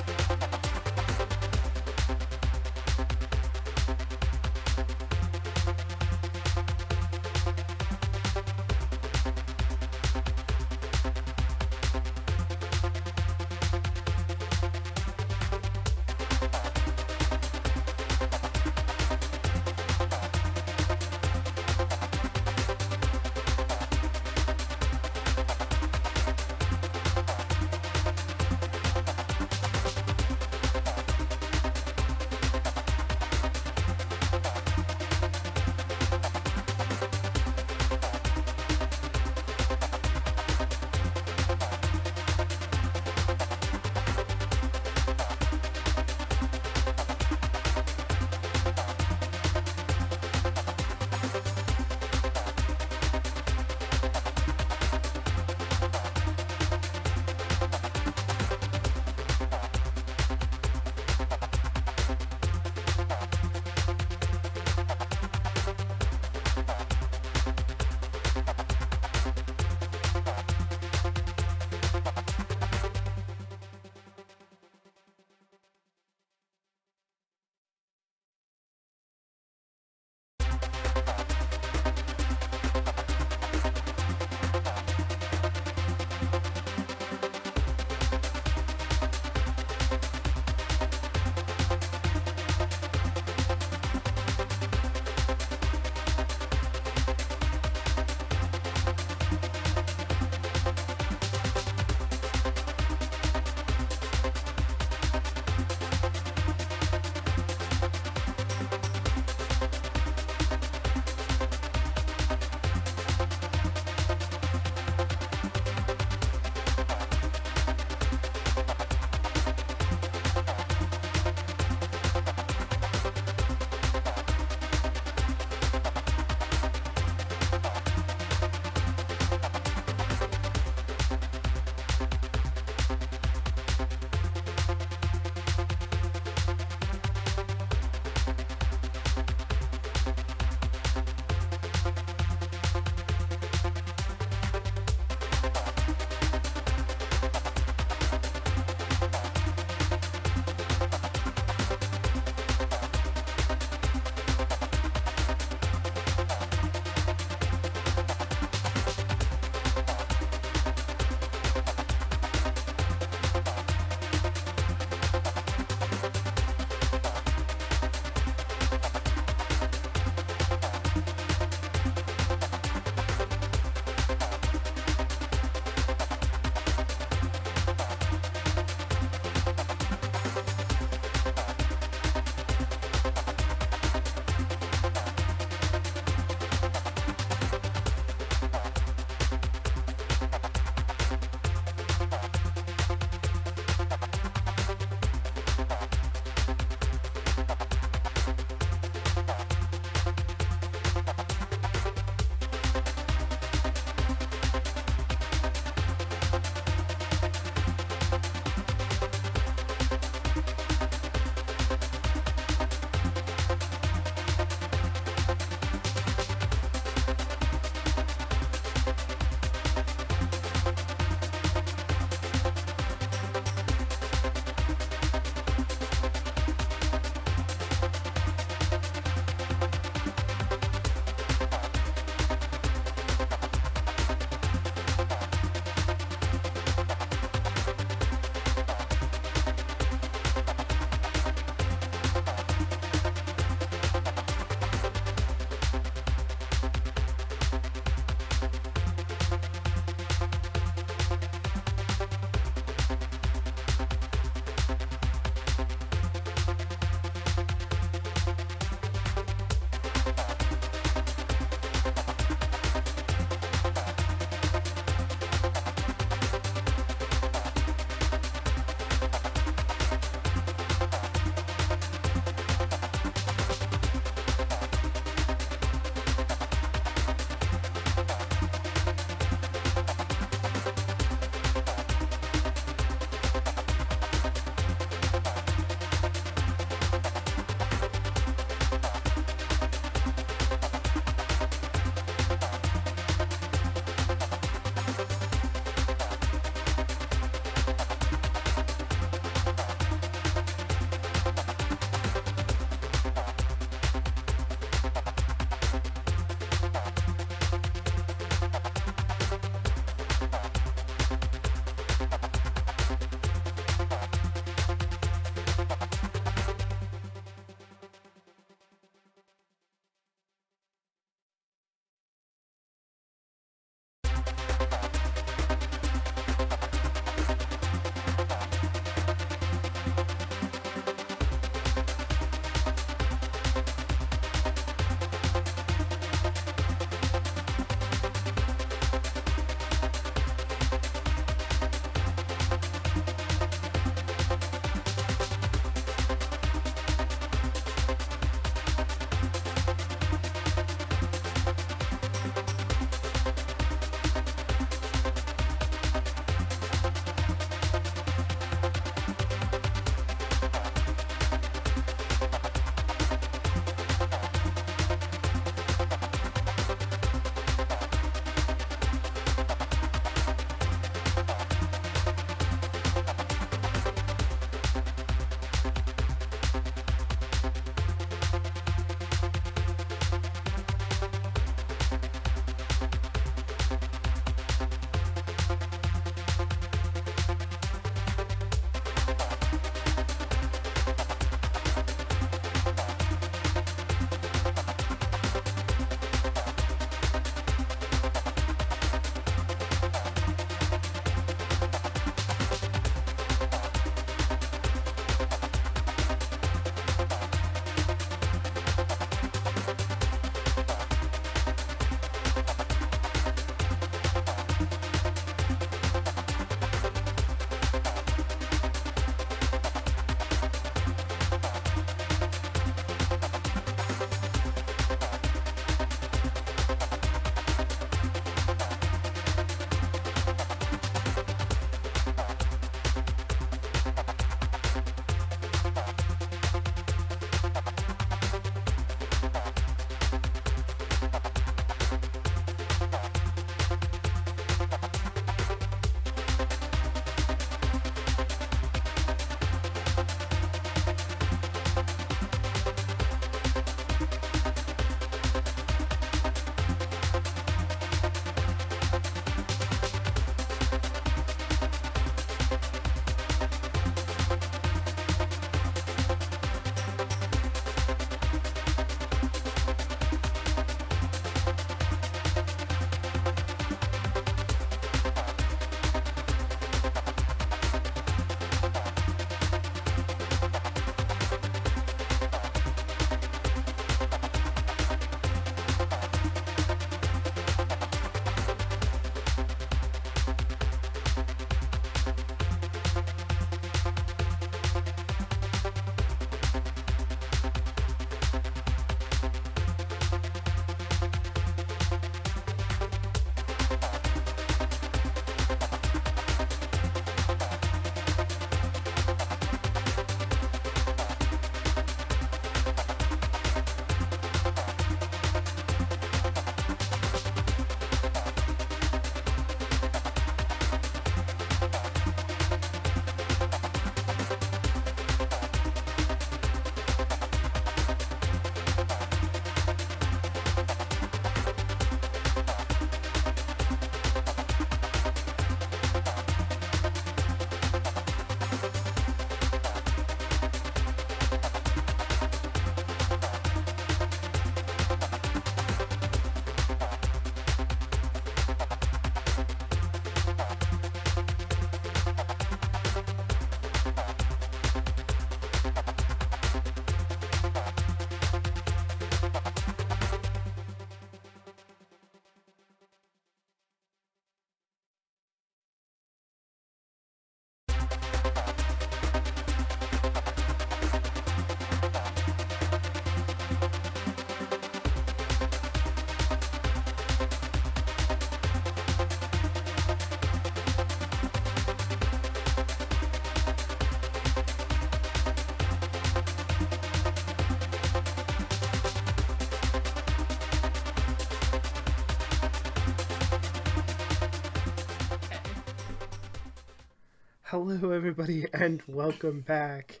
Speaker 1: Hello, everybody, and welcome back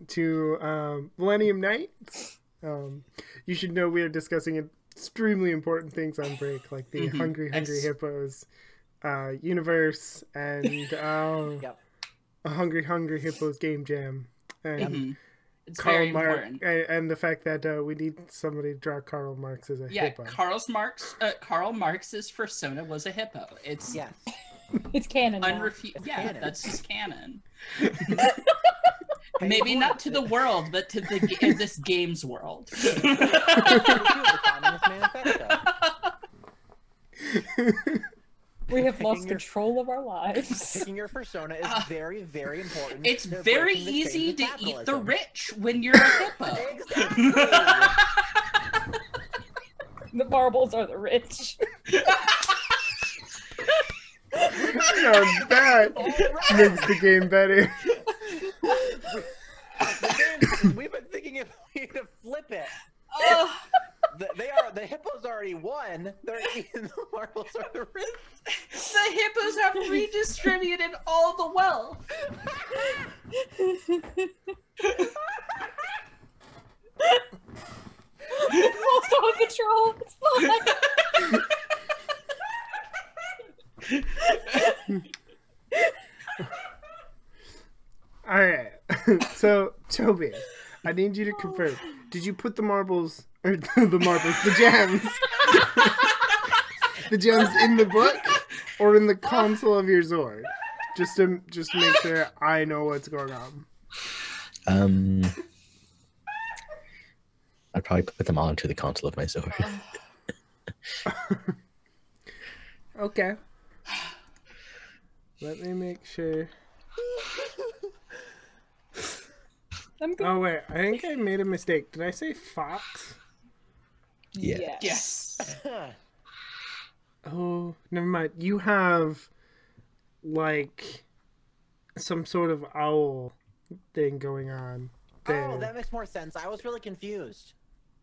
Speaker 1: to Millennium Nights. You should know we are discussing extremely important things on break, like the Hungry Hippos universe and
Speaker 2: Yep.
Speaker 1: a Hungry Hippos game jam. And
Speaker 4: It's
Speaker 1: Karl
Speaker 4: very
Speaker 1: Marx,
Speaker 4: important.
Speaker 1: and the fact that we need somebody to draw Karl Marx as a
Speaker 4: Yeah,
Speaker 1: hippo.
Speaker 4: Karl Marx's persona was a hippo. It's
Speaker 2: Yes.
Speaker 3: It's canon. Now.
Speaker 4: yeah,
Speaker 2: canon.
Speaker 4: that's just canon.
Speaker 2: Hey,
Speaker 4: Maybe
Speaker 2: look,
Speaker 4: not to the world, but to this game's world.
Speaker 2: the Communist Manifesto.
Speaker 3: We have lost
Speaker 2: Taking your-
Speaker 3: control of our lives.
Speaker 2: Picking your persona is very, very important.
Speaker 4: It's
Speaker 2: to
Speaker 4: very
Speaker 2: breaking the
Speaker 4: easy
Speaker 2: chains
Speaker 4: to
Speaker 2: of
Speaker 4: eat the
Speaker 2: capitalism.
Speaker 4: rich when you're a hippo.
Speaker 2: Exactly.
Speaker 3: The marbles are the rich.
Speaker 1: That
Speaker 2: Alright.
Speaker 1: makes the game better.
Speaker 2: We've been thinking if we need to flip it.
Speaker 4: Oh,
Speaker 2: The hippos already won. They're eating the marbles are the rich.
Speaker 4: the hippos have redistributed all the wealth.
Speaker 3: Lost all control. It's fine.
Speaker 1: All right. So, Toby, I need you to confirm. Did you put the marbles, or the gems, the gems in the book, or in the console of your Zord? Just to make sure I know what's going on.
Speaker 5: I'd probably put them all into the console of my sword.
Speaker 1: Okay. Let me make sure.
Speaker 3: I'm good.
Speaker 1: Oh wait, I think I made a mistake. Did I say fox?
Speaker 5: Yeah.
Speaker 4: Yes.
Speaker 1: Oh, never mind. You have like some sort of owl thing going on there.
Speaker 2: Oh, that makes more sense. I was really confused.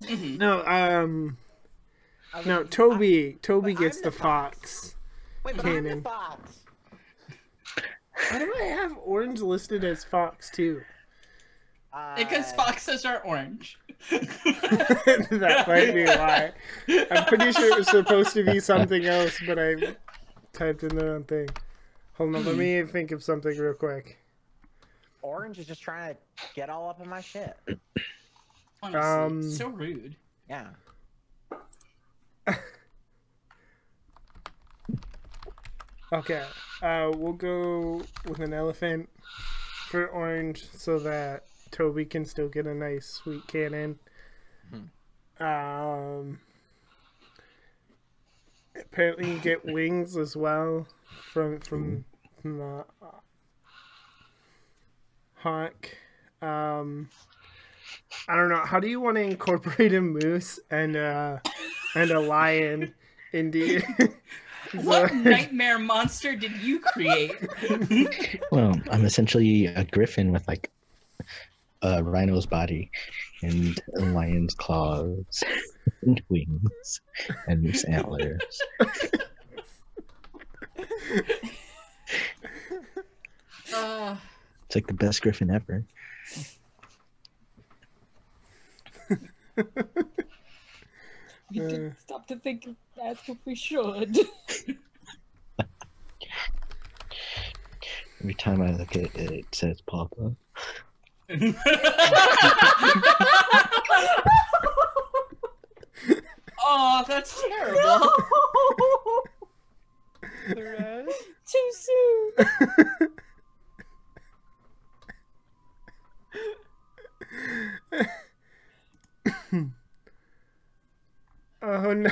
Speaker 1: No,
Speaker 2: I was
Speaker 1: no.
Speaker 2: like,
Speaker 1: Toby
Speaker 2: but
Speaker 1: gets
Speaker 2: I'm
Speaker 1: the
Speaker 2: the
Speaker 1: fox.
Speaker 2: Wait, but I'm the
Speaker 1: canon.
Speaker 2: fox.
Speaker 1: Why do I have orange listed as fox too?
Speaker 4: Because foxes are orange.
Speaker 1: That might be why. I'm pretty sure it was supposed to be something else, but I typed in the wrong thing. Hold on, let me think of something real quick.
Speaker 2: Orange is just trying to get all up in my shit.
Speaker 4: Honestly, so rude.
Speaker 2: Yeah.
Speaker 1: Okay, we'll go with an elephant for orange so that Toby can still get a nice sweet cannon. Apparently you get wings as well from the hawk. I don't know. How do you want to incorporate a moose and a lion into?
Speaker 4: What nightmare monster did you create?
Speaker 5: Well, I'm essentially a griffin with like a rhino's body and a lion's claws and wings and moose antlers. It's like the best griffin ever.
Speaker 3: We didn't stop to think that's what we should.
Speaker 5: Every time I look at it, it says Papa.
Speaker 4: Oh, that's terrible.
Speaker 3: Too soon.
Speaker 1: Oh no.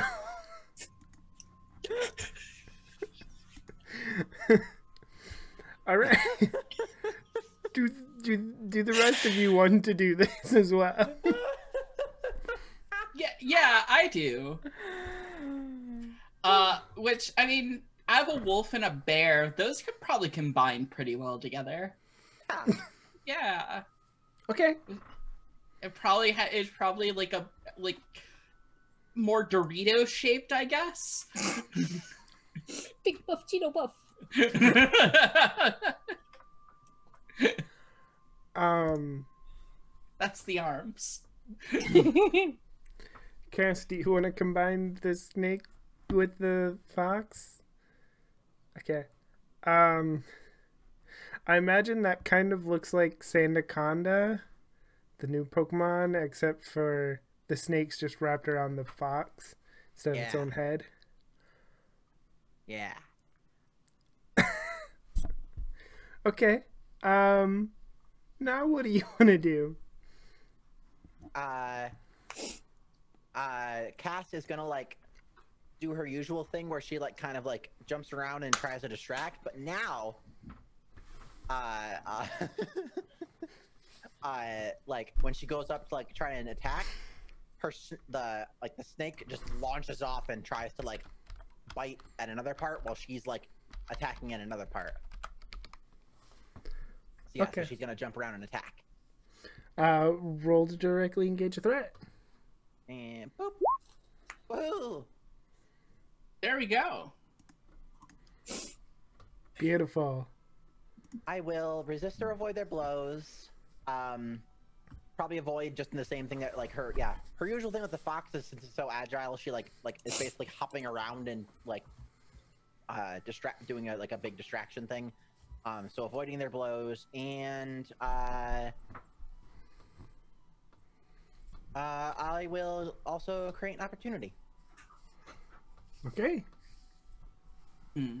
Speaker 1: All right. Do the rest of you want to do this as well?
Speaker 4: Yeah, I do. Which, I mean, I have a wolf and a bear. Those could probably combine pretty well together. Yeah.
Speaker 1: Okay.
Speaker 4: It's probably like more Dorito shaped, I guess.
Speaker 3: Big buff Cheeto buff.
Speaker 4: the arms.
Speaker 1: Cass, do you want to combine the snake with the fox? Okay. I imagine that kind of looks like Sandaconda, the new Pokemon, except for the snake's just wrapped around the fox instead of its own head.
Speaker 2: Yeah.
Speaker 1: Okay. Now what do you want to do?
Speaker 2: Cass is gonna like do her usual thing where she like kind of like jumps around and tries to distract, but now like when she goes up to like try and attack, the snake just launches off and tries to like bite at another part while she's like attacking at another part. So yeah,
Speaker 1: Okay.
Speaker 2: so she's gonna jump around and attack.
Speaker 1: Roll to directly engage a threat.
Speaker 2: And boop. Woohoo!
Speaker 4: There we go.
Speaker 1: Beautiful.
Speaker 2: I will resist or avoid their blows. Probably avoid just in the same thing that like her usual thing with the fox is since it's so agile, she like is basically hopping around and like doing a big distraction thing. So avoiding their blows and I will also create an opportunity.
Speaker 1: Okay.
Speaker 4: Hmm.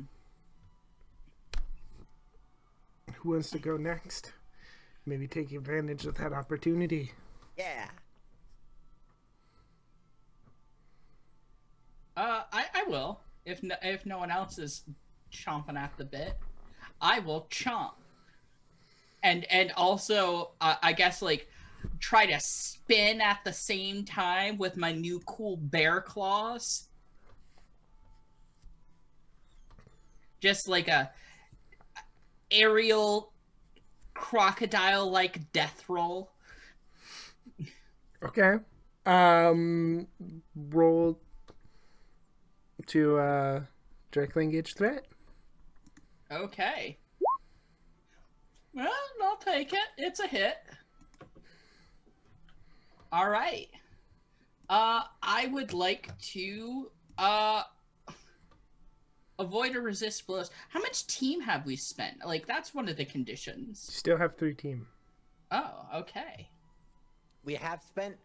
Speaker 1: Who wants to go next? Maybe take advantage of that opportunity.
Speaker 2: Yeah.
Speaker 4: I will. If no one else is chomping at the bit, I will chomp. And also, I guess like try to spin at the same time with my new cool bear claws. Just like a aerial crocodile-like death roll.
Speaker 1: Okay. Roll to directly engage threat.
Speaker 4: Okay. Well, I'll take it. It's a hit. All right. I would like to avoid or resist blows. How much team have we spent? Like, that's one of the conditions.
Speaker 1: Still have 3 team.
Speaker 4: Oh, okay.
Speaker 2: We have spent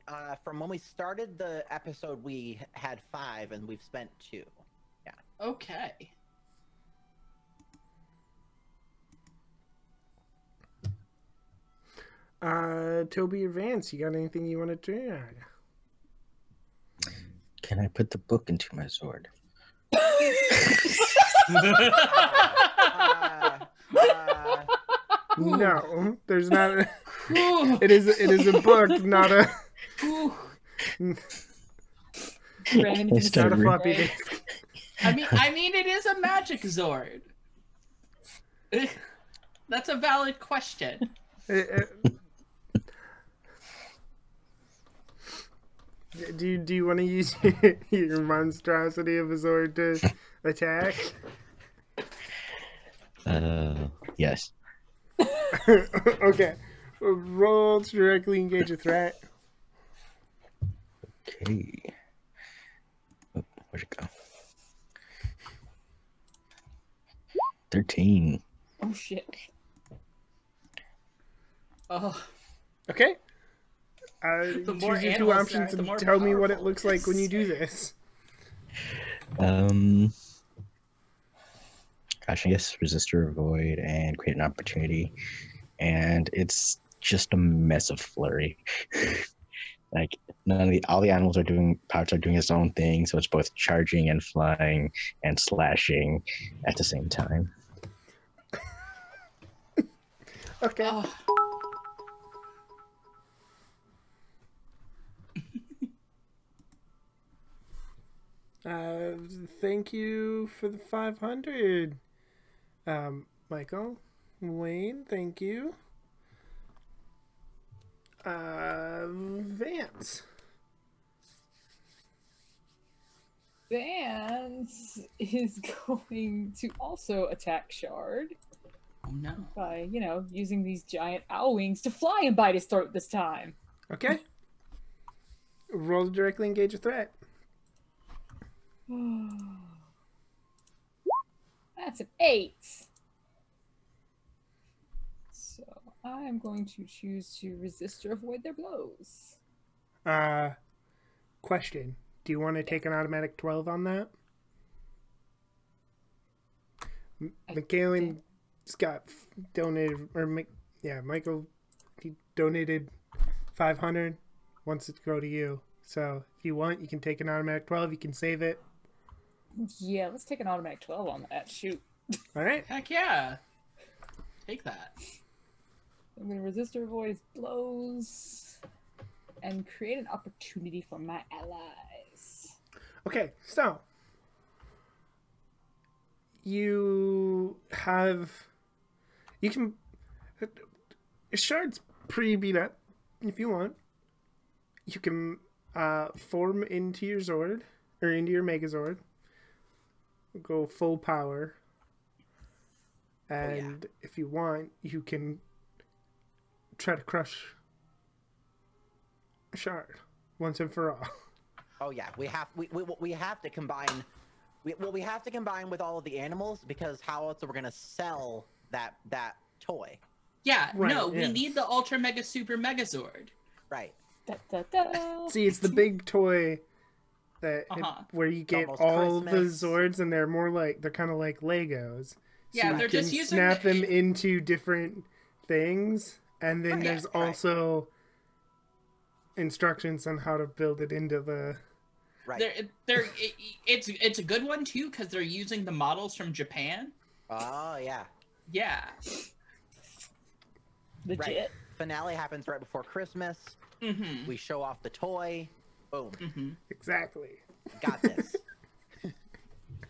Speaker 2: from when we started the episode we had 5 and we've spent 2. Yeah.
Speaker 4: Okay.
Speaker 1: Toby or Vance, you got anything you want to try?
Speaker 5: Can I put the book into my sword?
Speaker 1: No, there's not. It is a book, not a.
Speaker 3: It's
Speaker 1: not a floppy disk.
Speaker 4: I mean, it is a magic Zord. That's a valid question.
Speaker 1: Do you want to use your monstrosity of a Zord to attack?
Speaker 5: Yes.
Speaker 1: Okay. Roll to directly engage a threat.
Speaker 5: Okay. Oh, where'd it go? 13.
Speaker 3: Oh shit.
Speaker 4: Oh.
Speaker 1: Okay.
Speaker 4: The more
Speaker 1: choose your 2
Speaker 4: animals
Speaker 1: options
Speaker 4: there, the
Speaker 1: and
Speaker 4: more
Speaker 1: tell me what it
Speaker 4: powerful
Speaker 1: looks
Speaker 4: it
Speaker 1: like when
Speaker 4: is.
Speaker 1: you do this.
Speaker 5: Gosh, I guess resist or avoid and create an opportunity. And it's just a mess of flurry. Like all the animals are doing its own thing, so it's both charging and flying and slashing at the same time.
Speaker 1: Okay.
Speaker 4: Oh.
Speaker 1: Thank you for the 500. Michael, Wayne, thank you. Vance.
Speaker 3: Vance is going to also attack Shard
Speaker 4: Oh no.
Speaker 3: by, using these giant owl wings to fly and bite his throat this time.
Speaker 1: Okay. Roll to directly engage a threat.
Speaker 3: That's an 8. So I'm going to choose to resist or avoid their blows.
Speaker 1: Question. Do you want to take an automatic 12 on that? Michaelin's got donated, Michael, he donated 500, wants it to go to you. So if you want, you can take an automatic 12, you can save it.
Speaker 3: Yeah, let's take an automatic 12 on that. Shoot.
Speaker 1: All right.
Speaker 4: Heck yeah. Take that.
Speaker 3: I'm going to resist or avoid blows and create an opportunity for my allies.
Speaker 1: Okay, so you can Shard's pretty beat up. If you want, you can form into your Zord or into your Megazord, go full power, and if you want, you can try to crush Shard once and for all.
Speaker 2: Oh yeah, we have to combine. We have to combine with all of the animals, because how else are we gonna sell that toy?
Speaker 4: Yeah,
Speaker 1: Right,
Speaker 4: no, we
Speaker 1: yeah.
Speaker 4: need the Ultra Mega Super Megazord.
Speaker 2: Right.
Speaker 3: Da, da, da.
Speaker 1: See, it's the big toy that where you get
Speaker 2: Almost
Speaker 1: all
Speaker 2: Christmas.
Speaker 1: the Zords, and they're kind of like Legos.
Speaker 4: Yeah,
Speaker 1: you
Speaker 4: they're
Speaker 1: can
Speaker 4: just using
Speaker 1: snap them into different things, and then
Speaker 2: Right,
Speaker 1: there's
Speaker 2: right.
Speaker 1: also instructions on how to build it into the.
Speaker 2: Right.
Speaker 4: It's a good one too, because they're using the models from Japan.
Speaker 2: Oh yeah.
Speaker 4: Yeah.
Speaker 3: Legit.
Speaker 2: Right. Finale happens right before Christmas.
Speaker 4: Mm-hmm.
Speaker 2: We show off the toy. Boom.
Speaker 4: Mm-hmm.
Speaker 1: Exactly.
Speaker 2: Got this.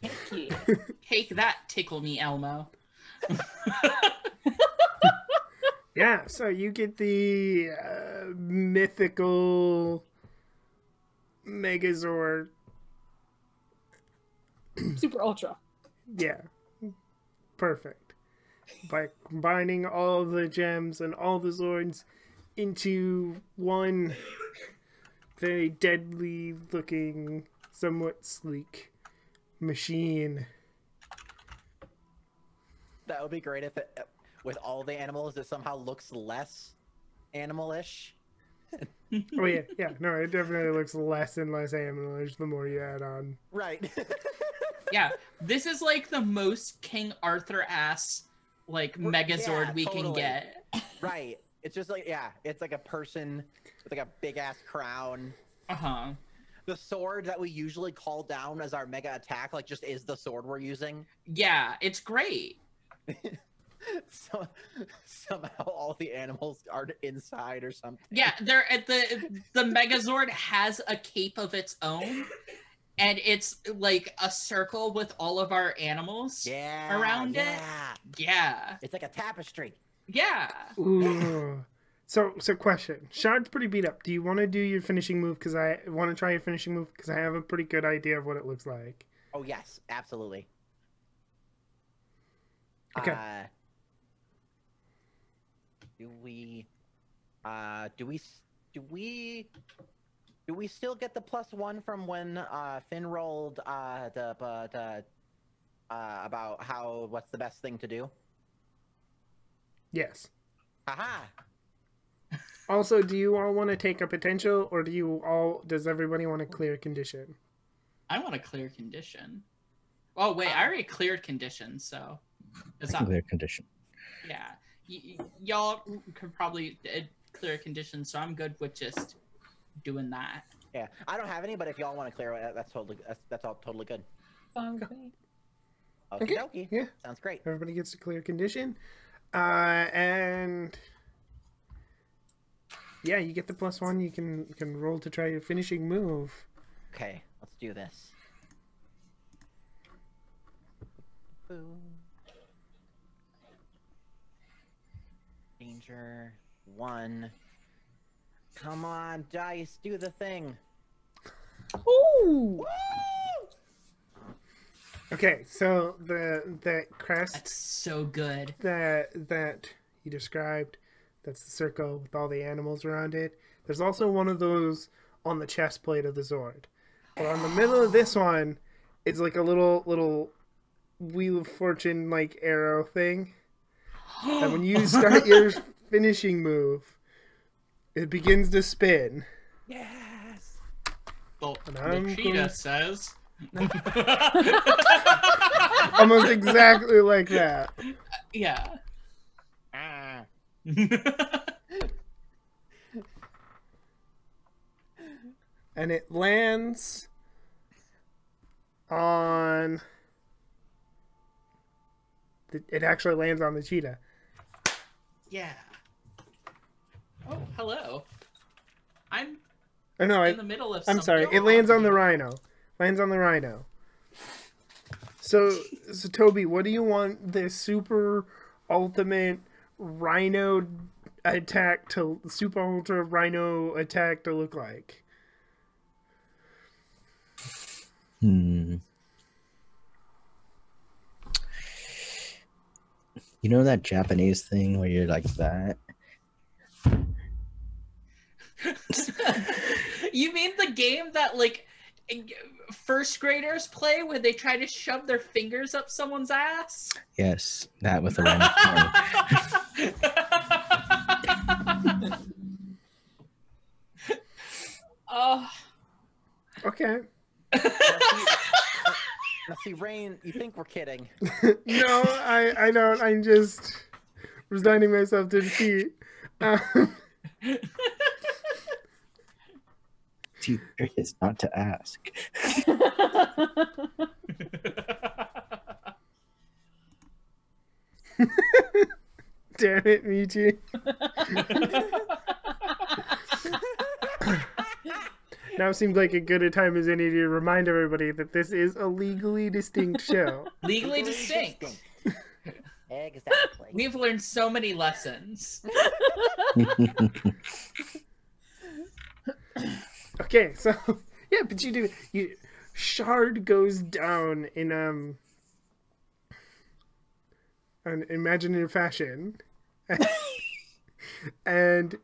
Speaker 3: Heck yeah.
Speaker 4: Take that, Tickle Me Elmo.
Speaker 1: Yeah, so you get the mythical Megazord.
Speaker 3: Super Ultra.
Speaker 1: Yeah. Perfect. By combining all the gems and all the Zords into one very deadly looking, somewhat sleek machine.
Speaker 2: That would be great if it, with all the animals, it somehow looks less animalish.
Speaker 1: Oh yeah, no, it definitely looks less and less animalish the more you add on.
Speaker 2: Right.
Speaker 4: Yeah, this is like the most King Arthur ass like Megazord
Speaker 2: Yeah,
Speaker 4: we can
Speaker 2: totally.
Speaker 4: get.
Speaker 2: Right. It's just like, yeah, it's like a person with like a big ass crown.
Speaker 4: Uh-huh.
Speaker 2: The sword that we usually call down as our mega attack, like, just is the sword we're using.
Speaker 4: Yeah, it's great.
Speaker 2: So somehow all the animals are inside or something.
Speaker 4: Yeah, they're at the Megazord has a cape of its own, and it's like a circle with all of our animals around it. Yeah.
Speaker 2: It's like a tapestry.
Speaker 4: Yeah.
Speaker 1: Ooh. So question. Shard's pretty beat up. Do you want to do your finishing move? Because I want to try your finishing move because I have a pretty good idea of what it looks like.
Speaker 2: Oh yes, absolutely.
Speaker 1: Okay.
Speaker 2: Do we still get the +1 from when Finn rolled about what's the best thing to do?
Speaker 1: Yes.
Speaker 2: Haha.
Speaker 1: Also, do you all want to take a potential, or does everybody want to clear condition?
Speaker 4: I want a clear condition. Oh wait, I already cleared conditions, so it's not.
Speaker 5: Clear condition.
Speaker 4: Yeah, y'all could probably clear conditions, so I'm good with just doing that.
Speaker 2: Yeah, I don't have any, but if y'all want to clear it, that's all totally good.
Speaker 3: Fine with me.
Speaker 2: Okie
Speaker 1: Okay,
Speaker 2: dokie.
Speaker 1: yeah.
Speaker 2: Sounds great.
Speaker 1: Everybody gets to clear condition. And yeah, you get the +1. You can roll to try your finishing move.
Speaker 2: Okay, let's do this. Boom. Danger 1. Come on, dice, do the thing.
Speaker 3: Ooh!
Speaker 2: Woo!
Speaker 1: Okay, so the crest
Speaker 4: That's so good.
Speaker 1: that you described, that's the circle with all the animals around it. There's also one of those on the chest plate of the Zord. But on the middle of this one, it's like a little Wheel of Fortune like arrow thing. And when you start your finishing move, it begins to spin.
Speaker 2: Yes.
Speaker 4: The cheetah says.
Speaker 1: Almost exactly like that.
Speaker 4: Yeah.
Speaker 2: Ah.
Speaker 1: And it lands on... It actually lands on the cheetah.
Speaker 4: Yeah. Oh, hello. I'm
Speaker 1: Oh, no,
Speaker 4: in the middle of
Speaker 1: I'm sorry.
Speaker 4: something.
Speaker 1: It lands on the rhino. Lands on the rhino. So Toby, what do you want the super ultimate rhino attack to super ultra rhino attack to look like?
Speaker 5: You know that Japanese thing where you're like that?
Speaker 4: You mean the game that like first graders play where they try to shove their fingers up someone's ass?
Speaker 5: Yes, that with a rhino.
Speaker 4: Oh.
Speaker 1: Okay.
Speaker 2: Now see, Rain, you think we're kidding.
Speaker 1: No, I don't. I'm just resigning myself to defeat.
Speaker 5: Too curious not to ask.
Speaker 1: Damn it, Michi. Now seems like a good a time as any to remind everybody that this is a legally distinct show.
Speaker 4: Legally distinct.
Speaker 2: Exactly.
Speaker 4: We've learned so many lessons.
Speaker 1: Okay, so yeah, but Shard goes down in an imaginative fashion, and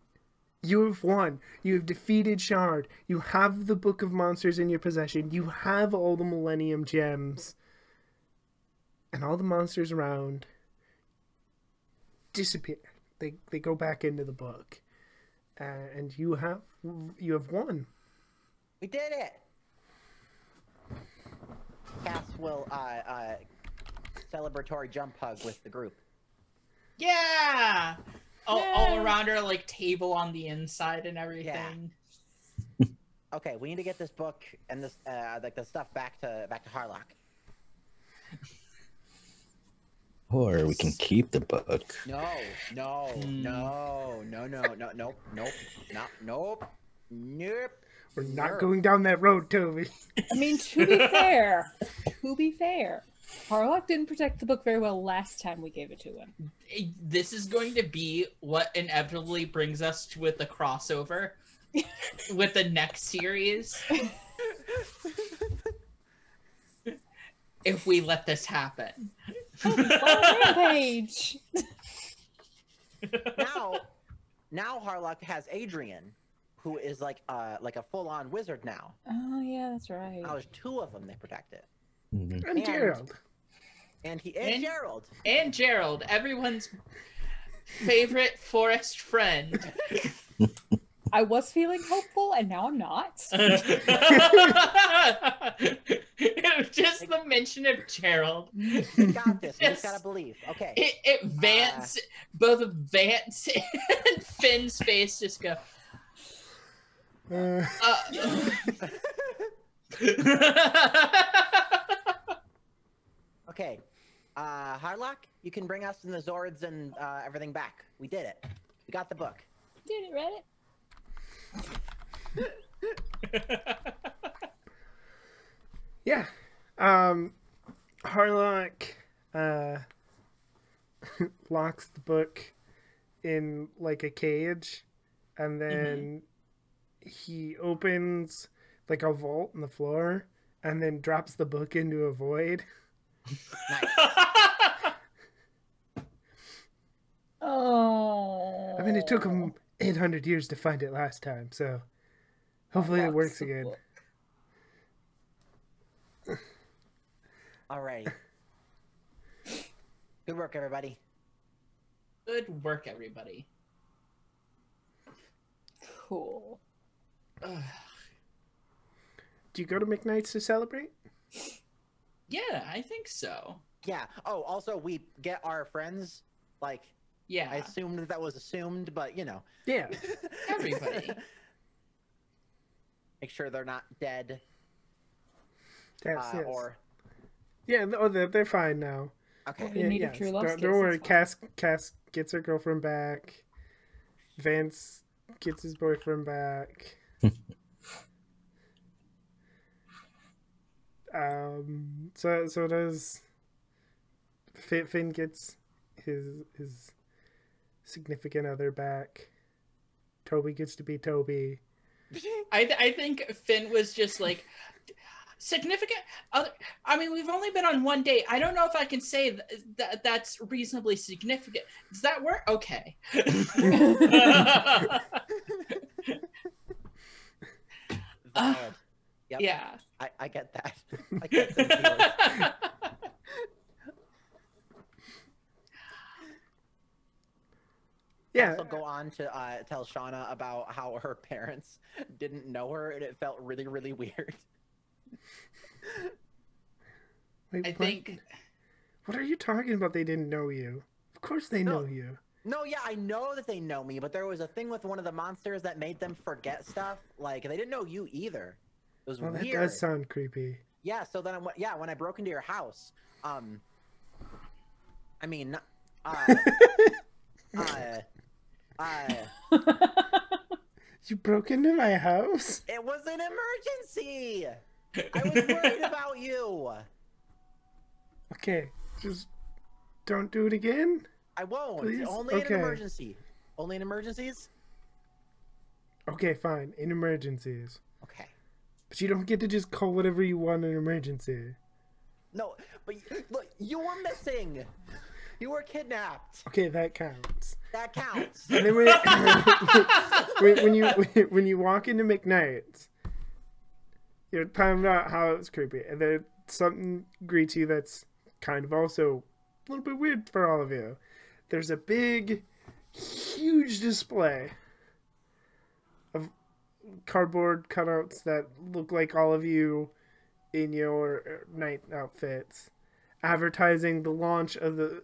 Speaker 1: you have won. You have defeated Shard. You have the Book of Monsters in your possession. You have all the Millennium Gems, and all the monsters around disappear. They go back into the book, and you have won.
Speaker 2: We did it. Cass will celebratory jump hug with the group.
Speaker 4: Yeah. All around her, like table on the inside and everything.
Speaker 2: Yeah. Okay, we need to get this book and this like the stuff back to Harlock.
Speaker 5: Or we can keep the book.
Speaker 2: Nope.
Speaker 1: We're not going down that road, Toby.
Speaker 3: I mean, to be fair, Harlock didn't protect the book very well last time we gave it to him.
Speaker 4: This is going to be what inevitably brings us to with the crossover with the next series. If we let this happen.
Speaker 3: Rampage!
Speaker 2: Now Harlock has Adrian, who is like a full-on wizard now.
Speaker 3: Oh yeah, that's right.
Speaker 2: Now there's two of them they protected.
Speaker 5: Mm-hmm.
Speaker 1: And Gerald.
Speaker 2: And Gerald.
Speaker 4: And Gerald, everyone's favorite forest friend.
Speaker 3: I was feeling hopeful, and now I'm not.
Speaker 4: Just the mention of Gerald.
Speaker 2: We got this. We just gotta believe. Okay.
Speaker 4: Both of Vance and Finn's face just go.
Speaker 2: Okay. Harlock, you can bring us and the Zords and everything back. We did it. We got the book.
Speaker 3: Did it, read it?
Speaker 1: Yeah. Harlock locks the book in like a cage, and then he opens like a vault in the floor and then drops the book into a void.
Speaker 2: Nice.
Speaker 3: Oh.
Speaker 1: I mean, it took him 800 years to find it last time, so hopefully it works again.
Speaker 2: All right. Good work, everybody.
Speaker 4: Good work, everybody.
Speaker 3: Cool.
Speaker 1: Do you go to McKnight's to celebrate?
Speaker 4: Yeah, I think so.
Speaker 2: Yeah. Oh, also, we get our friends. Like,
Speaker 4: Yeah,
Speaker 2: I assumed that was assumed, but you know.
Speaker 1: Yeah.
Speaker 4: everybody.
Speaker 2: Make sure they're not dead.
Speaker 1: Yes, yes.
Speaker 2: Or
Speaker 1: Yeah, they're fine now.
Speaker 2: okay.
Speaker 3: You need a true love
Speaker 1: Don't
Speaker 3: kiss,
Speaker 1: worry,
Speaker 3: it's fine.
Speaker 1: Cass gets her girlfriend back. Vance gets his boyfriend back. So does Finn gets his significant other back. Toby gets to be Toby.
Speaker 4: I think Finn was just like significant other. I mean, we've only been on one date. I don't know if I can say that that's reasonably significant. Does that work? Okay.
Speaker 2: Valid. Yep.
Speaker 4: Yeah.
Speaker 2: I get that. I get that.
Speaker 1: Yeah.
Speaker 2: Also go on to tell Shauna about how her parents didn't know her and it felt really, really weird.
Speaker 1: Wait,
Speaker 4: I think
Speaker 1: What are you talking about? They didn't know you. Of course they know you.
Speaker 2: No, yeah, I know that they know me, but there was a thing with one of the monsters that made them forget stuff. Like, they didn't know you either. It was
Speaker 1: Well, that
Speaker 2: weird.
Speaker 1: does sound creepy.
Speaker 2: Yeah, so then, when I broke into your house, I mean,
Speaker 1: You broke into my house?
Speaker 2: it was an emergency! I was worried about you!
Speaker 1: Okay, just don't do it again?
Speaker 2: I won't.
Speaker 1: Please?
Speaker 2: Only in
Speaker 1: Okay.
Speaker 2: an emergency. Only in emergencies?
Speaker 1: Okay, fine. In emergencies.
Speaker 2: Okay.
Speaker 1: But you don't get to just call whatever you want an emergency.
Speaker 2: No, but look, you were missing. You were kidnapped.
Speaker 1: Okay, that counts.
Speaker 2: That counts.
Speaker 1: And then when you walk into McKnight's, you're talking about how it's creepy, and then something greets you that's kind of also a little bit weird for all of you. There's a big, huge display of cardboard cutouts that look like all of you in your night outfits, advertising the launch of the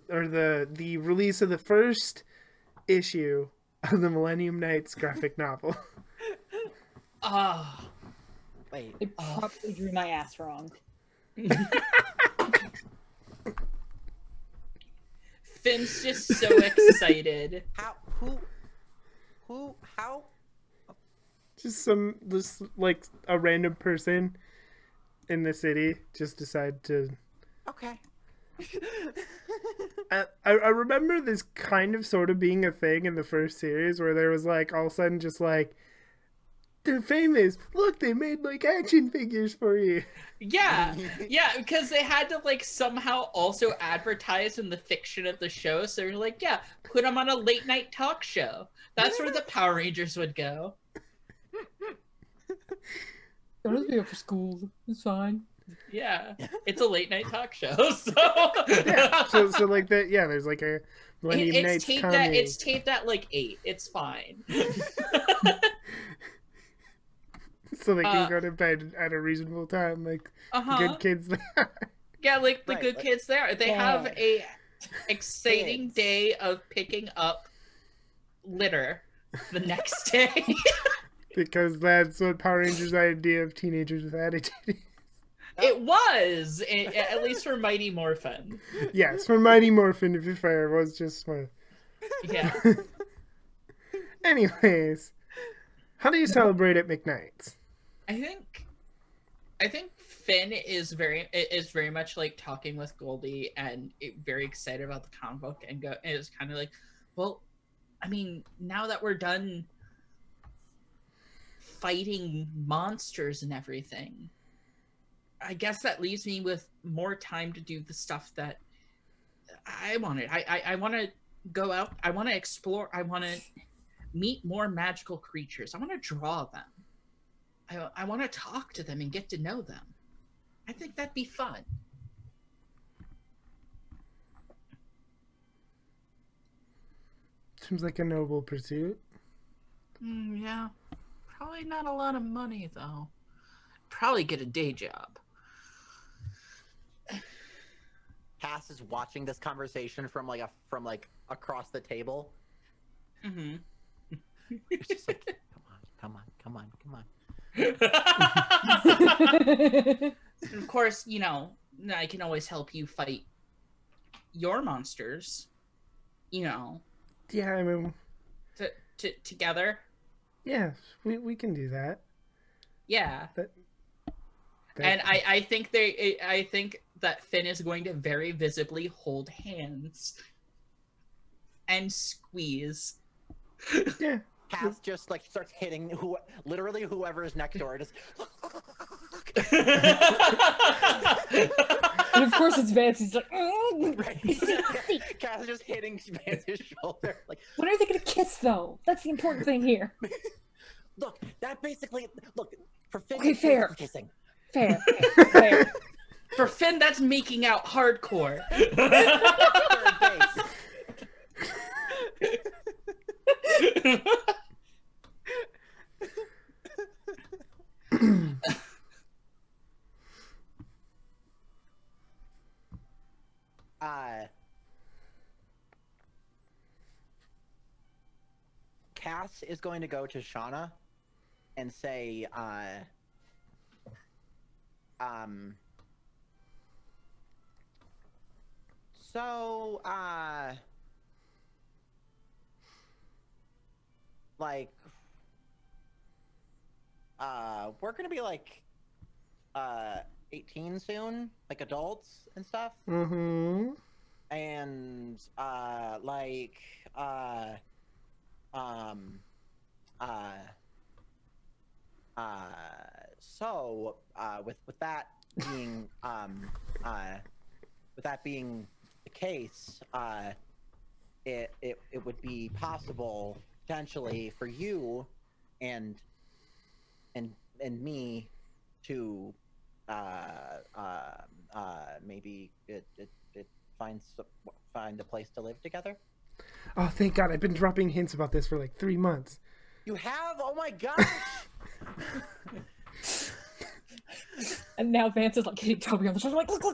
Speaker 1: release of the first issue of the Millennium Nights graphic novel.
Speaker 4: ah.
Speaker 2: Wait.
Speaker 3: They probably drew my ass wrong.
Speaker 4: Finn's just so excited.
Speaker 2: How? Who? How?
Speaker 1: Just like a random person in the city just decide to.
Speaker 2: Okay.
Speaker 1: I remember this kind of sort of being a thing in the first series where there was like all of a sudden just like, they're famous. Look, they made like action figures for you.
Speaker 4: Yeah, because they had to like somehow also advertise in the fiction of the show. So they're like, yeah, put them on a late night talk show. That's where the Power Rangers would go.
Speaker 3: Don't let me up for school. It's fine.
Speaker 4: Yeah, it's a late night talk show. So
Speaker 1: Yeah, so like that. Yeah, there's like a Millennium Nights comedy.
Speaker 4: it's taped at like 8. It's fine.
Speaker 1: So they can go to bed at a reasonable time, like the good kids they are.
Speaker 4: Yeah, like the
Speaker 2: Right,
Speaker 4: good
Speaker 2: like-
Speaker 4: kids there. They have a exciting
Speaker 2: Kids.
Speaker 4: day of picking up litter the next day.
Speaker 1: Because that's what Power Rangers' idea of teenagers with attitude.
Speaker 4: It was, at least for Mighty Morphin.
Speaker 1: Yes, for Mighty Morphin, to be fair, it was just my...
Speaker 4: Yeah.
Speaker 1: Anyways, how do you celebrate at McKnight's?
Speaker 4: I think Finn is very much like talking with Goldie and very excited about the comic book and is kind of like, well, I mean, now that we're done fighting monsters and everything, I guess that leaves me with more time to do the stuff that I wanted. I want to go out. I want to explore. I want to meet more magical creatures. I want to draw them. I want to talk to them and get to know them. I think that'd be fun.
Speaker 1: Seems like a noble pursuit.
Speaker 4: Yeah. Probably not a lot of money, though. Probably get a day job.
Speaker 2: Cass is watching this conversation from across the table.
Speaker 4: Mm-hmm.
Speaker 2: It's just like, come on.
Speaker 4: And of course, I can always help you fight your monsters.
Speaker 1: Yeah, I mean,
Speaker 4: together.
Speaker 1: Yeah, we can do that.
Speaker 4: Yeah.
Speaker 1: That
Speaker 4: and I think that Finn is going to very visibly hold hands and squeeze.
Speaker 1: Yeah.
Speaker 2: Cass just like starts hitting literally whoever is next door. Just
Speaker 3: And of course it's Vance. He's like,
Speaker 2: right. Cass is just hitting Vance's shoulder. Like,
Speaker 3: when are they gonna kiss though? That's the important thing here.
Speaker 2: Look, for Finn,
Speaker 3: Okay, fair.
Speaker 2: Kissing.
Speaker 3: Fair.
Speaker 4: For Finn, that's making out hardcore.
Speaker 2: Third base. Cass is going to go to Shauna and say, we're gonna be 18 soon, like adults and stuff.
Speaker 1: Mm-hmm.
Speaker 2: And with that being the case, it would be possible potentially for you and me to maybe find a place to live together.
Speaker 1: Oh, thank God! I've been dropping hints about this for like 3 months.
Speaker 2: You have? Oh my gosh!
Speaker 3: And now Vance is like hitting Toby on the shoulder, like, look.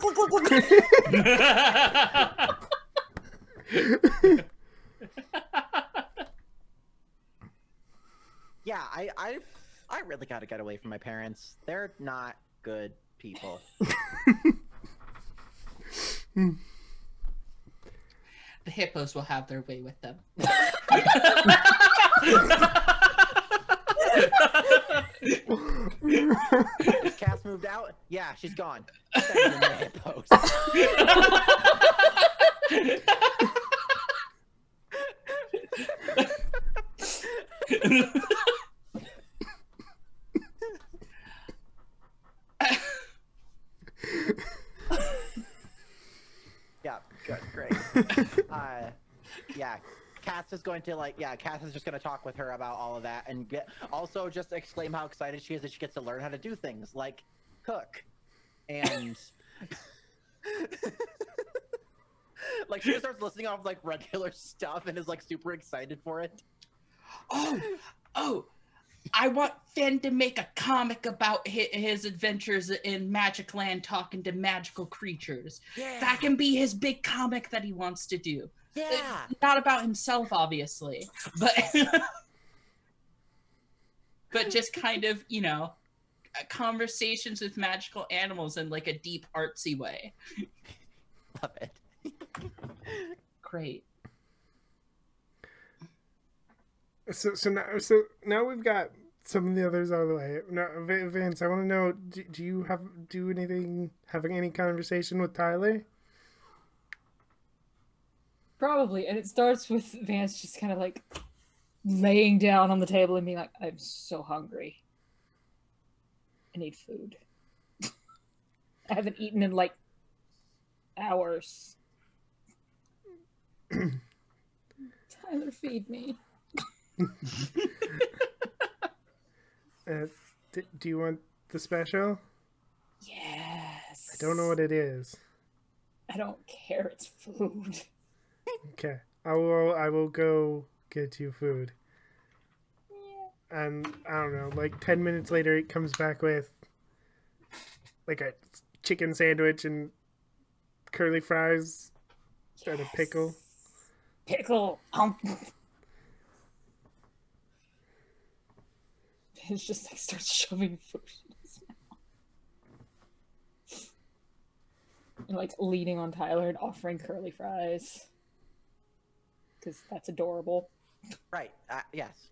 Speaker 2: Yeah, I really gotta get away from my parents. They're not good people.
Speaker 4: The hippos will have their way with them.
Speaker 2: Has Cass moved out? Yeah, she's gone. Send in the hippos. Yeah, good, great. Yeah, Cass is going to Cass is just going to talk with her about all of that and also just exclaim how excited she is that she gets to learn how to do things like cook. And like she just starts listing off like regular stuff and is like super excited for it.
Speaker 4: Oh, I want Finn to make a comic about his adventures in Magic Land talking to magical creatures.
Speaker 2: Yeah.
Speaker 4: That can be his big comic that he wants to do.
Speaker 2: Yeah.
Speaker 4: Not about himself, obviously, but but just kind of, conversations with magical animals in like a deep artsy way.
Speaker 2: Love it.
Speaker 4: Great.
Speaker 1: So now we've got some of the others out of the way. Now, Vance, I want to know: do you having any conversation with Tyler?
Speaker 3: Probably, and it starts with Vance just kind of like laying down on the table and being like, "I'm so hungry. I need food. I haven't eaten in like hours. Tyler, feed me."
Speaker 1: Do you want the special?
Speaker 3: Yes.
Speaker 1: I don't know what it is.
Speaker 3: I don't care. It's food.
Speaker 1: Okay, I will go get you food.
Speaker 3: Yeah.
Speaker 1: And I don't know, like 10 minutes later, it comes back with like a chicken sandwich and curly fries and a pickle.
Speaker 3: Pickle. It's just like starts shoving food in his mouth. And like leaning on Tyler and offering curly fries. Because that's adorable.
Speaker 2: Right. Yes.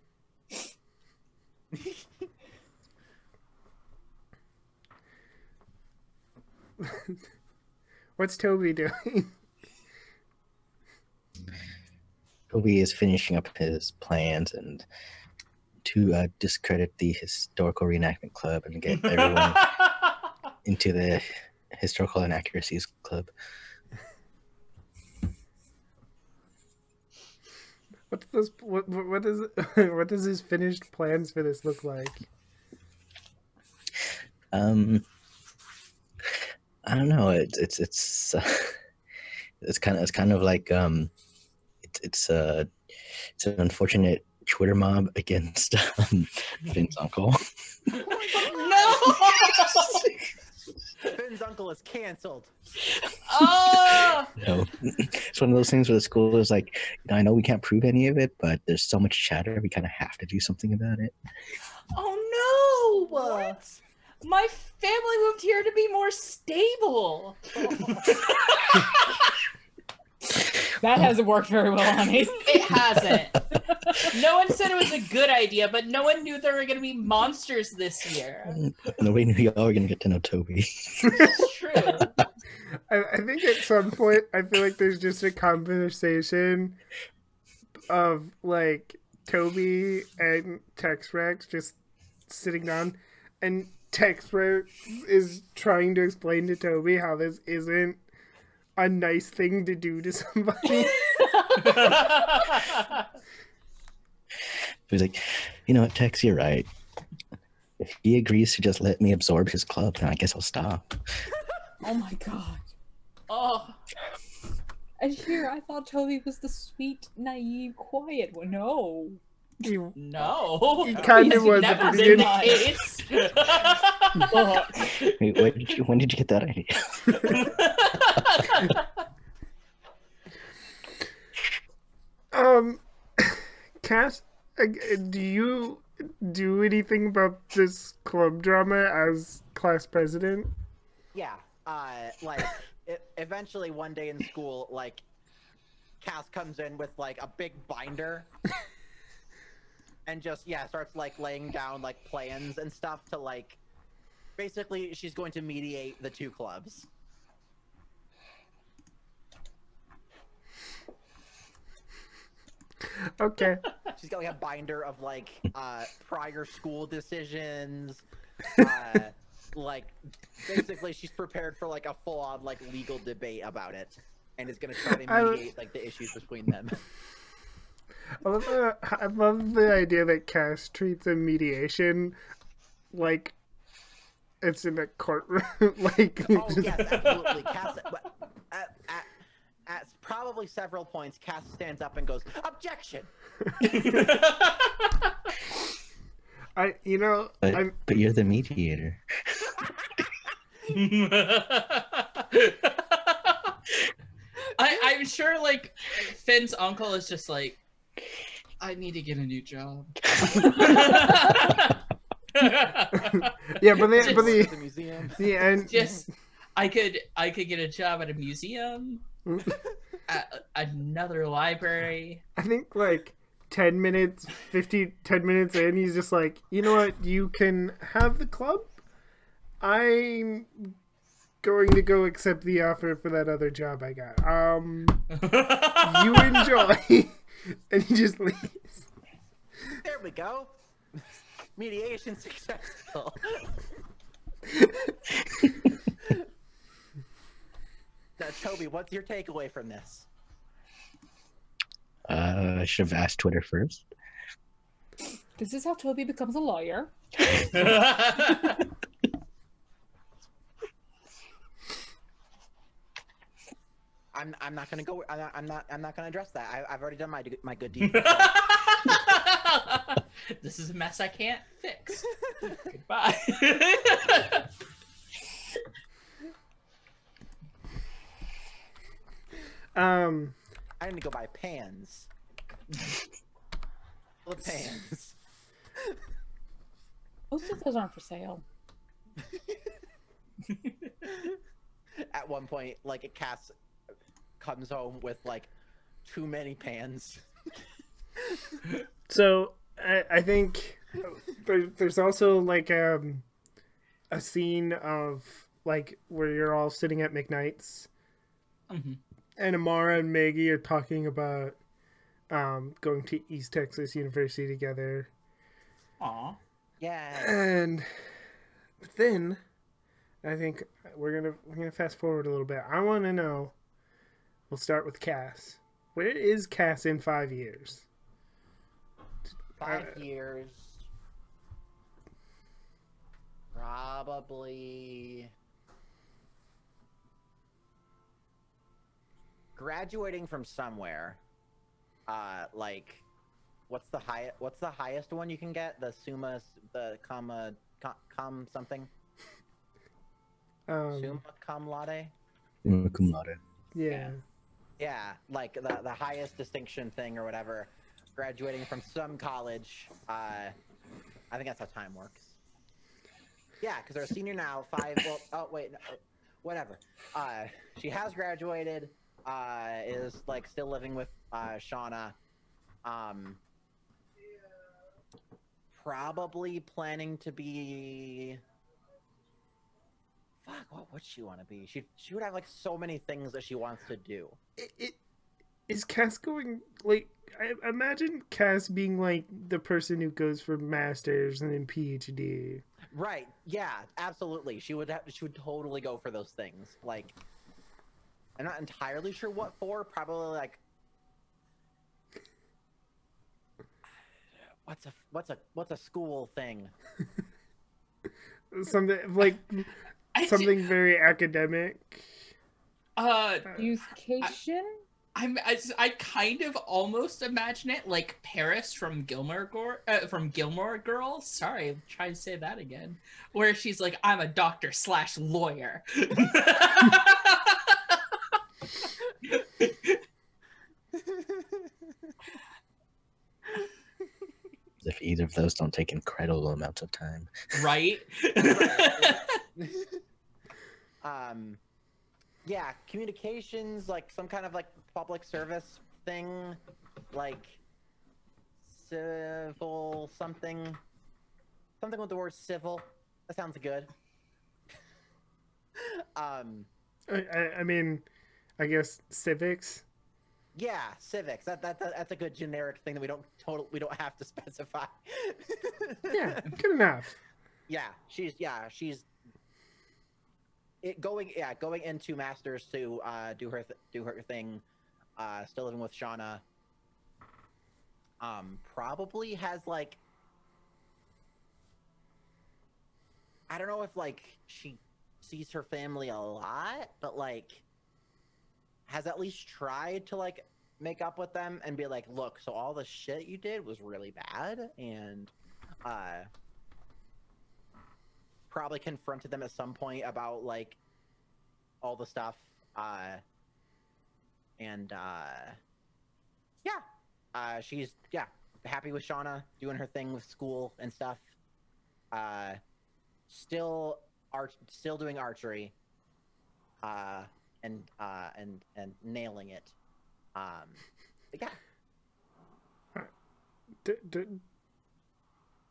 Speaker 1: What's Toby doing?
Speaker 5: Toby is finishing up his plans and to discredit the historical reenactment club and get everyone into the historical inaccuracies club.
Speaker 1: What does his finished plans for this look like?
Speaker 5: I don't know. It's kind of like it's an unfortunate Twitter mob against Finn's uncle.
Speaker 4: No!
Speaker 2: Finn's uncle is canceled.
Speaker 4: Oh!
Speaker 5: No, it's one of those things where the school is like, I know we can't prove any of it, but there's so much chatter, we kind of have to do something about it.
Speaker 4: Oh no!
Speaker 2: What?
Speaker 4: My family moved here to be more stable.
Speaker 3: That hasn't worked very well, honey.
Speaker 4: It hasn't. No one said it was a good idea, but no one knew there were going to be monsters this year.
Speaker 5: Nobody knew y'all were gonna get to know Toby.
Speaker 4: It's true.
Speaker 1: I think at some point, I feel like there's just a conversation of like Toby and Tex Rex just sitting down, and Tex Rex is trying to explain to Toby how this isn't a nice thing to do to somebody.
Speaker 5: He's like, you know what, Tex, you're right. If he agrees to just let me absorb his club, then I guess I'll stop.
Speaker 3: Oh my god.
Speaker 4: Oh,
Speaker 3: And here, I thought Toby was the sweet, naive, quiet one. No.
Speaker 4: no.
Speaker 1: He kind of was
Speaker 4: Never
Speaker 1: at the
Speaker 4: been the
Speaker 1: beginning.
Speaker 4: case.
Speaker 3: Fuck.
Speaker 5: Wait, when did you get that idea?
Speaker 1: Cass, do you do anything about this club drama as class president?
Speaker 2: Yeah. Like, eventually one day in school, like, Cass comes in with, like, a big binder. And just, yeah, starts, like, laying down, like, plans and stuff to, like, basically, she's going to mediate the two clubs.
Speaker 1: Okay.
Speaker 2: She's got, like, a binder of, like, prior school decisions, like, basically she's prepared for, like, a full-on, like, legal debate about it, and is gonna try to mediate, like, the issues between them.
Speaker 1: I love the idea that Cass treats a mediation like it's in a courtroom. Like,
Speaker 2: Oh, yes, absolutely. Cass, at probably several points, Cass stands up and goes, "Objection!"
Speaker 5: But you're the mediator.
Speaker 4: I'm sure, like, Finn's uncle is just like, I need to get a new job.
Speaker 1: Yeah, but the
Speaker 2: museum.
Speaker 1: and
Speaker 4: Just, I could get a job at a museum, at another library.
Speaker 1: I think like 10 minutes in, he's just like, you know what, you can have the club. I'm going to go accept the offer for that other job I got. You enjoy. And he just leaves.
Speaker 2: There we go. Mediation successful. Now, Toby, what's your takeaway from this?
Speaker 5: I should have asked Twitter first.
Speaker 3: This is how Toby becomes a lawyer.
Speaker 2: I'm not gonna go. I'm not gonna address that. I've already done my good deed.
Speaker 4: This is a mess I can't fix. Goodbye.
Speaker 2: I need to go buy pans. The pans.
Speaker 3: Most of those aren't for sale.
Speaker 2: At one point, like, a Cass comes home with like too many pans.
Speaker 1: So I think there's also like a scene of like where you're all sitting at McKnight's, and Amara and Maggie are talking about going to East Texas University together.
Speaker 4: Aw.
Speaker 2: Yeah.
Speaker 1: And then I think we're gonna fast forward a little bit. I want to know. We'll start with Cass. Where is Cass in 5 years?
Speaker 2: 5 years. Probably graduating from somewhere. Like, what's the highest one you can get? The summa, the comma, com something. Summa cum laude.
Speaker 5: Summa cum laude.
Speaker 1: Yeah.
Speaker 2: Yeah, like the highest distinction thing or whatever. Graduating from some college. I think that's how time works. Yeah, because they're a senior now. Whatever. She has graduated. Is like still living with Shauna. Probably planning to be. Fuck, what would she want to be? She would have like so many things that she wants to do.
Speaker 1: Is Cass going like? I imagine Cass being like the person who goes for masters and then PhD.
Speaker 2: Right. Yeah. Absolutely. She would totally go for those things. Like, I'm not entirely sure what for. Probably like. What's a school thing?
Speaker 1: Something like. Something very academic.
Speaker 3: Youthcation?
Speaker 4: I kind of almost imagine it like Paris from Gilmore Girls. Sorry, I'm trying to say that again. Where she's like, I'm a doctor / lawyer.
Speaker 5: If either of those don't take incredible amounts of time.
Speaker 4: Right?
Speaker 2: Yeah, communications, like some kind of like public service thing, like civil something with the word civil. That sounds good.
Speaker 1: I mean, I guess civics.
Speaker 2: Yeah, civics. That's a good generic thing that we don't have to specify.
Speaker 1: Yeah, good enough.
Speaker 2: She's going into masters to do her thing. Still living with Shauna. Probably has like, I don't know if like she sees her family a lot, but like has at least tried to like make up with them and be like, look, so all the shit you did was really bad, and probably confronted them at some point about like all the stuff, she's happy with Shauna doing her thing with school and stuff, still doing archery, and nailing it, but yeah.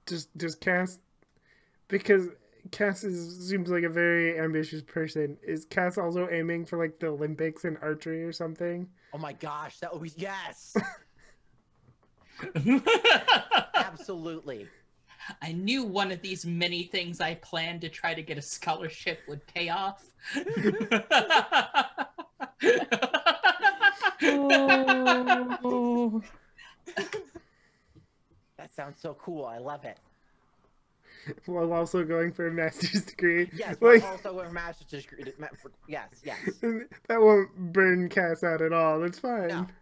Speaker 1: Does Cass, because Cass seems like a very ambitious person. Is Cass also aiming for like the Olympics in archery or something?
Speaker 2: Oh my gosh, that would be yes. Absolutely.
Speaker 4: I knew one of these many things I planned to try to get a scholarship would pay off.
Speaker 3: Oh.
Speaker 2: Sounds so cool. I love it.
Speaker 1: While also going for a master's degree.
Speaker 2: Yes,
Speaker 1: like,
Speaker 2: also with master's degree. Yes, yes.
Speaker 1: that won't burn Cass out at all. It's fine.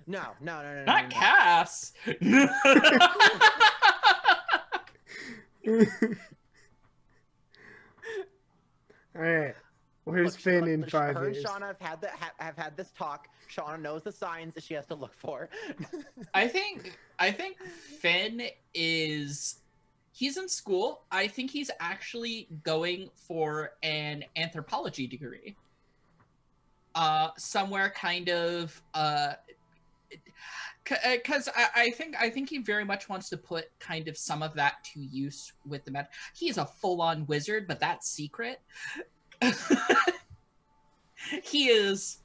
Speaker 2: No.
Speaker 4: Not Cass.
Speaker 1: All right. Where's Finn in 5
Speaker 2: her
Speaker 1: years?
Speaker 2: and Shauna have had this talk. Shauna knows the signs that she has to look for.
Speaker 4: I think Finn is. He's in school. I think he's actually going for an anthropology degree. Somewhere kind of because I think he very much wants to put kind of some of that to use with the magic. He's a full-on wizard, but that's secret. He is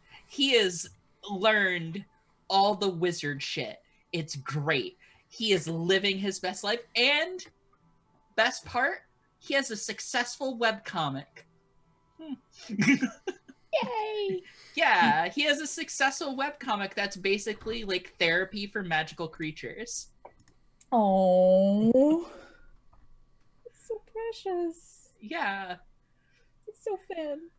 Speaker 4: learned all the wizard shit. It's great. He is living his best life, and best part, he has a successful webcomic.
Speaker 3: Yay!
Speaker 4: Yeah, he has a successful webcomic that's basically like therapy for magical creatures.
Speaker 3: Oh, it's so precious.
Speaker 4: Yeah.
Speaker 3: It's so Finn.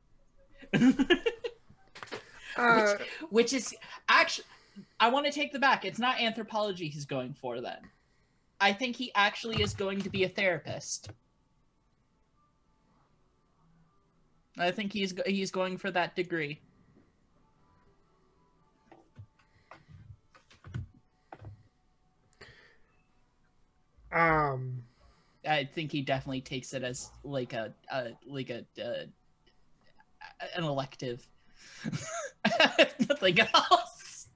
Speaker 4: Which is actually, I want to take the back. It's not anthropology he's going for then. I think he actually is going to be a therapist. I think he's going for that degree. I think he definitely takes it as like an elective. Nothing else.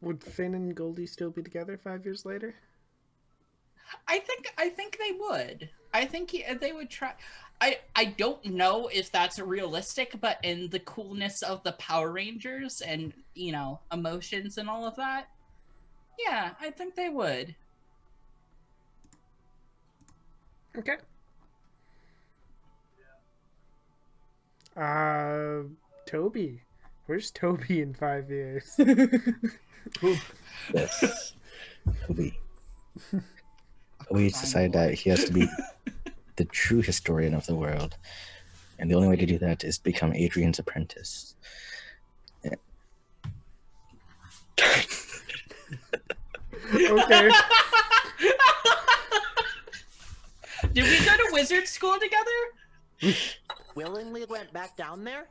Speaker 1: Would Finn and Goldie still be together 5 years later?
Speaker 4: I think they would. I think they would try. I don't know if that's realistic, but in the coolness of the Power Rangers and, you know, emotions and all of that, yeah, I think they would.
Speaker 1: Okay. Toby. Where's Toby in 5 years?
Speaker 5: Yes. Toby. Toby's decided that he has to be the true historian of the world. And the only way to do that is become Adrian's apprentice. Yeah.
Speaker 1: Okay.
Speaker 4: Did we go to wizard school together?
Speaker 2: Willingly went back down there?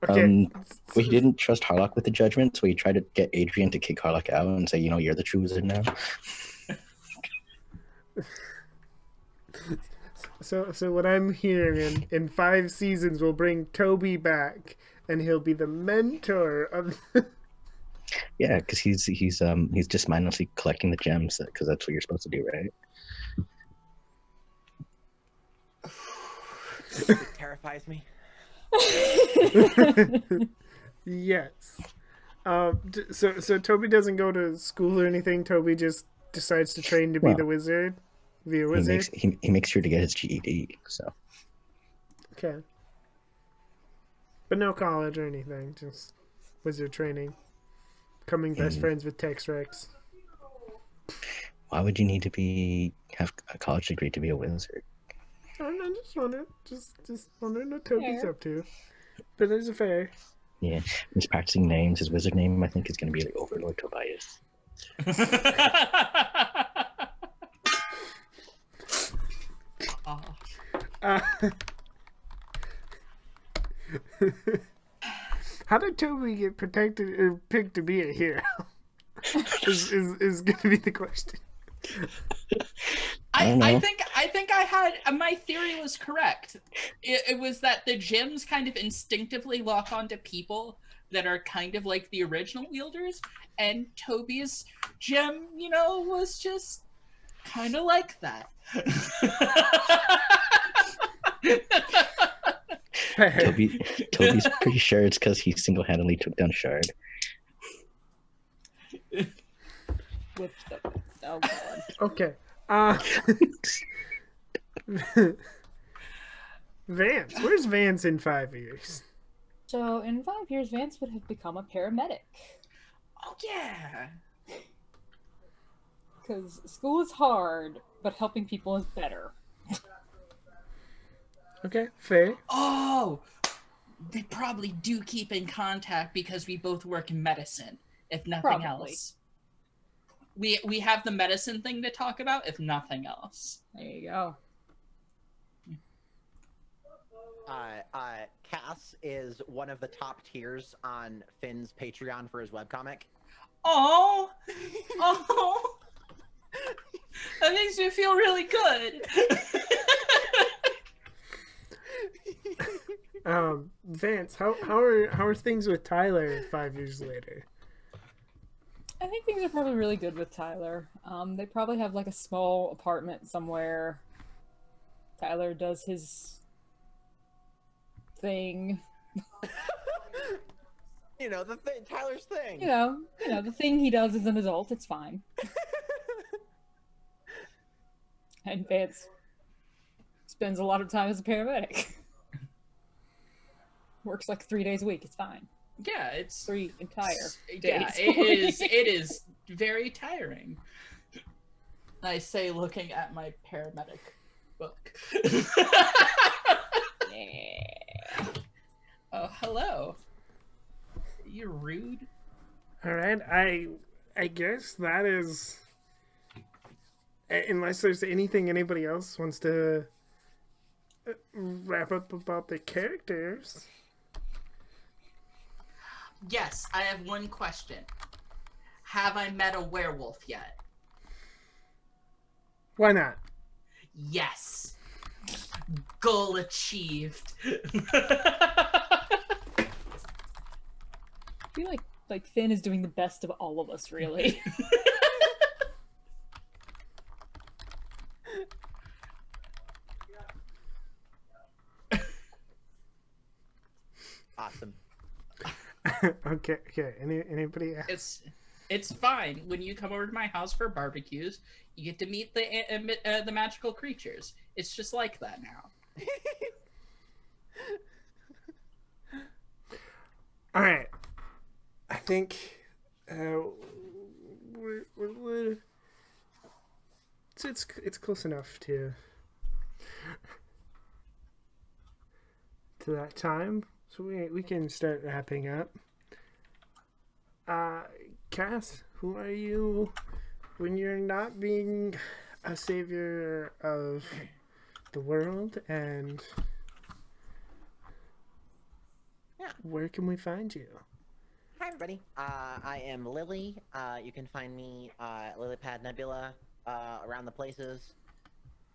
Speaker 1: Okay.
Speaker 5: Well, he didn't trust Harlock with the judgment, so he tried to get Adrian to kick Harlock out and say, you know, you're the true wizard now.
Speaker 1: So what I'm hearing in 5 seasons, we'll bring Toby back, and he'll be the mentor of.
Speaker 5: Yeah, because he's just mindlessly collecting the gems, because that's what you're supposed to do, right?
Speaker 2: It terrifies me.
Speaker 1: Yes. So Toby doesn't go to school or anything. Toby just decides to train to be the wizard. Be a wizard.
Speaker 5: He makes sure to get his GED. So.
Speaker 1: Okay. But no college or anything. Just wizard training. Becoming best friends with Tex Rex.
Speaker 5: Why would you need to have a college degree to be a wizard?
Speaker 1: I'm just wondering. Just wondering what Toby's up to. But there's a fair.
Speaker 5: Yeah, he's practicing names. His wizard name, I think, is going to be like Overlord Tobias.
Speaker 1: How did Toby get protected or picked to be a hero? is going to be the question.
Speaker 4: I think I had my theory was correct. It was that the gyms kind of instinctively lock onto people that are kind of like the original wielders, and Toby's gym, you know, was just kind of like that.
Speaker 5: Toby's pretty sure it's because he single-handedly took down Shard.
Speaker 3: Oh god.
Speaker 1: Okay. Vance. Where's Vance in 5 years?
Speaker 3: So in 5 years, Vance would have become a paramedic.
Speaker 4: Oh yeah.
Speaker 3: Because school is hard, but helping people is better.
Speaker 1: Okay, fair.
Speaker 4: Oh, they probably do keep in contact because we both work in medicine, if nothing
Speaker 3: Probably.
Speaker 4: else. We have the medicine thing to talk about, if nothing else.
Speaker 3: There you go.
Speaker 2: Cass is one of the top tiers on Finn's Patreon for his webcomic.
Speaker 4: Oh, oh, that makes me feel really good.
Speaker 1: Vance, how are things with Tyler 5 years later?
Speaker 3: I think things are probably really good with Tyler. They probably have like a small apartment somewhere. Tyler does his thing.
Speaker 2: You know, the thing, Tyler's thing.
Speaker 3: You know, the thing he does as an adult. It's fine. And Vance spends a lot of time as a paramedic. Works like 3 days a week. It's fine.
Speaker 4: Yeah, it's
Speaker 3: 3 entire days.
Speaker 4: Yeah, it is very tiring. I say, looking at my paramedic book.
Speaker 3: Yeah.
Speaker 4: Oh, hello. You're rude.
Speaker 1: All right, I guess that is, unless there's anything anybody else wants to wrap up about the characters.
Speaker 4: Yes, I have one question. Have I met a werewolf yet?
Speaker 1: Why not?
Speaker 4: Yes. Goal achieved.
Speaker 3: I feel like Finn is doing the best of all of us, really.
Speaker 2: Awesome.
Speaker 1: Okay. Anybody else?
Speaker 4: It's fine. When you come over to my house for barbecues, you get to meet the magical creatures. It's just like that now.
Speaker 1: All right. I think it's close enough to that time, so we can start wrapping up. Cass, who are you when you're not being a savior of the world, and
Speaker 2: Yeah.
Speaker 1: where can we find you?
Speaker 2: Hi, everybody. I am Lily. You can find me Lilypad Nebula around the places.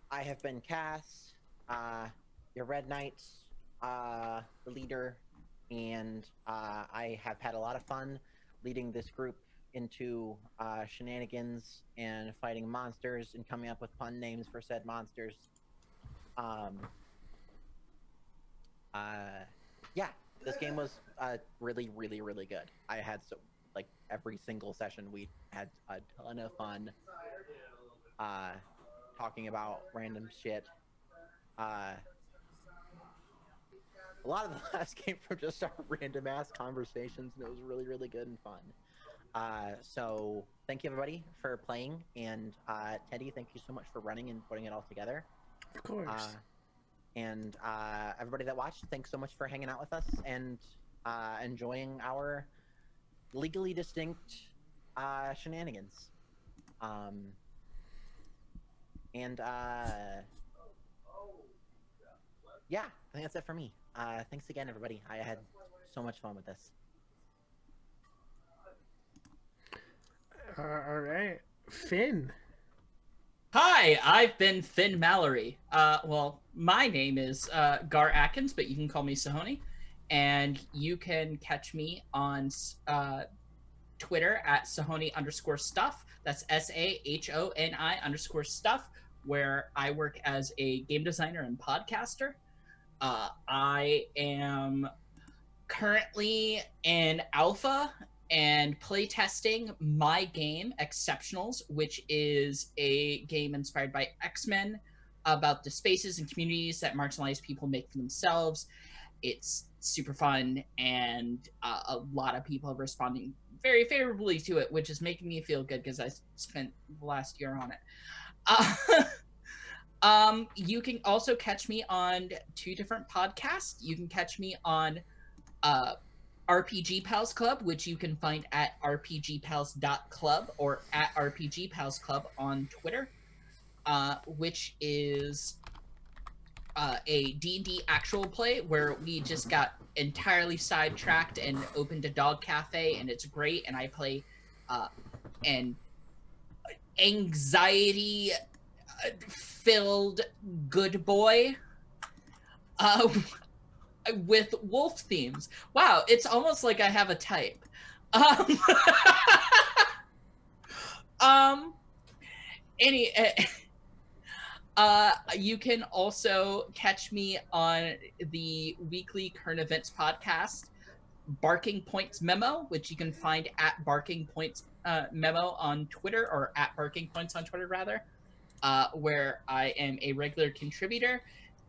Speaker 2: I have been Cass, your Red Knight, the leader, and I have had a lot of fun leading this group into shenanigans and fighting monsters and coming up with fun names for said monsters. Yeah, this game was really, really, really good. I had like every single session we had a ton of fun talking about random shit. A lot of the laughs came from just our random ass conversations, and it was really, really good and fun. So thank you everybody for playing, and Teddy, thank you so much for running and putting it all together.
Speaker 1: Of course.
Speaker 2: And everybody that watched, thanks so much for hanging out with us and enjoying our legally distinct shenanigans. Yeah, I think that's it for me. Thanks again, everybody. I had so much fun with this.
Speaker 1: All right, Finn.
Speaker 4: Hi, I've been Finn Mallory. Well, my name is Gar Atkins, but you can call me Sahoni. And you can catch me on Twitter at Sahoni_stuff. That's SAHONI_stuff, where I work as a game designer and podcaster. I am currently in alpha and playtesting my game, Exceptionals, which is a game inspired by X-Men about the spaces and communities that marginalized people make for themselves. it's super fun, and a lot of people are responding very favorably to it, which is making me feel good because I spent the last year on it. You can also catch me on 2 different podcasts. You can catch me on RPG Pals Club, which you can find at rpgpals.club or at rpgpalsclub on Twitter, which is a D&D actual play where we just got entirely sidetracked and opened a dog cafe, and it's great, and I play an anxiety filled good boy with wolf themes. Wow, it's almost like I have a type. You can also catch me on the weekly current events podcast, Barking Points Memo, which you can find at Barking Points Memo on Twitter, or at Barking Points on Twitter, rather, where I am a regular contributor.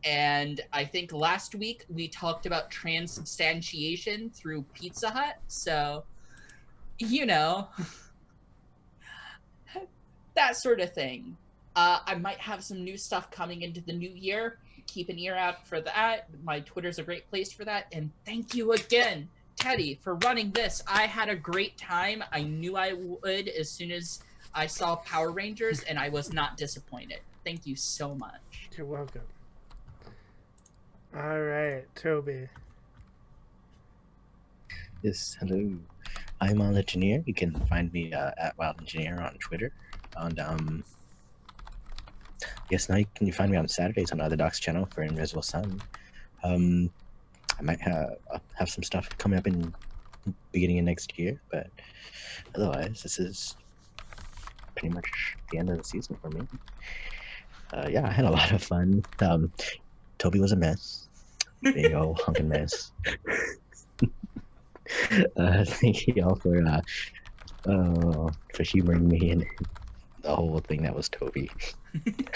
Speaker 4: And I think last week we talked about transubstantiation through Pizza Hut. So, you know, that sort of thing. I might have some new stuff coming into the new year. Keep an ear out for that. My Twitter's a great place for that. And thank you again, Teddy, for running this. I had a great time. I knew I would as soon as I saw Power Rangers, and I was not disappointed. Thank you so much.
Speaker 1: You're welcome. All right, Toby.
Speaker 5: Yes, hello. I'm Wild Engineer. You can find me at Wild Engineer on Twitter. And yes, now you can find me on Saturdays on Other Doc's channel for Invisible Sun. I might have some stuff coming up in beginning of next year, but otherwise, this is pretty much the end of the season for me. Yeah, I had a lot of fun. Toby was a mess. Big old hunkin' mess. Thank you all for humoring me and the whole thing that was Toby.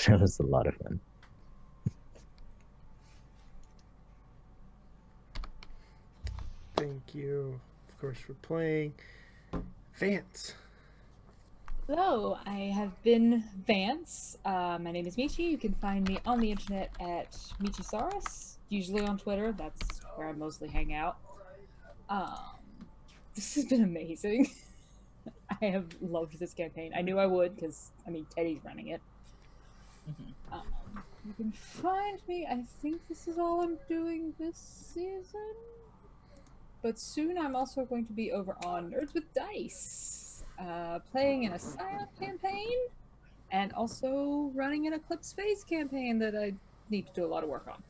Speaker 5: That was a lot of fun.
Speaker 1: Thank you, of course, for playing. Vance.
Speaker 3: Hello, I have been Vance. My name is Michi. You can find me on the internet at Michisaurus, usually on Twitter. That's where I mostly hang out. This has been amazing. I have loved this campaign. I knew I would because, I mean, Teddy's running it. You can find me, I think this is all I'm doing this season. But soon I'm also going to be over on Nerds with Dice, playing in a Scion campaign, and also running an Eclipse Phase campaign that I need to do a lot of work on.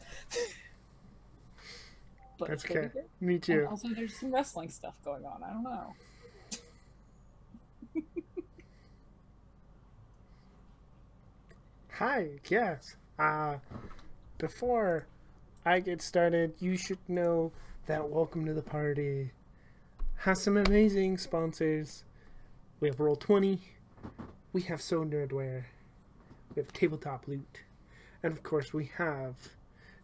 Speaker 3: But
Speaker 1: that's okay. Me too.
Speaker 3: And also, there's some wrestling stuff going on. I don't know.
Speaker 1: Hi, yes. Before I get started, you should know that Welcome to the Party has some amazing sponsors. We have Roll20, we have So Nerdware, we have Tabletop Loot, and of course we have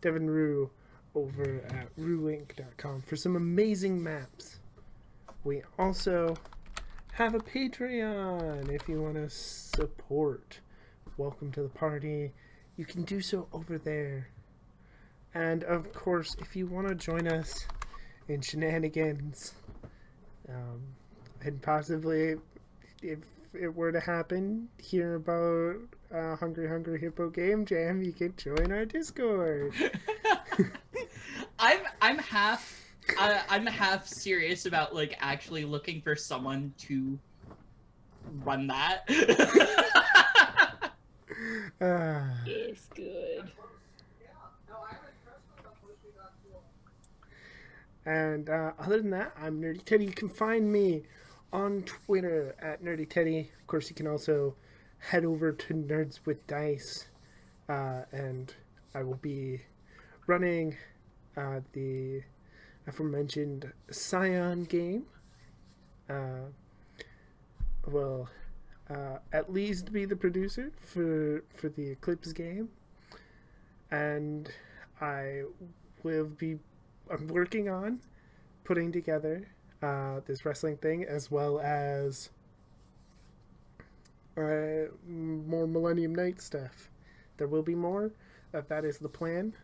Speaker 1: Devin Rue over at ruinc.com for some amazing maps. We also have a Patreon if you want to support Welcome to the Party. You can do so over there. And of course, if you want to join us in shenanigans, and possibly, if it were to happen, hear about Hungry Hungry Hippo Game Jam, you can join our Discord.
Speaker 4: I'm half serious about like actually looking for someone to run that.
Speaker 3: It's good.
Speaker 1: And other than that, I'm Nerdy Teddy. You can find me on Twitter at Nerdy Teddy. Of course, you can also head over to Nerds with Dice, and I will be running the aforementioned Scion game. Will at least be the producer for the Eclipse game, and I will be I'm working on putting together this wrestling thing, as well as more Millennium Night stuff. There will be more. That is the plan.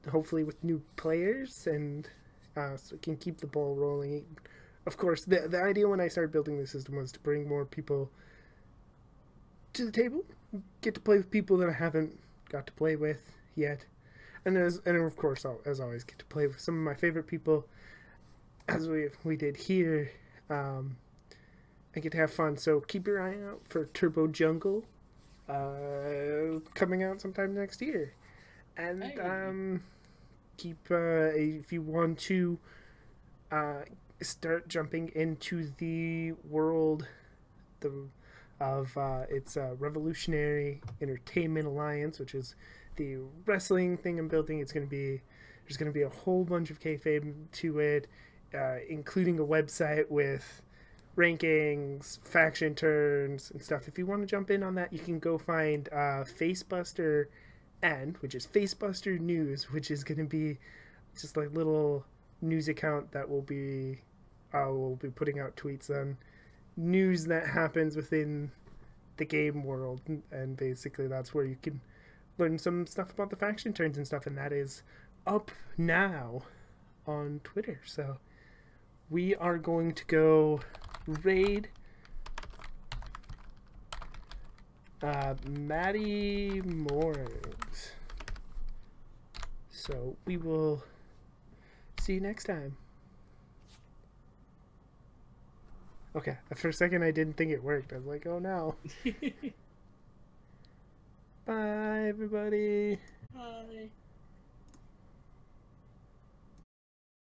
Speaker 1: Hopefully with new players, and so it can keep the ball rolling. Of course, the idea when I started building the system was to bring more people to the table, get to play with people that I haven't got to play with yet, and of course, as always, get to play with some of my favorite people, as we did here. I get to have fun. So keep your eye out for Turbo Jungle, coming out sometime next year, and keep if you want to start jumping into the world of its Revolutionary Entertainment Alliance, which is the wrestling thing I'm building. There's going to be a whole bunch of kayfabe to it, including a website with rankings, faction turns, and stuff. If you want to jump in on that, you can go find Facebuster which is Facebuster News, which is going to be just like little news account that will be putting out tweets on news that happens within the game world, and basically that's where you can learn some stuff about the faction turns and stuff, and that is up now on Twitter. So we are going to go raid Maddie Morgs. So we will see you next time. Okay, for a second I didn't think it worked. I was like, oh no. Bye, everybody.
Speaker 4: Bye.